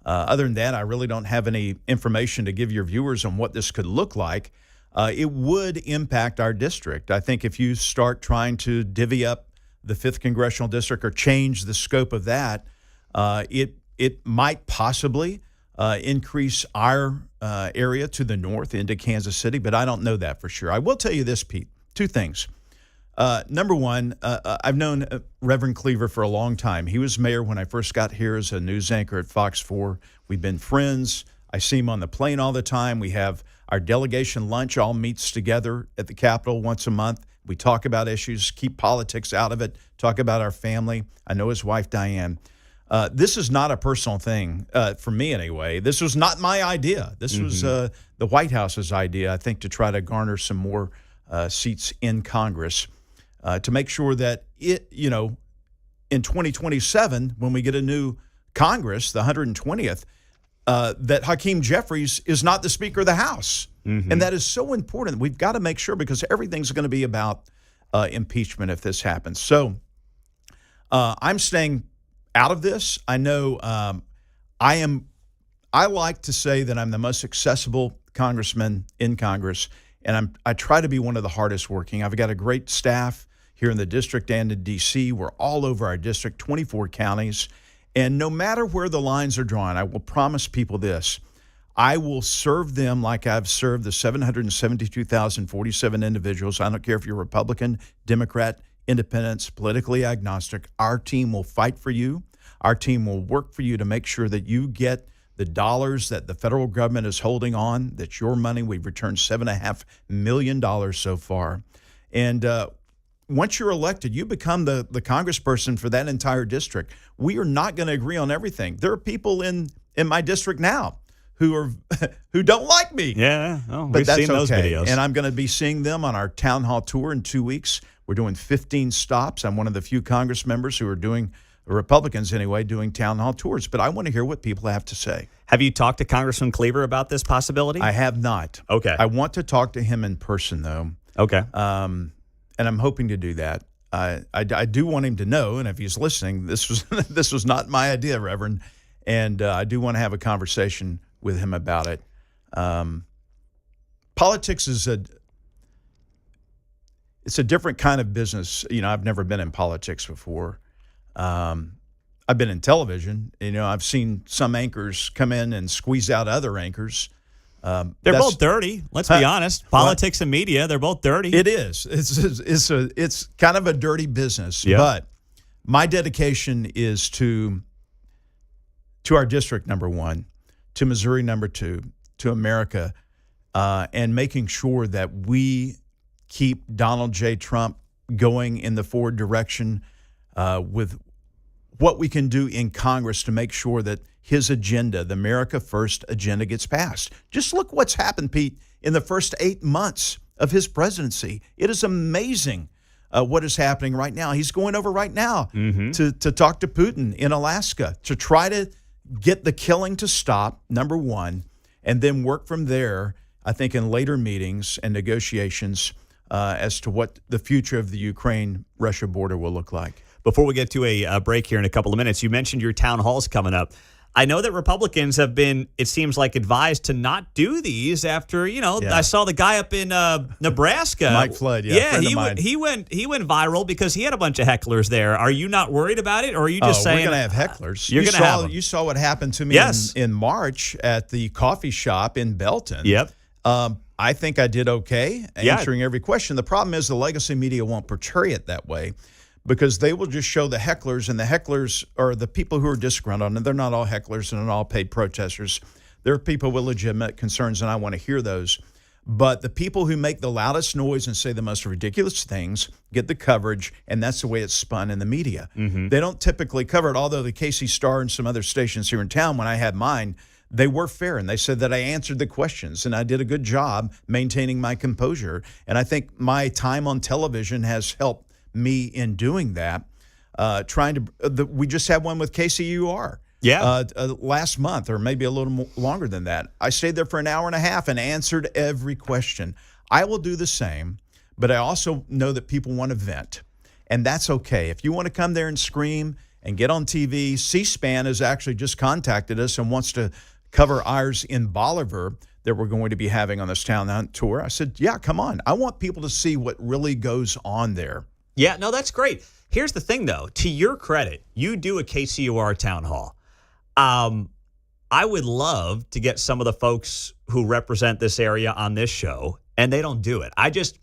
Other than that, I really don't have any information to give your viewers on what this could look like. It would impact our district. I think if you start trying to divvy up the 5th Congressional District or change the scope of that, it might possibly increase our area to the north into Kansas City, but I don't know that for sure. I will tell you this, Pete, two things. Number one, I've known Reverend Cleaver for a long time. He was mayor when I first got here as a news anchor at Fox 4. We've been friends. I see him on the plane all the time. We have our delegation lunch all meets together at the Capitol once a month. We talk about issues, keep politics out of it, talk about our family. I know his wife, Diane. This is not a personal thing for me anyway. This was not my idea. This was the White House's idea, I think, to try to garner some more seats in Congress to make sure that in 2027, when we get a new Congress, the 120th, that Hakeem Jeffries is not the Speaker of the House. And that is so important. We've got to make sure because everything's going to be about impeachment if this happens. So I'm staying out of this. I know I like to say that I'm the most accessible congressman in Congress, and I try to be one of the hardest working. I've got a great staff here in the district and in D.C. We're all over our district, 24 counties. And no matter where the lines are drawn, I will promise people this. I will serve them like I've served the 772,047 individuals. I don't care if you're Republican, Democrat, independents, politically agnostic. Our team will fight for you. Our team will work for you to make sure that you get the dollars that the federal government is holding on. That's your money. We've returned $7.5 million so far. And once you're elected, you become the congressperson for that entire district. We are not going to agree on everything. There are people in my district now who don't like me. Yeah, but we've that's seen those okay. videos. And I'm going to be seeing them on our town hall tour in 2 weeks. We're doing 15 stops. I'm one of the few Congress members who are doing, Republicans anyway, doing town hall tours. But I want to hear what people have to say. Have you talked to Congressman Cleaver about this possibility? I have not. Okay. I want to talk to him in person, though. Okay. And I'm hoping to do that. I do want him to know, and if he's listening, this was not my idea, Reverend. And I do want to have a conversation with him about it. Politics is it's a different kind of business. I've never been in politics before. I've been in television. I've seen some anchors come in and squeeze out other anchors. They're both dirty. Let's be honest. Politics and media, they're both dirty. It is. It's kind of a dirty business. Yeah. But my dedication is to our district, number one, to Missouri, number two, to America, and making sure that we keep Donald J. Trump going in the forward direction with what we can do in Congress to make sure that his agenda, the America First agenda, gets passed. Just look what's happened, Pete, in the first 8 months of his presidency. It is amazing what is happening right now. He's going over right now to talk to Putin in Alaska to try to get the killing to stop, number one, and then work from there, I think, in later meetings and negotiations as to what the future of the Ukraine-Russia border will look like. Before we get to a break here in a couple of minutes, you mentioned your town halls coming up. I know that Republicans have been, it seems like, advised to not do these after, I saw the guy up in Nebraska. Mike Flood, he went viral because he had a bunch of hecklers there. Are you not worried about it, or are you just saying we're going to have hecklers? You're going to have them. You saw what happened to me in March at the coffee shop in Belton. Yep. I think I did okay answering every question. The problem is the legacy media won't portray it that way, because they will just show the hecklers, and the hecklers are the people who are disgruntled, and they're not all hecklers and not all paid protesters. There are people with legitimate concerns, and I want to hear those. But the people who make the loudest noise and say the most ridiculous things get the coverage, and that's the way it's spun in the media. They don't typically cover it, although the KC Star and some other stations here in town, when I had mine, they were fair, and they said that I answered the questions, and I did a good job maintaining my composure. And I think my time on television has helped me in doing that. We just had one with KCUR last month, or maybe a little longer than that. I stayed there for an hour and a half and answered every question. I will do the same, but I also know that people want to vent, and that's okay. If you want to come there and scream and get on TV, C-SPAN has actually just contacted us and wants to cover ours in Bolivar that we're going to be having on this town tour. I said, yeah, come on. I want people to see what really goes on there. Yeah, no, that's great. Here's the thing, though. To your credit, you do a KCUR town hall. I would love to get some of the folks who represent this area on this show, and they don't do it. I just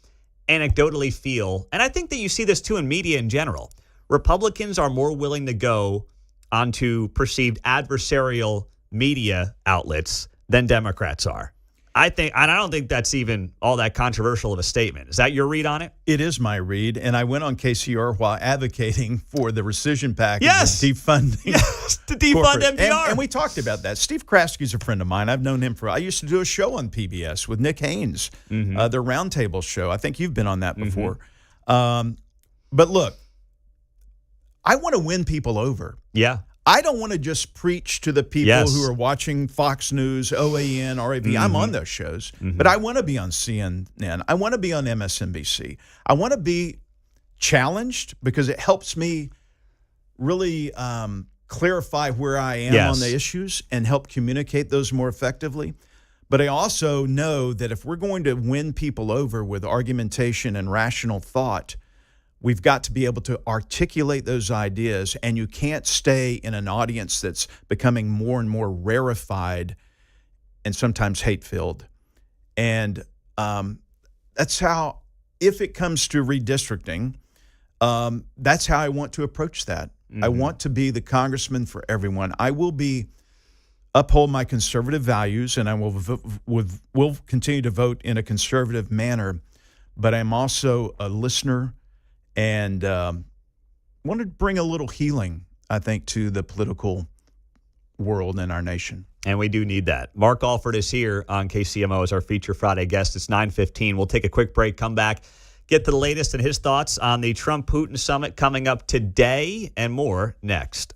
anecdotally feel, and I think that you see this too in media in general, Republicans are more willing to go onto perceived adversarial media outlets than Democrats are. I don't think that's even all that controversial of a statement. Is that your read on it? It is my read, and I went on KCR while advocating for the rescission package. Yes, defunding. Yes, to defund NPR. And we talked about that. Steve Kraski's a friend of mine. I've known him I used to do a show on PBS with Nick Haynes, their Roundtable show. I think you've been on that before. But look, I want to win people over. Yeah. I don't want to just preach to the people who are watching Fox News, OAN, RAV. I'm on those shows, but I want to be on CNN. I want to be on MSNBC. I want to be challenged because it helps me really clarify where I am on the issues and help communicate those more effectively. But I also know that if we're going to win people over with argumentation and rational thought, we've got to be able to articulate those ideas, and you can't stay in an audience that's becoming more and more rarefied and sometimes hate-filled. And that's how, if it comes to redistricting, That's how I want to approach that. I want to be the congressman for everyone. I will uphold my conservative values, and I will continue to vote in a conservative manner. But I'm also a listener, and want to bring a little healing, I think, to the political world in our nation. And we do need that. Mark Alford is here on KCMO as our feature Friday guest. It's 9:15. We'll take a quick break, come back, get to the latest and his thoughts on the Trump-Putin summit coming up today, and more next.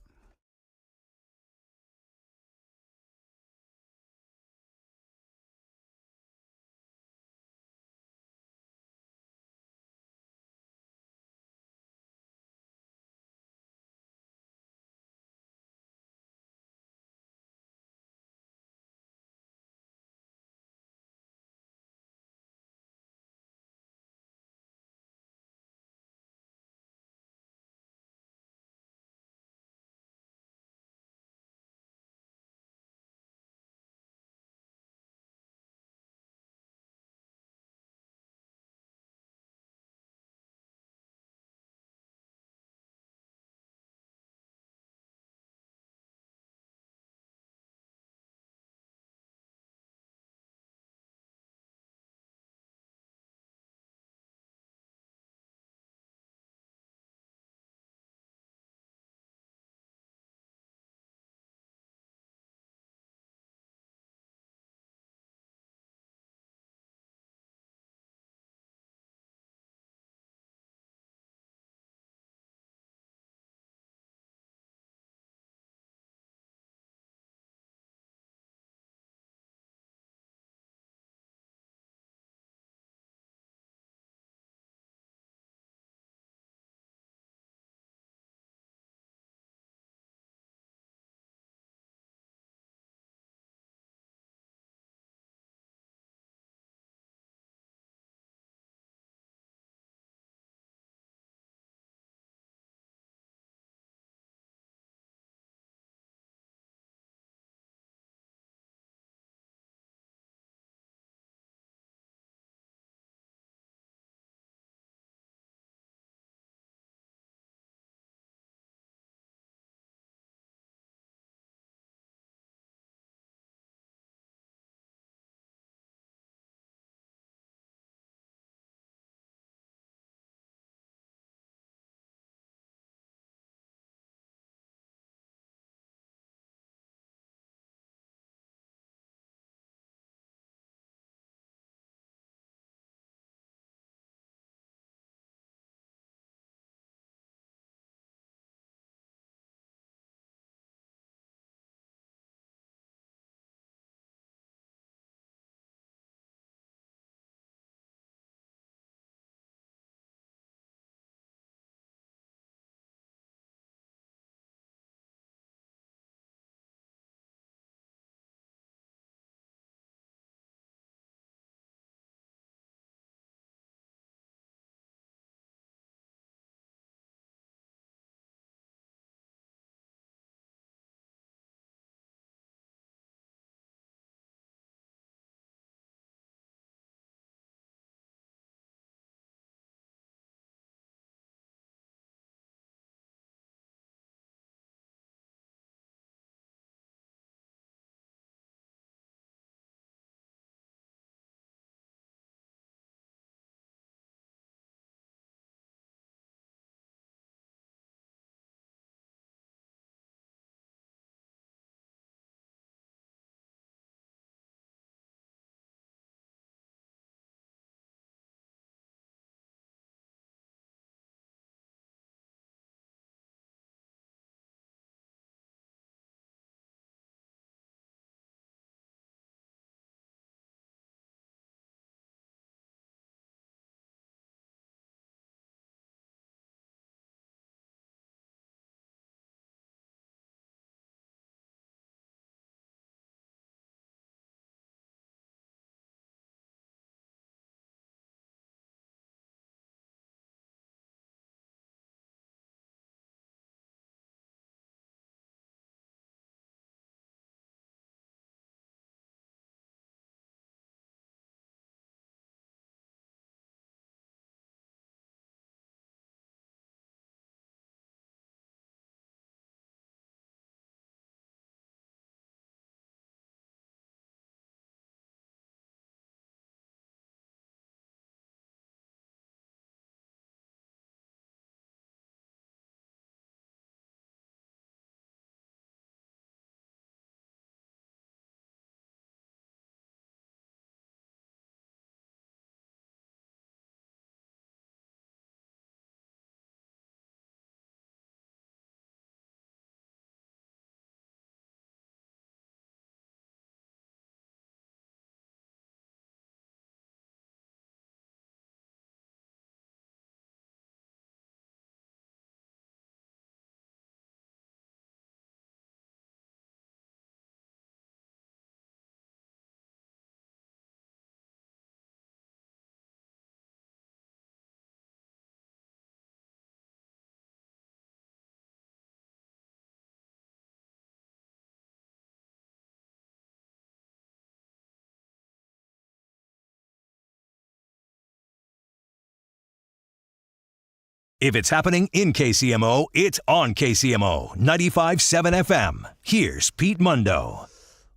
If it's happening in KCMO, it's on KCMO 95.7 FM. Here's Pete Mundo.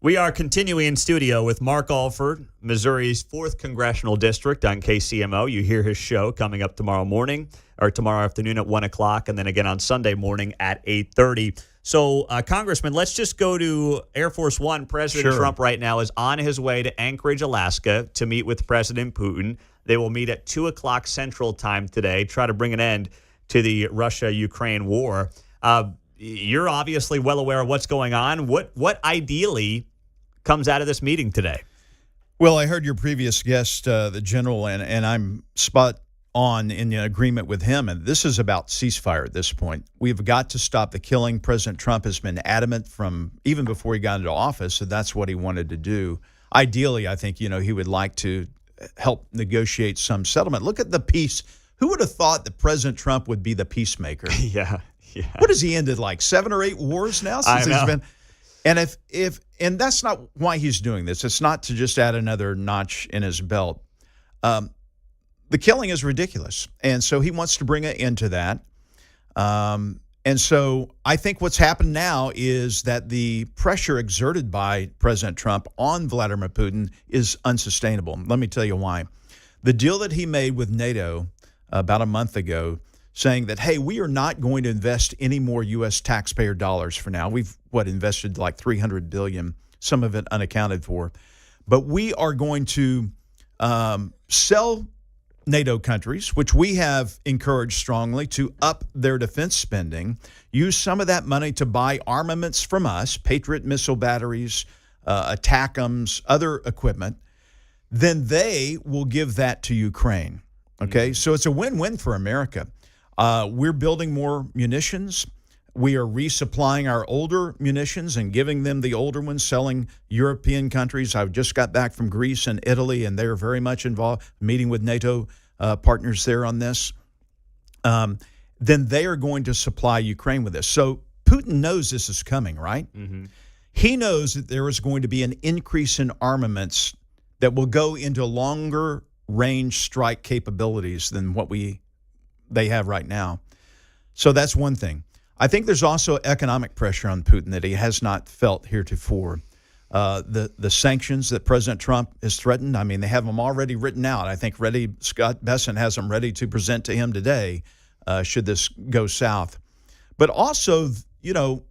We are continuing in studio with Mark Alford, Missouri's 4th Congressional District on KCMO. You hear his show coming up tomorrow morning or tomorrow afternoon at 1 o'clock and then again on Sunday morning at 8:30. So, Congressman, let's just go to Air Force One. President Trump right now is on his way to Anchorage, Alaska to meet with President Putin. They will meet at 2 o'clock Central Time today, try to bring an end to the Russia-Ukraine war. You're obviously well aware of what's going on. What ideally comes out of this meeting today? Well, I heard your previous guest, the general, and I'm spot on in agreement with him. And this is about ceasefire at this point. We've got to stop the killing. President Trump has been adamant from even before he got into office that that's what he wanted to do. Ideally, I think, he would like to help negotiate some settlement. Look at the peace. Who would have thought that President Trump would be the peacemaker? Yeah. What has he ended, like 7 or 8 wars now since he's been? And and that's not why he's doing this. It's not to just add another notch in his belt. The killing is ridiculous, and so he wants to bring an end to that. And so I think what's happened now is that the pressure exerted by President Trump on Vladimir Putin is unsustainable. Let me tell you why. The deal that he made with NATO about a month ago, saying that, hey, we are not going to invest any more U.S. taxpayer dollars for now. We've, invested like $300 billion, some of it unaccounted for. But we are going to sell NATO countries, which we have encouraged strongly to up their defense spending, use some of that money to buy armaments from us, Patriot missile batteries, ATACMS, other equipment. Then they will give that to Ukraine. Okay, so it's a win-win for America. We're building more munitions. We are resupplying our older munitions and giving them the older ones, selling European countries. I just got back from Greece and Italy, and they're very much involved, meeting with NATO partners there on this. Then they are going to supply Ukraine with this. So Putin knows this is coming, right? Mm-hmm. He knows that there is going to be an increase in armaments that will go into longer range strike capabilities than what they have right now. So that's one thing. I think there's also economic pressure on Putin that he has not felt heretofore. The sanctions that President Trump has threatened, I mean, they have them already written out. I think Scott Bessent has them ready to present to him today should this go south. But also, Joe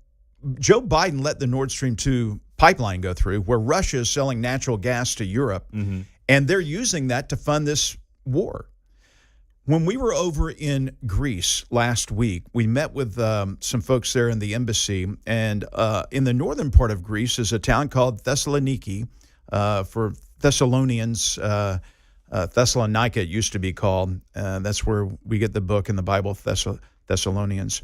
Biden let the Nord Stream 2 pipeline go through where Russia is selling natural gas to Europe, and they're using that to fund this war. When we were over in Greece last week, we met with some folks there in the embassy, and in the northern part of Greece is a town called Thessaloniki. For Thessalonians, Thessalonica it used to be called. That's where we get the book in the Bible, Thessalonians.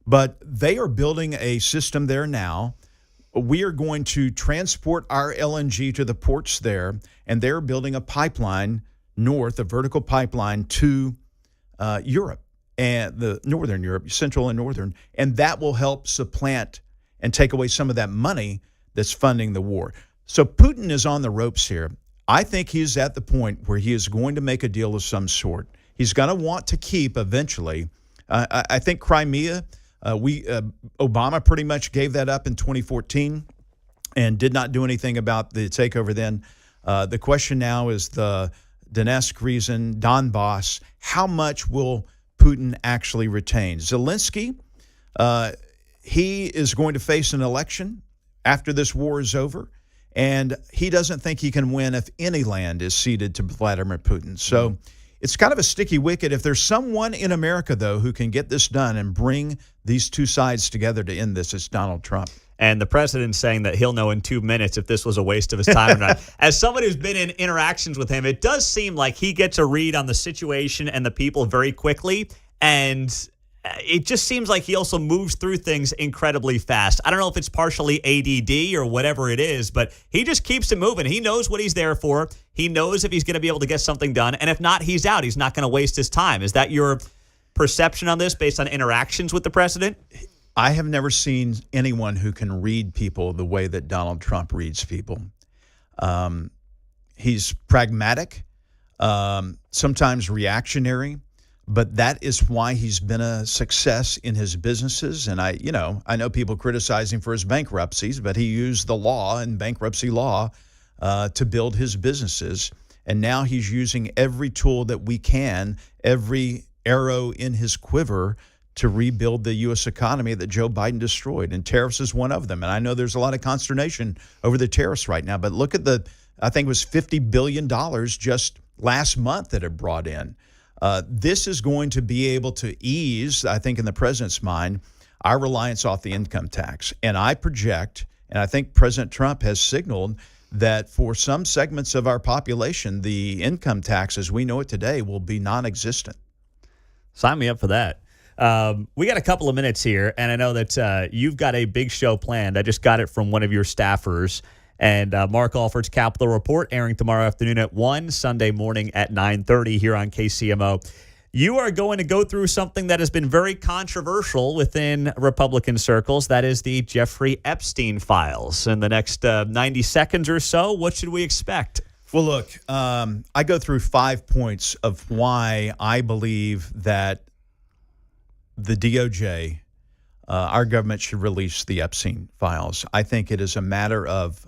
But they are building a system there now. We are going to transport our LNG to the ports there, and they're building a pipeline north, a vertical pipeline to Europe, and the northern Europe, central and northern, and that will help supplant and take away some of that money that's funding the war. So Putin is on the ropes here. I think he's at the point where he is going to make a deal of some sort. He's going to want to keep eventually. I think Crimea, Obama pretty much gave that up in 2014 and did not do anything about the takeover then. The question now is the Donetsk region, Donbass. How much will Putin actually retain? Zelensky, he is going to face an election after this war is over, and he doesn't think he can win if any land is ceded to Vladimir Putin. So it's kind of a sticky wicket. If there's someone in America, though, who can get this done and bring these two sides together to end this, it's Donald Trump. And the president's saying that he'll know in 2 minutes if this was a waste of his time or not. As someone who's been in interactions with him, it does seem like he gets a read on the situation and the people very quickly. And it just seems like he also moves through things incredibly fast. I don't know if it's partially ADD or whatever it is, but he just keeps it moving. He knows what he's there for. He knows if he's going to be able to get something done. And if not, he's out. He's not going to waste his time. Is that your perception on this based on interactions with the president? I have never seen anyone who can read people the way that Donald Trump reads people. He's pragmatic, sometimes reactionary, but that is why he's been a success in his businesses. And I know people criticize him for his bankruptcies, but he used the law and bankruptcy law to build his businesses. And now he's using every tool that we can, every arrow in his quiver to rebuild the U.S. economy that Joe Biden destroyed. And tariffs is one of them. And I know there's a lot of consternation over the tariffs right now, but look at I think it was $50 billion just last month that it brought in. This is going to be able to ease, I think, in the president's mind, our reliance off the income tax. And I project, and I think President Trump has signaled that for some segments of our population, the income tax as we know it today will be non-existent. Sign me up for that. We got a couple of minutes here, and I know that you've got a big show planned. I just got it from one of your staffers. And Mark Alford's Capital Report airing tomorrow afternoon at 1, Sunday morning at 9:30 here on KCMO. You are going to go through something that has been very controversial within Republican circles. That is the Jeffrey Epstein files. In the next 90 seconds or so, what should we expect? Well, look, I go through 5 points of why I believe that the DOJ, our government should release the Epstein files. I think it is a matter of,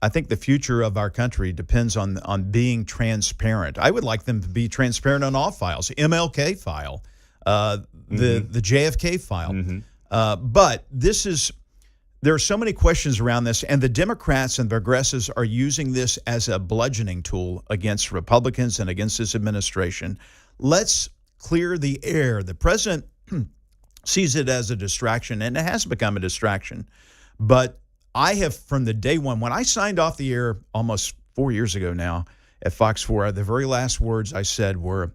I think the future of our country depends on being transparent. I would like them to be transparent on all files, MLK file, the JFK file. But there are so many questions around this, and the Democrats and progressives are using this as a bludgeoning tool against Republicans and against this administration. Let's clear the air. The president sees it as a distraction, and it has become a distraction. But I have, from the day one, when I signed off the air almost 4 years ago now at Fox 4, the very last words I said were,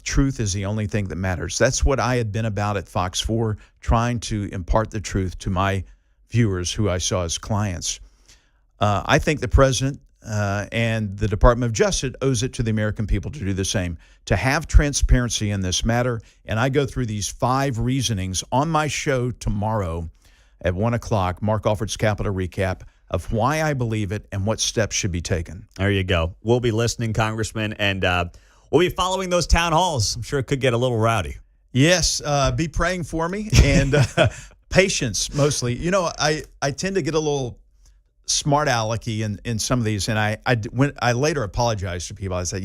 truth is the only thing that matters. That's what I had been about at Fox 4, trying to impart the truth to my viewers who I saw as clients. I think the president and the Department of Justice owes it to the American people to do the same, to have transparency in this matter. And I go through these 5 reasonings on my show tomorrow at 1 o'clock, Mark Alford's Capital Recap, of why I believe it and what steps should be taken. There you go. We'll be listening, Congressman, and we'll be following those town halls. I'm sure it could get a little rowdy. Yes, be praying for me and patience mostly. You know, I tend to get a little smart alecky in some of these, and I later apologized to people. I said,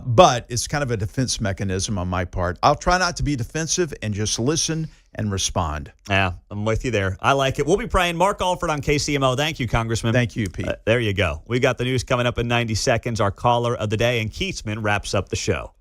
but it's kind of a defense mechanism on my part. I'll try not to be defensive and just listen and respond. Yeah, I'm with you there. I like it. We'll be praying. Mark Alford on KCMO. Thank you, Congressman. Thank you, Pete. There you go. We got the news coming up in 90 seconds. Our caller of the day, and Keatsman wraps up the show.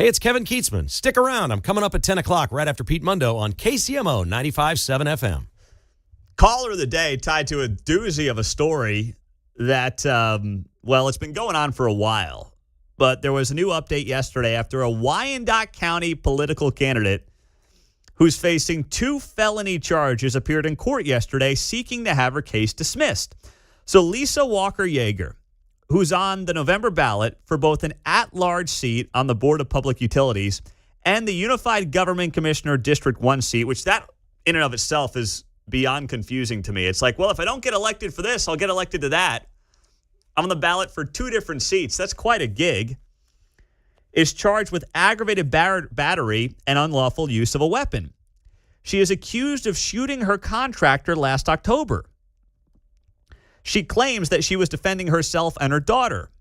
Hey, it's Kevin Keatsman. Stick around. I'm coming up at 10 o'clock right after Pete Mundo on KCMO 95.7 FM. Caller of the day tied to a doozy of a story that, it's been going on for a while. But there was a new update yesterday after a Wyandotte County political candidate who's facing 2 felony charges appeared in court yesterday seeking to have her case dismissed. So Lisa Walker Yeager, who's on the November ballot for both an at-large seat on the Board of Public Utilities and the Unified Government Commissioner District 1 seat, which that in and of itself is beyond confusing to me. It's like, well, if I don't get elected for this, I'll get elected to that. I'm on the ballot for 2 different seats. That's quite a gig. Is charged with aggravated battery and unlawful use of a weapon. She is accused of shooting her contractor last October. She claims that she was defending herself and her daughter.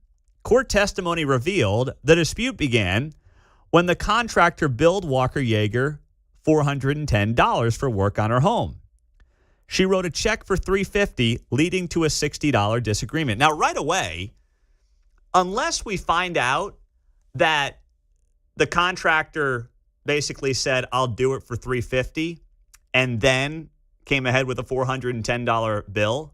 Court testimony revealed the dispute began when the contractor billed Walker Yeager $410 for work on her home. She wrote a check for $350, leading to a $60 disagreement. Now, right away, unless we find out that the contractor basically said, I'll do it for $350, and then came ahead with a $410 bill,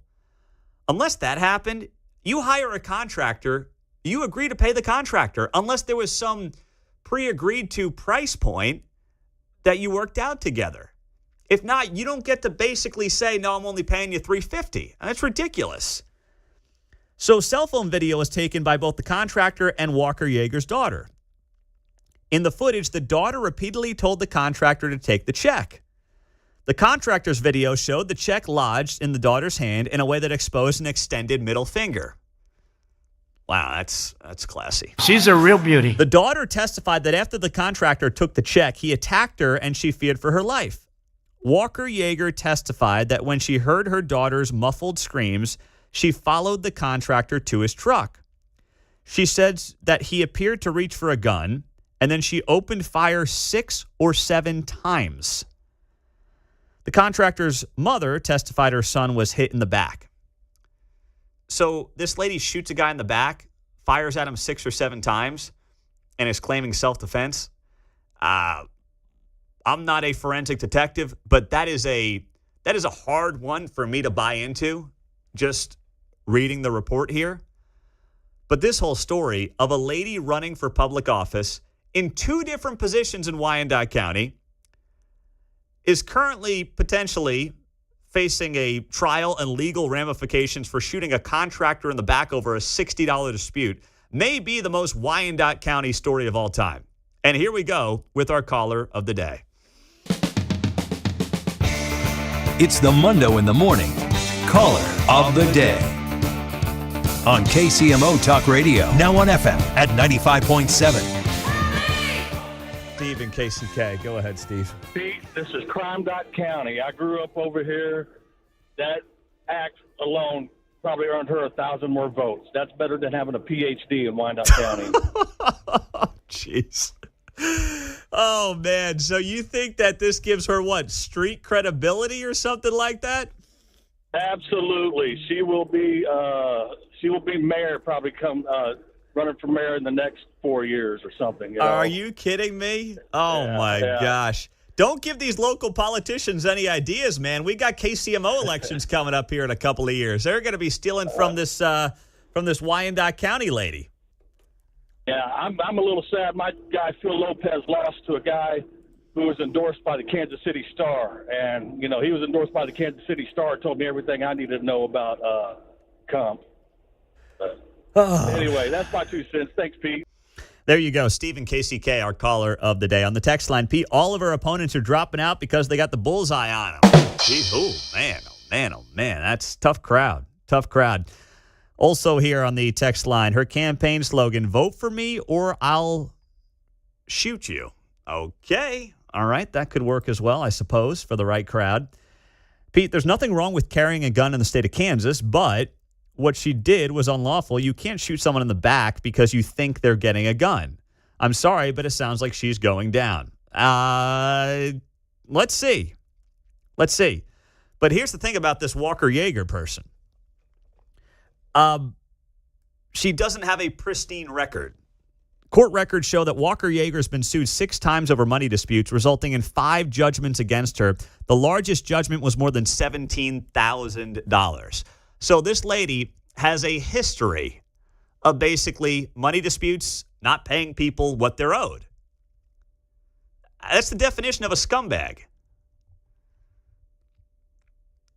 unless that happened, you hire a contractor, you agree to pay the contractor, unless there was some pre-agreed to price point that you worked out together. If not, you don't get to basically say, no, I'm only paying you $350. That's ridiculous. So cell phone video was taken by both the contractor and Walker Yeager's daughter. In the footage, the daughter repeatedly told the contractor to take the check. The contractor's video showed the check lodged in the daughter's hand in a way that exposed an extended middle finger. Wow, that's classy. She's a real beauty. The daughter testified that after the contractor took the check, he attacked her and she feared for her life. Walker Yeager testified that when she heard her daughter's muffled screams, she followed the contractor to his truck. She said that he appeared to reach for a gun, and then she opened fire 6 or 7 times. The contractor's mother testified her son was hit in the back. So this lady shoots a guy in the back, fires at him 6 or 7 times, and is claiming self-defense. I'm not a forensic detective, but that is a hard one for me to buy into, just reading the report here. But this whole story of a lady running for public office in 2 different positions in Wyandotte County is currently potentially facing a trial and legal ramifications for shooting a contractor in the back over a $60 dispute may be the most Wyandotte County story of all time. And here we go with our caller of the day. It's the Mundo in the Morning Caller of the Day on KCMO Talk Radio. Now on FM at 95.7. Steve in KCK. Go ahead, Steve. Pete, this is Crime County. I grew up over here. That act alone probably earned her 1,000 more votes. That's better than having a PhD in Wyandotte County. Jeez. Oh, man. So you think that this gives her, what, street credibility or something like that? Absolutely. She will be mayor, probably come running for mayor in the next 4 years or something. You know? Are you kidding me? Oh, my gosh. Don't give these local politicians any ideas, man. We got KCMO elections coming up here in a couple of years. They're going to be stealing from this Wyandotte County lady. Yeah, I'm a little sad. My guy, Phil Lopez, lost to a guy who was endorsed by the Kansas City Star. And, you know, he was endorsed by the Kansas City Star, told me everything I needed to know about comp. Anyway, that's my 2 cents. Thanks, Pete. There you go. Stephen KCK, our caller of the day. On the text line, Pete, all of our opponents are dropping out because they got the bullseye on them. Gee, oh, man. That's tough crowd. Tough crowd. Also here on the text line, her campaign slogan, vote for me or I'll shoot you. Okay. All right. That could work as well, I suppose, for the right crowd. Pete, there's nothing wrong with carrying a gun in the state of Kansas, but what she did was unlawful. You can't shoot someone in the back because you think they're getting a gun. I'm sorry, but it sounds like she's going down. Let's see. But here's the thing about this Walker Yeager person. She doesn't have a pristine record Court records show that Walker Yeager has been sued 6 times over money disputes, resulting in 5 judgments against her. The largest judgment was more than $17,000. So this lady has a history of basically money disputes, not paying people what they're owed. That's the definition of a scumbag.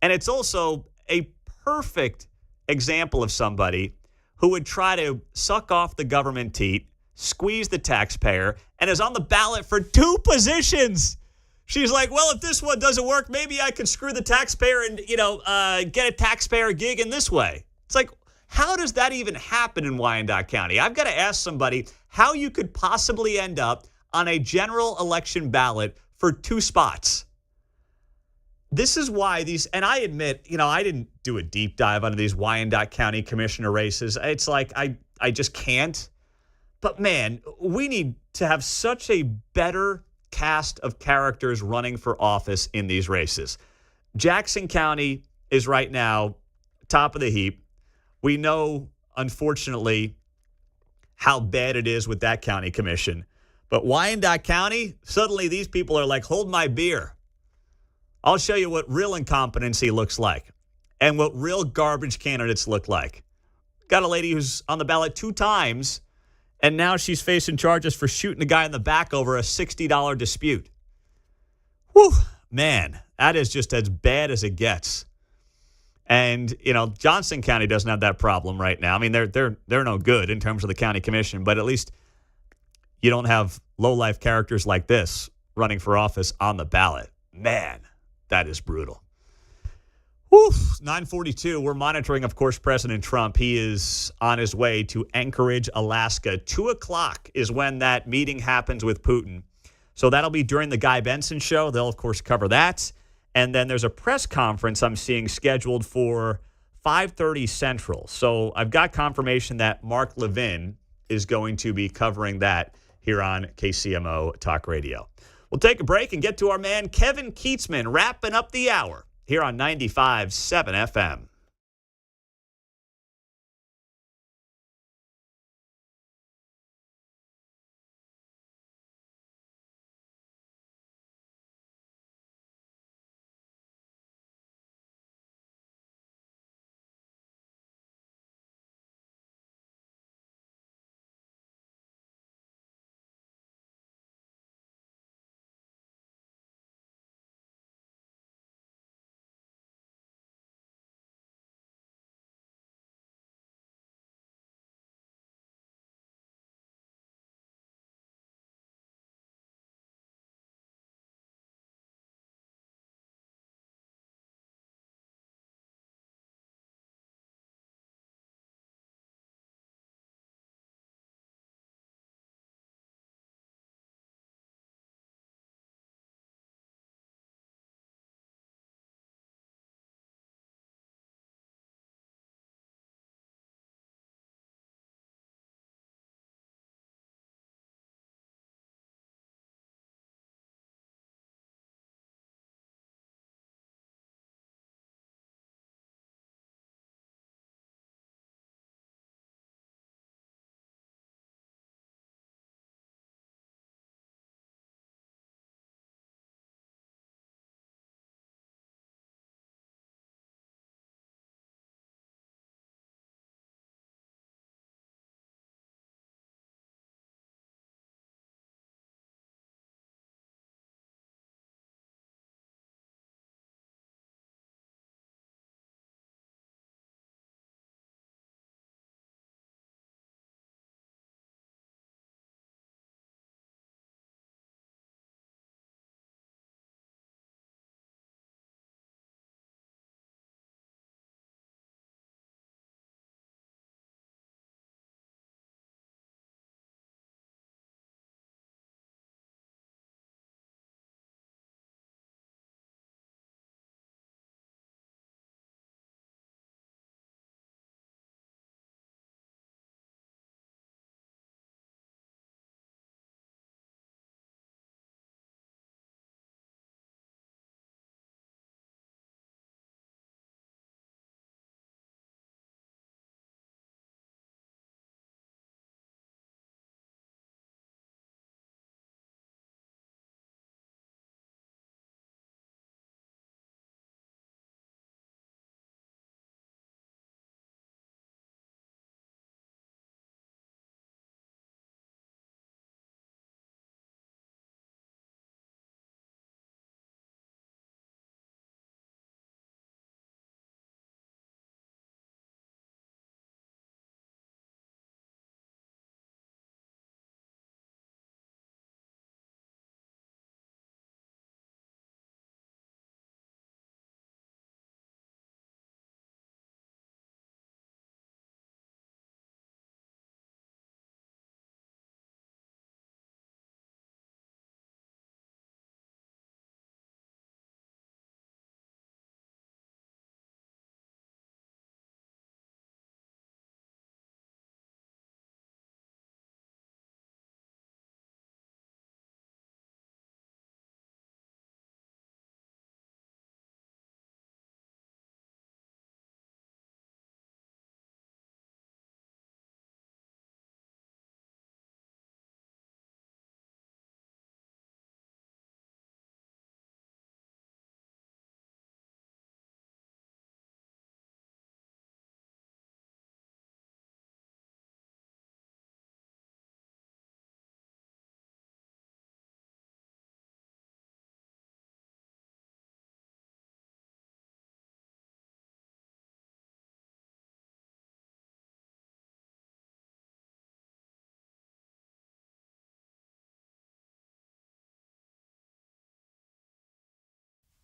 And it's also a perfect example of somebody who would try to suck off the government teat, squeeze the taxpayer, and is on the ballot for 2 positions. She's like, well, if this one doesn't work, maybe I can screw the taxpayer and, get a taxpayer gig in this way. It's like, how does that even happen in Wyandotte County? I've got to ask somebody how you could possibly end up on a general election ballot for 2 spots. This is why and I admit, I didn't do a deep dive onto these Wyandotte County commissioner races. It's like, I just can't. But man, we need to have such a better cast of characters running for office in these races. Jackson County is right now top of the heap. We know, unfortunately, how bad it is with that county commission. But Wyandotte County, suddenly these people are like, hold my beer. I'll show you what real incompetency looks like and what real garbage candidates look like. Got a lady who's on the ballot 2 times, and now she's facing charges for shooting a guy in the back over a $60 dispute. Whew, man, that is just as bad as it gets. And, Johnson County doesn't have that problem right now. I mean, they're no good in terms of the county commission, but at least you don't have low-life characters like this running for office on the ballot. Man, that is brutal. Whew, 9:42. We're monitoring, of course, President Trump. He is on his way to Anchorage, Alaska. 2 o'clock is when that meeting happens with Putin. So that'll be during the Guy Benson show. They'll, of course, cover that. And then there's a press conference I'm seeing scheduled for 5:30 Central. So I've got confirmation that Mark Levin is going to be covering that here on KCMO Talk Radio. We'll take a break and get to our man Kevin Keatsman wrapping up the hour here on 95.7 FM.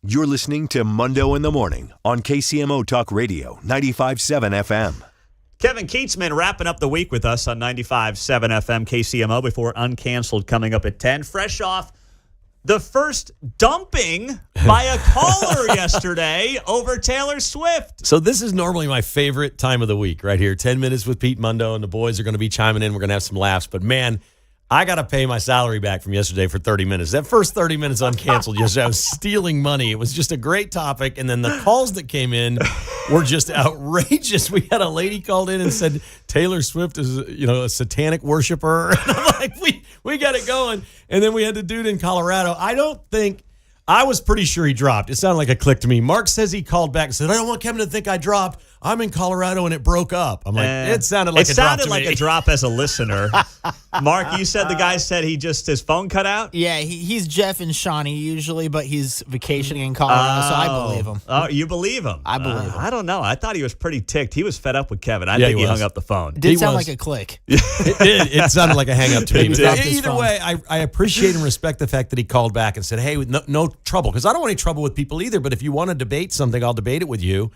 You're listening to Mundo in the Morning on KCMO Talk Radio 95.7 FM. Kevin Keatsman wrapping up the week with us on 95.7 FM KCMO before Uncanceled coming up at 10. Fresh off the first dumping by a caller yesterday over Taylor Swift. So this is normally my favorite time of the week right here. 10 minutes with Pete Mundo, and the boys are going to be chiming in. We're going to have some laughs. But, man, I got to pay my salary back from yesterday for 30 minutes. That first 30 minutes Uncanceled yesterday, I was stealing money. It was just a great topic. And then the calls that came in were just outrageous. We had a lady called in and said Taylor Swift is, a satanic worshiper. And I'm like, we got it going. And then we had the dude in Colorado. I was pretty sure he dropped. It sounded like a click to me. Mark says he called back and said, I don't want Kevin to think I dropped. I'm in Colorado and it broke up. I'm like, it sounded like a drop. It sounded like a drop as a listener. Mark, you said the guy said his phone cut out? Yeah, he's Jeff and Shawnee usually, but he's vacationing in Colorado, so I believe him. Oh, you believe him? I believe him. I don't know. I thought he was pretty ticked. He was fed up with Kevin. I think he hung up the phone. It did sound like a click. It did. It sounded like a hang up to me. Either phone. way, I appreciate and respect the fact that he called back and said, hey, no trouble. Because I don't want any trouble with people either, but if you want to debate something, I'll debate it with you.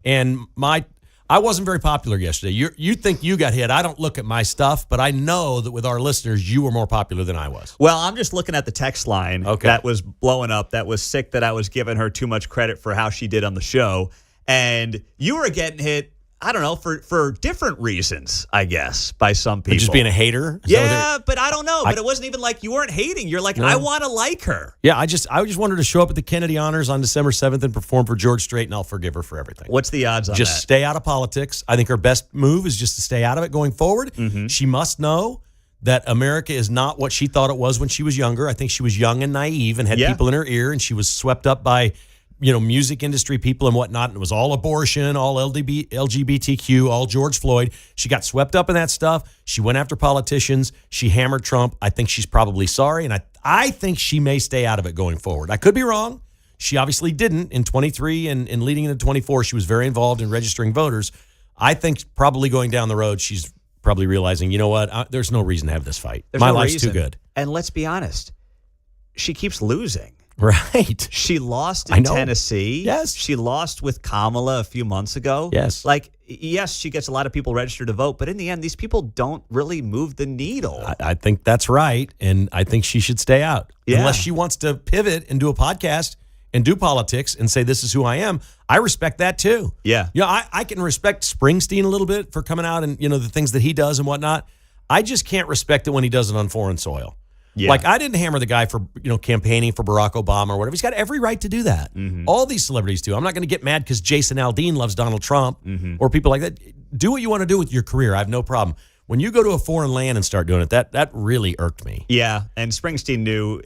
And I wasn't very popular yesterday. You think you got hit. I don't look at my stuff, but I know that with our listeners, you were more popular than I was. Well, I'm just looking at the text line that was blowing up, that was sick that I was giving her too much credit for how she did on the show. And you were getting hit, I don't know, for different reasons, I guess, by some people. Just being a hater? Yeah, but I don't know. But it wasn't even like you weren't hating. You're like, I want to like her. Yeah, I just wanted to show up at the Kennedy Honors on December 7th and perform for George Strait, and I'll forgive her for everything. What's the odds on that? Just stay out of politics. I think her best move is just to stay out of it going forward. Mm-hmm. She must know that America is not what she thought it was when she was younger. I think she was young and naive and had people in her ear, and she was swept up by music industry people and whatnot. And it was all abortion, all LGBTQ, all George Floyd. She got swept up in that stuff. She went after politicians. She hammered Trump. I think she's probably sorry. And I think she may stay out of it going forward. I could be wrong. She obviously didn't in 23 and leading into 24. She was very involved in registering voters. I think probably going down the road, she's probably realizing, you know what? There's no reason to have this fight. My life's too good. And let's be honest. She keeps losing. Right. She lost in Tennessee. Yes. She lost with Kamala a few months ago. Yes. Yes, she gets a lot of people registered to vote, but in the end, these people don't really move the needle. I think that's right, and I think she should stay out. Yeah. Unless she wants to pivot and do a podcast and do politics and say, this is who I am. I respect that, too. Yeah. I can respect Springsteen a little bit for coming out and, the things that he does and whatnot. I just can't respect it when he does it on foreign soil. Yeah. Like, I didn't hammer the guy for, campaigning for Barack Obama or whatever. He's got every right to do that. Mm-hmm. All these celebrities do. I'm not going to get mad because Jason Aldean loves Donald Trump or people like that. Do what you want to do with your career. I have no problem. When you go to a foreign land and start doing it, that really irked me. Yeah, and Springsteen knew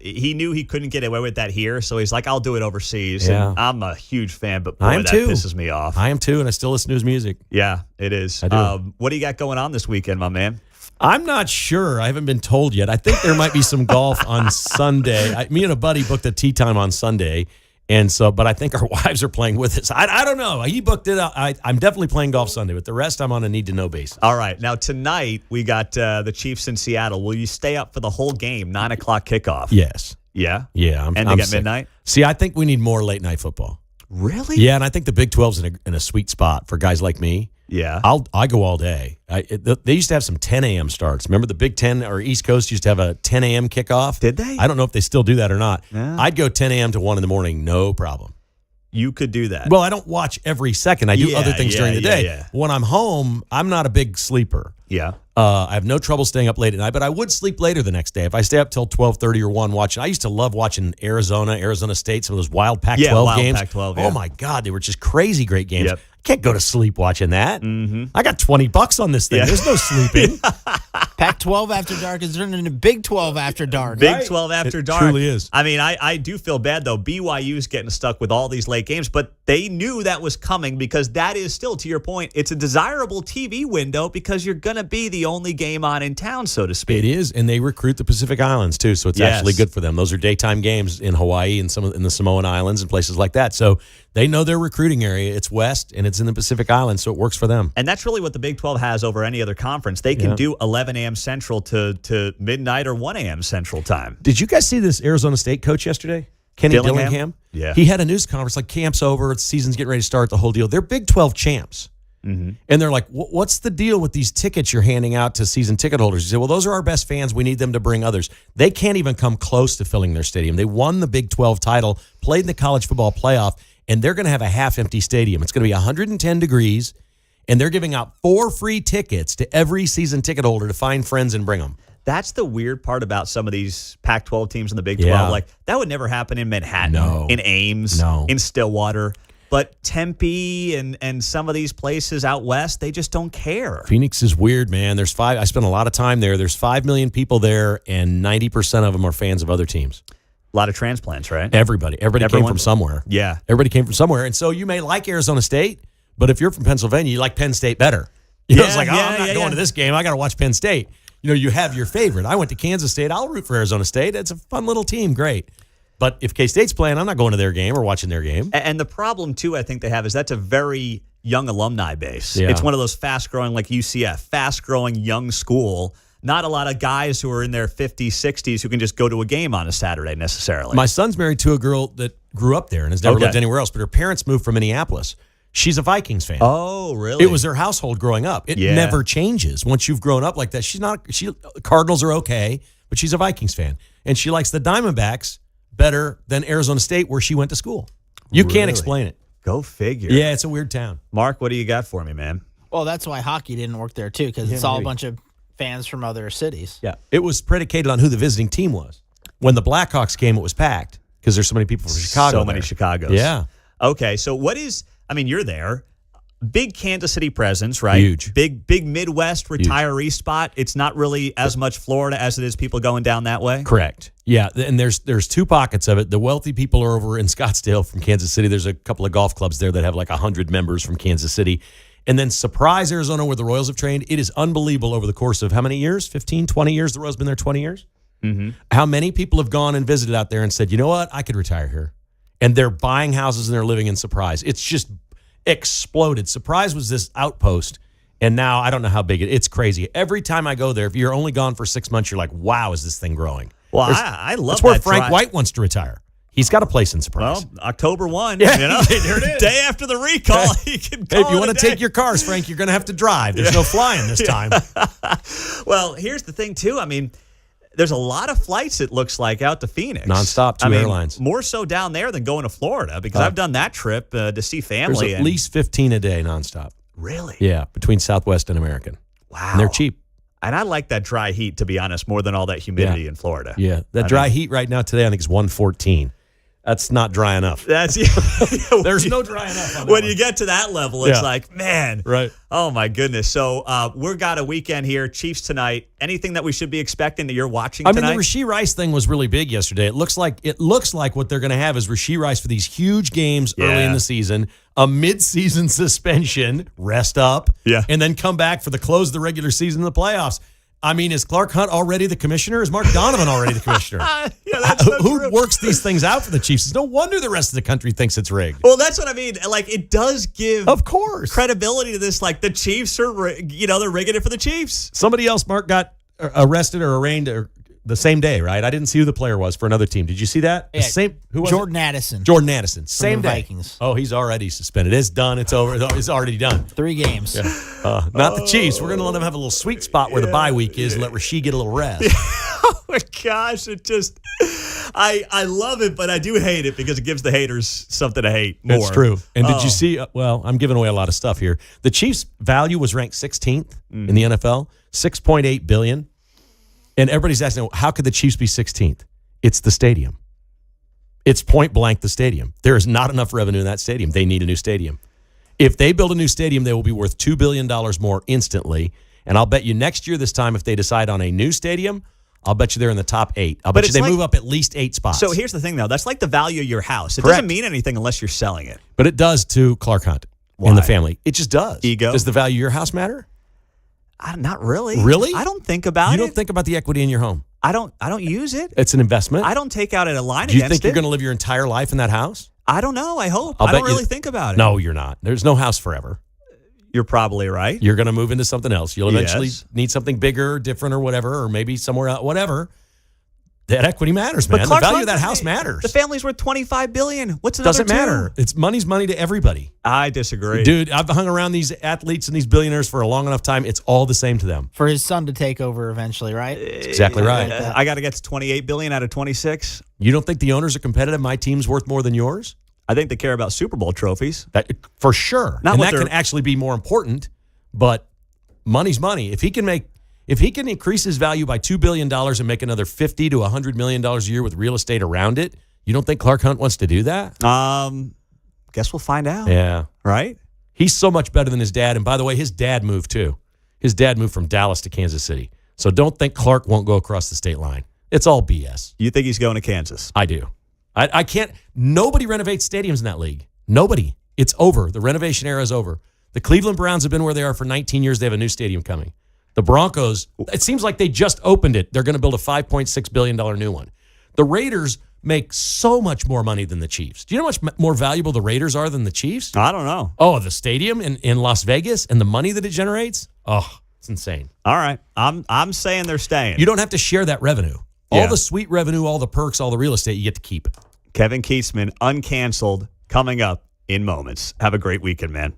he couldn't get away with that here, so he's like, I'll do it overseas. Yeah. And I'm a huge fan, but boy, I am that too. pisses me off. I am too, and I still listen to his music. Yeah, it is. I do. What do you got going on this weekend, my man? I'm not sure. I haven't been told yet. I think there might be some golf on Sunday. Me and a buddy booked a tee time on Sunday, but I think our wives are playing with us. I don't know. He booked it. I'm definitely playing golf Sunday, but the rest I'm on a need-to-know basis. All right. Now, tonight, we got the Chiefs in Seattle. Will you stay up for the whole game, 9 o'clock kickoff? Yes. Yeah? Yeah. Ending at midnight? See, I think we need more late-night football. Really? Yeah, and I think the Big 12's in a sweet spot for guys like me. Yeah. I go all day. They used to have some 10 a.m. starts. Remember the Big Ten or East Coast used to have a 10 a.m. kickoff? Did they? I don't know if they still do that or not. Yeah. I'd go 10 a.m. to 1 in the morning, no problem. You could do that. Well, I don't watch every second. I do other things during the day. Yeah. When I'm home, I'm not a big sleeper. Yeah. I have no trouble staying up late at night, but I would sleep later the next day. If I stay up till 12:30 or 1 watching, I used to love watching Arizona State, some of those wild Pac-12 games. Pac-12, Oh, my God, they were just crazy great games. Yep. I can't go to sleep watching that. Mm-hmm. I got $20 on this thing. Yeah. There's no sleeping. Pac-12 After Dark is turning into Big 12 After Dark. Big 12 After Dark. Truly is. I mean, I do feel bad, though. BYU's getting stuck with all these late games, but they knew that was coming because that is still, to your point, it's a desirable TV window because you're going to be the only game on in town, so to speak. It is, and they recruit the Pacific Islands, too, so it's actually good for them. Those are daytime games in Hawaii and in the Samoan Islands and places like that. So they know their recruiting area. It's west, and it's in the Pacific Islands, so it works for them. And that's really what the Big 12 has over any other conference. They can do 11 a.m. Central to midnight or 1 a.m. Central time. Did you guys see this Arizona State coach yesterday? Kenny Dillingham. Yeah. He had a news conference like camp's over, the season's getting ready to start, the whole deal. They're Big 12 champs. Mm-hmm. And they're like, what's the deal with these tickets you're handing out to season ticket holders? He said, well, those are our best fans. We need them to bring others. They can't even come close to filling their stadium. They won the Big 12 title, played in the college football playoff, and they're going to have a half-empty stadium. It's going to be 110 degrees, and they're giving out 4 free tickets to every season ticket holder to find friends and bring them. That's the weird part about some of these Pac-12 teams in the Big 12. Yeah. Like, that would never happen in Manhattan, No. in Ames, No. in Stillwater. But Tempe and some of these places out west, they just don't care. Phoenix is weird, man. I spent a lot of time there. There's 5 million people there, and 90% of them are fans of other teams. A lot of transplants, right? Everybody came from somewhere. Yeah. Everybody came from somewhere. And so you may like Arizona State, but if you're from Pennsylvania, you like Penn State better. It's like, I'm not going to this game. I got to watch Penn State. You have your favorite. I went to Kansas State. I'll root for Arizona State. It's a fun little team. Great. But if K-State's playing, I'm not going to their game or watching their game. And the problem, too, I think they have is that's a very young alumni base. Yeah. It's one of those fast-growing, like UCF, fast-growing young school. Not a lot of guys who are in their 50s, 60s who can just go to a game on a Saturday necessarily. My son's married to a girl that grew up there and has never lived anywhere else, but her parents moved from Minneapolis. She's a Vikings fan. Oh, really? It was her household growing up. It never changes once you've grown up like that. Cardinals are okay, but she's a Vikings fan. And she likes the Diamondbacks better than Arizona State, where she went to school. You can't explain it. Go figure. Yeah, it's a weird town. Mark, what do you got for me, man? Well, that's why hockey didn't work there, too, because it's all a bunch of fans from other cities. Yeah, it was predicated on who the visiting team was. When the Blackhawks came, it was packed because there's so many people from Chicago. So many Chicagos. Yeah. Okay, so you're there. Big Kansas City presence, right? Huge. Big Midwest retiree spot. It's not really as much Florida as it is people going down that way. Correct. Yeah, and there's 2 pockets of it. The wealthy people are over in Scottsdale from Kansas City. There's a couple of golf clubs there that have like 100 members from Kansas City. And then Surprise, Arizona, where the Royals have trained. It is unbelievable over the course of how many years? 15, 20 years? The Royals been there 20 years? Mm-hmm. How many people have gone and visited out there and said, you know what, I could retire here. And they're buying houses and they're living in Surprise. It's just exploded. Surprise was this outpost, and now I don't know how big it's crazy. Every time I go there, if you're only gone for 6 months, you're like, wow, is this thing growing? Well, I love that's where that Frank drive. White wants to retire. He's got a place in Surprise. Well, October 1, Yeah, there it is. Day after the recall, he can call Hey, if you it want a to day. take your cars, Frank, you're going to have to drive. There's no flying this time. Well, here's the thing, too. I mean, there's a lot of flights, it looks like, out to Phoenix. Nonstop, 2 airlines. More so down there than going to Florida, because I've done that trip to see family. There's at least 15 a day nonstop. Really? Yeah, between Southwest and American. Wow. And they're cheap. And I like that dry heat, to be honest, more than all that humidity in Florida. Yeah, that dry heat right now today, I think, is 114. That's not dry enough. There's no dry enough on that when one. you get to that level, it's Yeah. like, man. Right. Oh, my goodness. So we've got a weekend here. Chiefs tonight. Anything that we should be expecting that you're watching I tonight? mean, the Rashee Rice thing was really big yesterday. It looks like what they're going to have is Rashee Rice for these huge games early in the season, a mid-season suspension, rest up, and then come back for the close of the regular season and the playoffs. I mean, is Clark Hunt already the commissioner? Is Mark Donovan already the commissioner? That's so Who true. works these things out for the Chiefs? It's no wonder the rest of the country thinks it's rigged. Well, that's what I mean. Like, it does give, of course, credibility to this. Like, the Chiefs are, they're rigging it for the Chiefs. Somebody else, Mark, got arrested or arraigned the same day, right? I didn't see who the player was for another team. Did you see that? Yeah, Who was Jordan it? Addison. Jordan Addison. Same the day. Vikings. Oh, he's already suspended. It's done. It's over. It's already done. 3 games. Yeah. Not the Chiefs. We're going to let them have a little sweet spot where the bye week is and let Rashee get a little rest. Oh, my gosh. It just, I love it, but I do hate it because it gives the haters something to hate more. It's true. And did you see, well, I'm giving away a lot of stuff here. The Chiefs' value was ranked 16th in the NFL, $6.8 billion. And everybody's asking, well, how could the Chiefs be 16th? It's the stadium. It's point blank the stadium. There is not enough revenue in that stadium. They need a new stadium. If they build a new stadium, they will be worth $2 billion more instantly. And I'll bet you next year this time, if they decide on a new stadium, I'll bet you they're in the top 8. I'll bet you they move up at least 8 spots. So here's the thing, though. That's like the value of your house. It Correct. doesn't mean anything unless you're selling it. But it does to Clark Hunt and the family. It just does. Ego. Does the value of your house matter? Not really. Really? I don't think about it. You don't think about the equity in your home. I don't use it. It's an investment. I don't take out a line Do you against think you're it. going to live your entire life in that house? I don't know. I hope. I'll I bet don't you- really think about it. No, you're not. There's no house forever. You're probably right. You're going to move into something else. You'll eventually Yes. need something bigger, different, or whatever, or maybe somewhere else, whatever. That equity matters, man. The Clark value Hunt, of that house matters. The family's worth $25 billion. What's another Doesn't matter. It's money's money to everybody. I disagree. Dude, I've hung around these athletes and these billionaires for a long enough time. It's all the same to them. For his son to take over eventually, right? Exactly right. I got to get to $28 billion out of 26. You don't think the owners are competitive? My team's worth more than yours? I think they care about Super Bowl trophies. That for sure. Not and what that can actually be more important, but money's money. If he can increase his value by $2 billion and make another $50 to $100 million a year with real estate around it, you don't think Clark Hunt wants to do that? Guess we'll find out. Yeah. Right? He's so much better than his dad. And by the way, his dad moved too. His dad moved from Dallas to Kansas City. So don't think Clark won't go across the state line. It's all BS. You think he's going to Kansas? I do. I can't. Nobody renovates stadiums in that league. Nobody. It's over. The renovation era is over. The Cleveland Browns have been where they are for 19 years. They have a new stadium coming. The Broncos, it seems like they just opened it. They're going to build a $5.6 billion new one. The Raiders make so much more money than the Chiefs. Do you know how much more valuable the Raiders are than the Chiefs? I don't know. Oh, the stadium in Las Vegas and the money that it generates? Oh, it's insane. All right. I'm saying they're staying. You don't have to share that revenue. Yeah. All the sweet revenue, all the perks, all the real estate, you get to keep it. Kevin Keatsman, uncanceled, coming up in moments. Have a great weekend, man.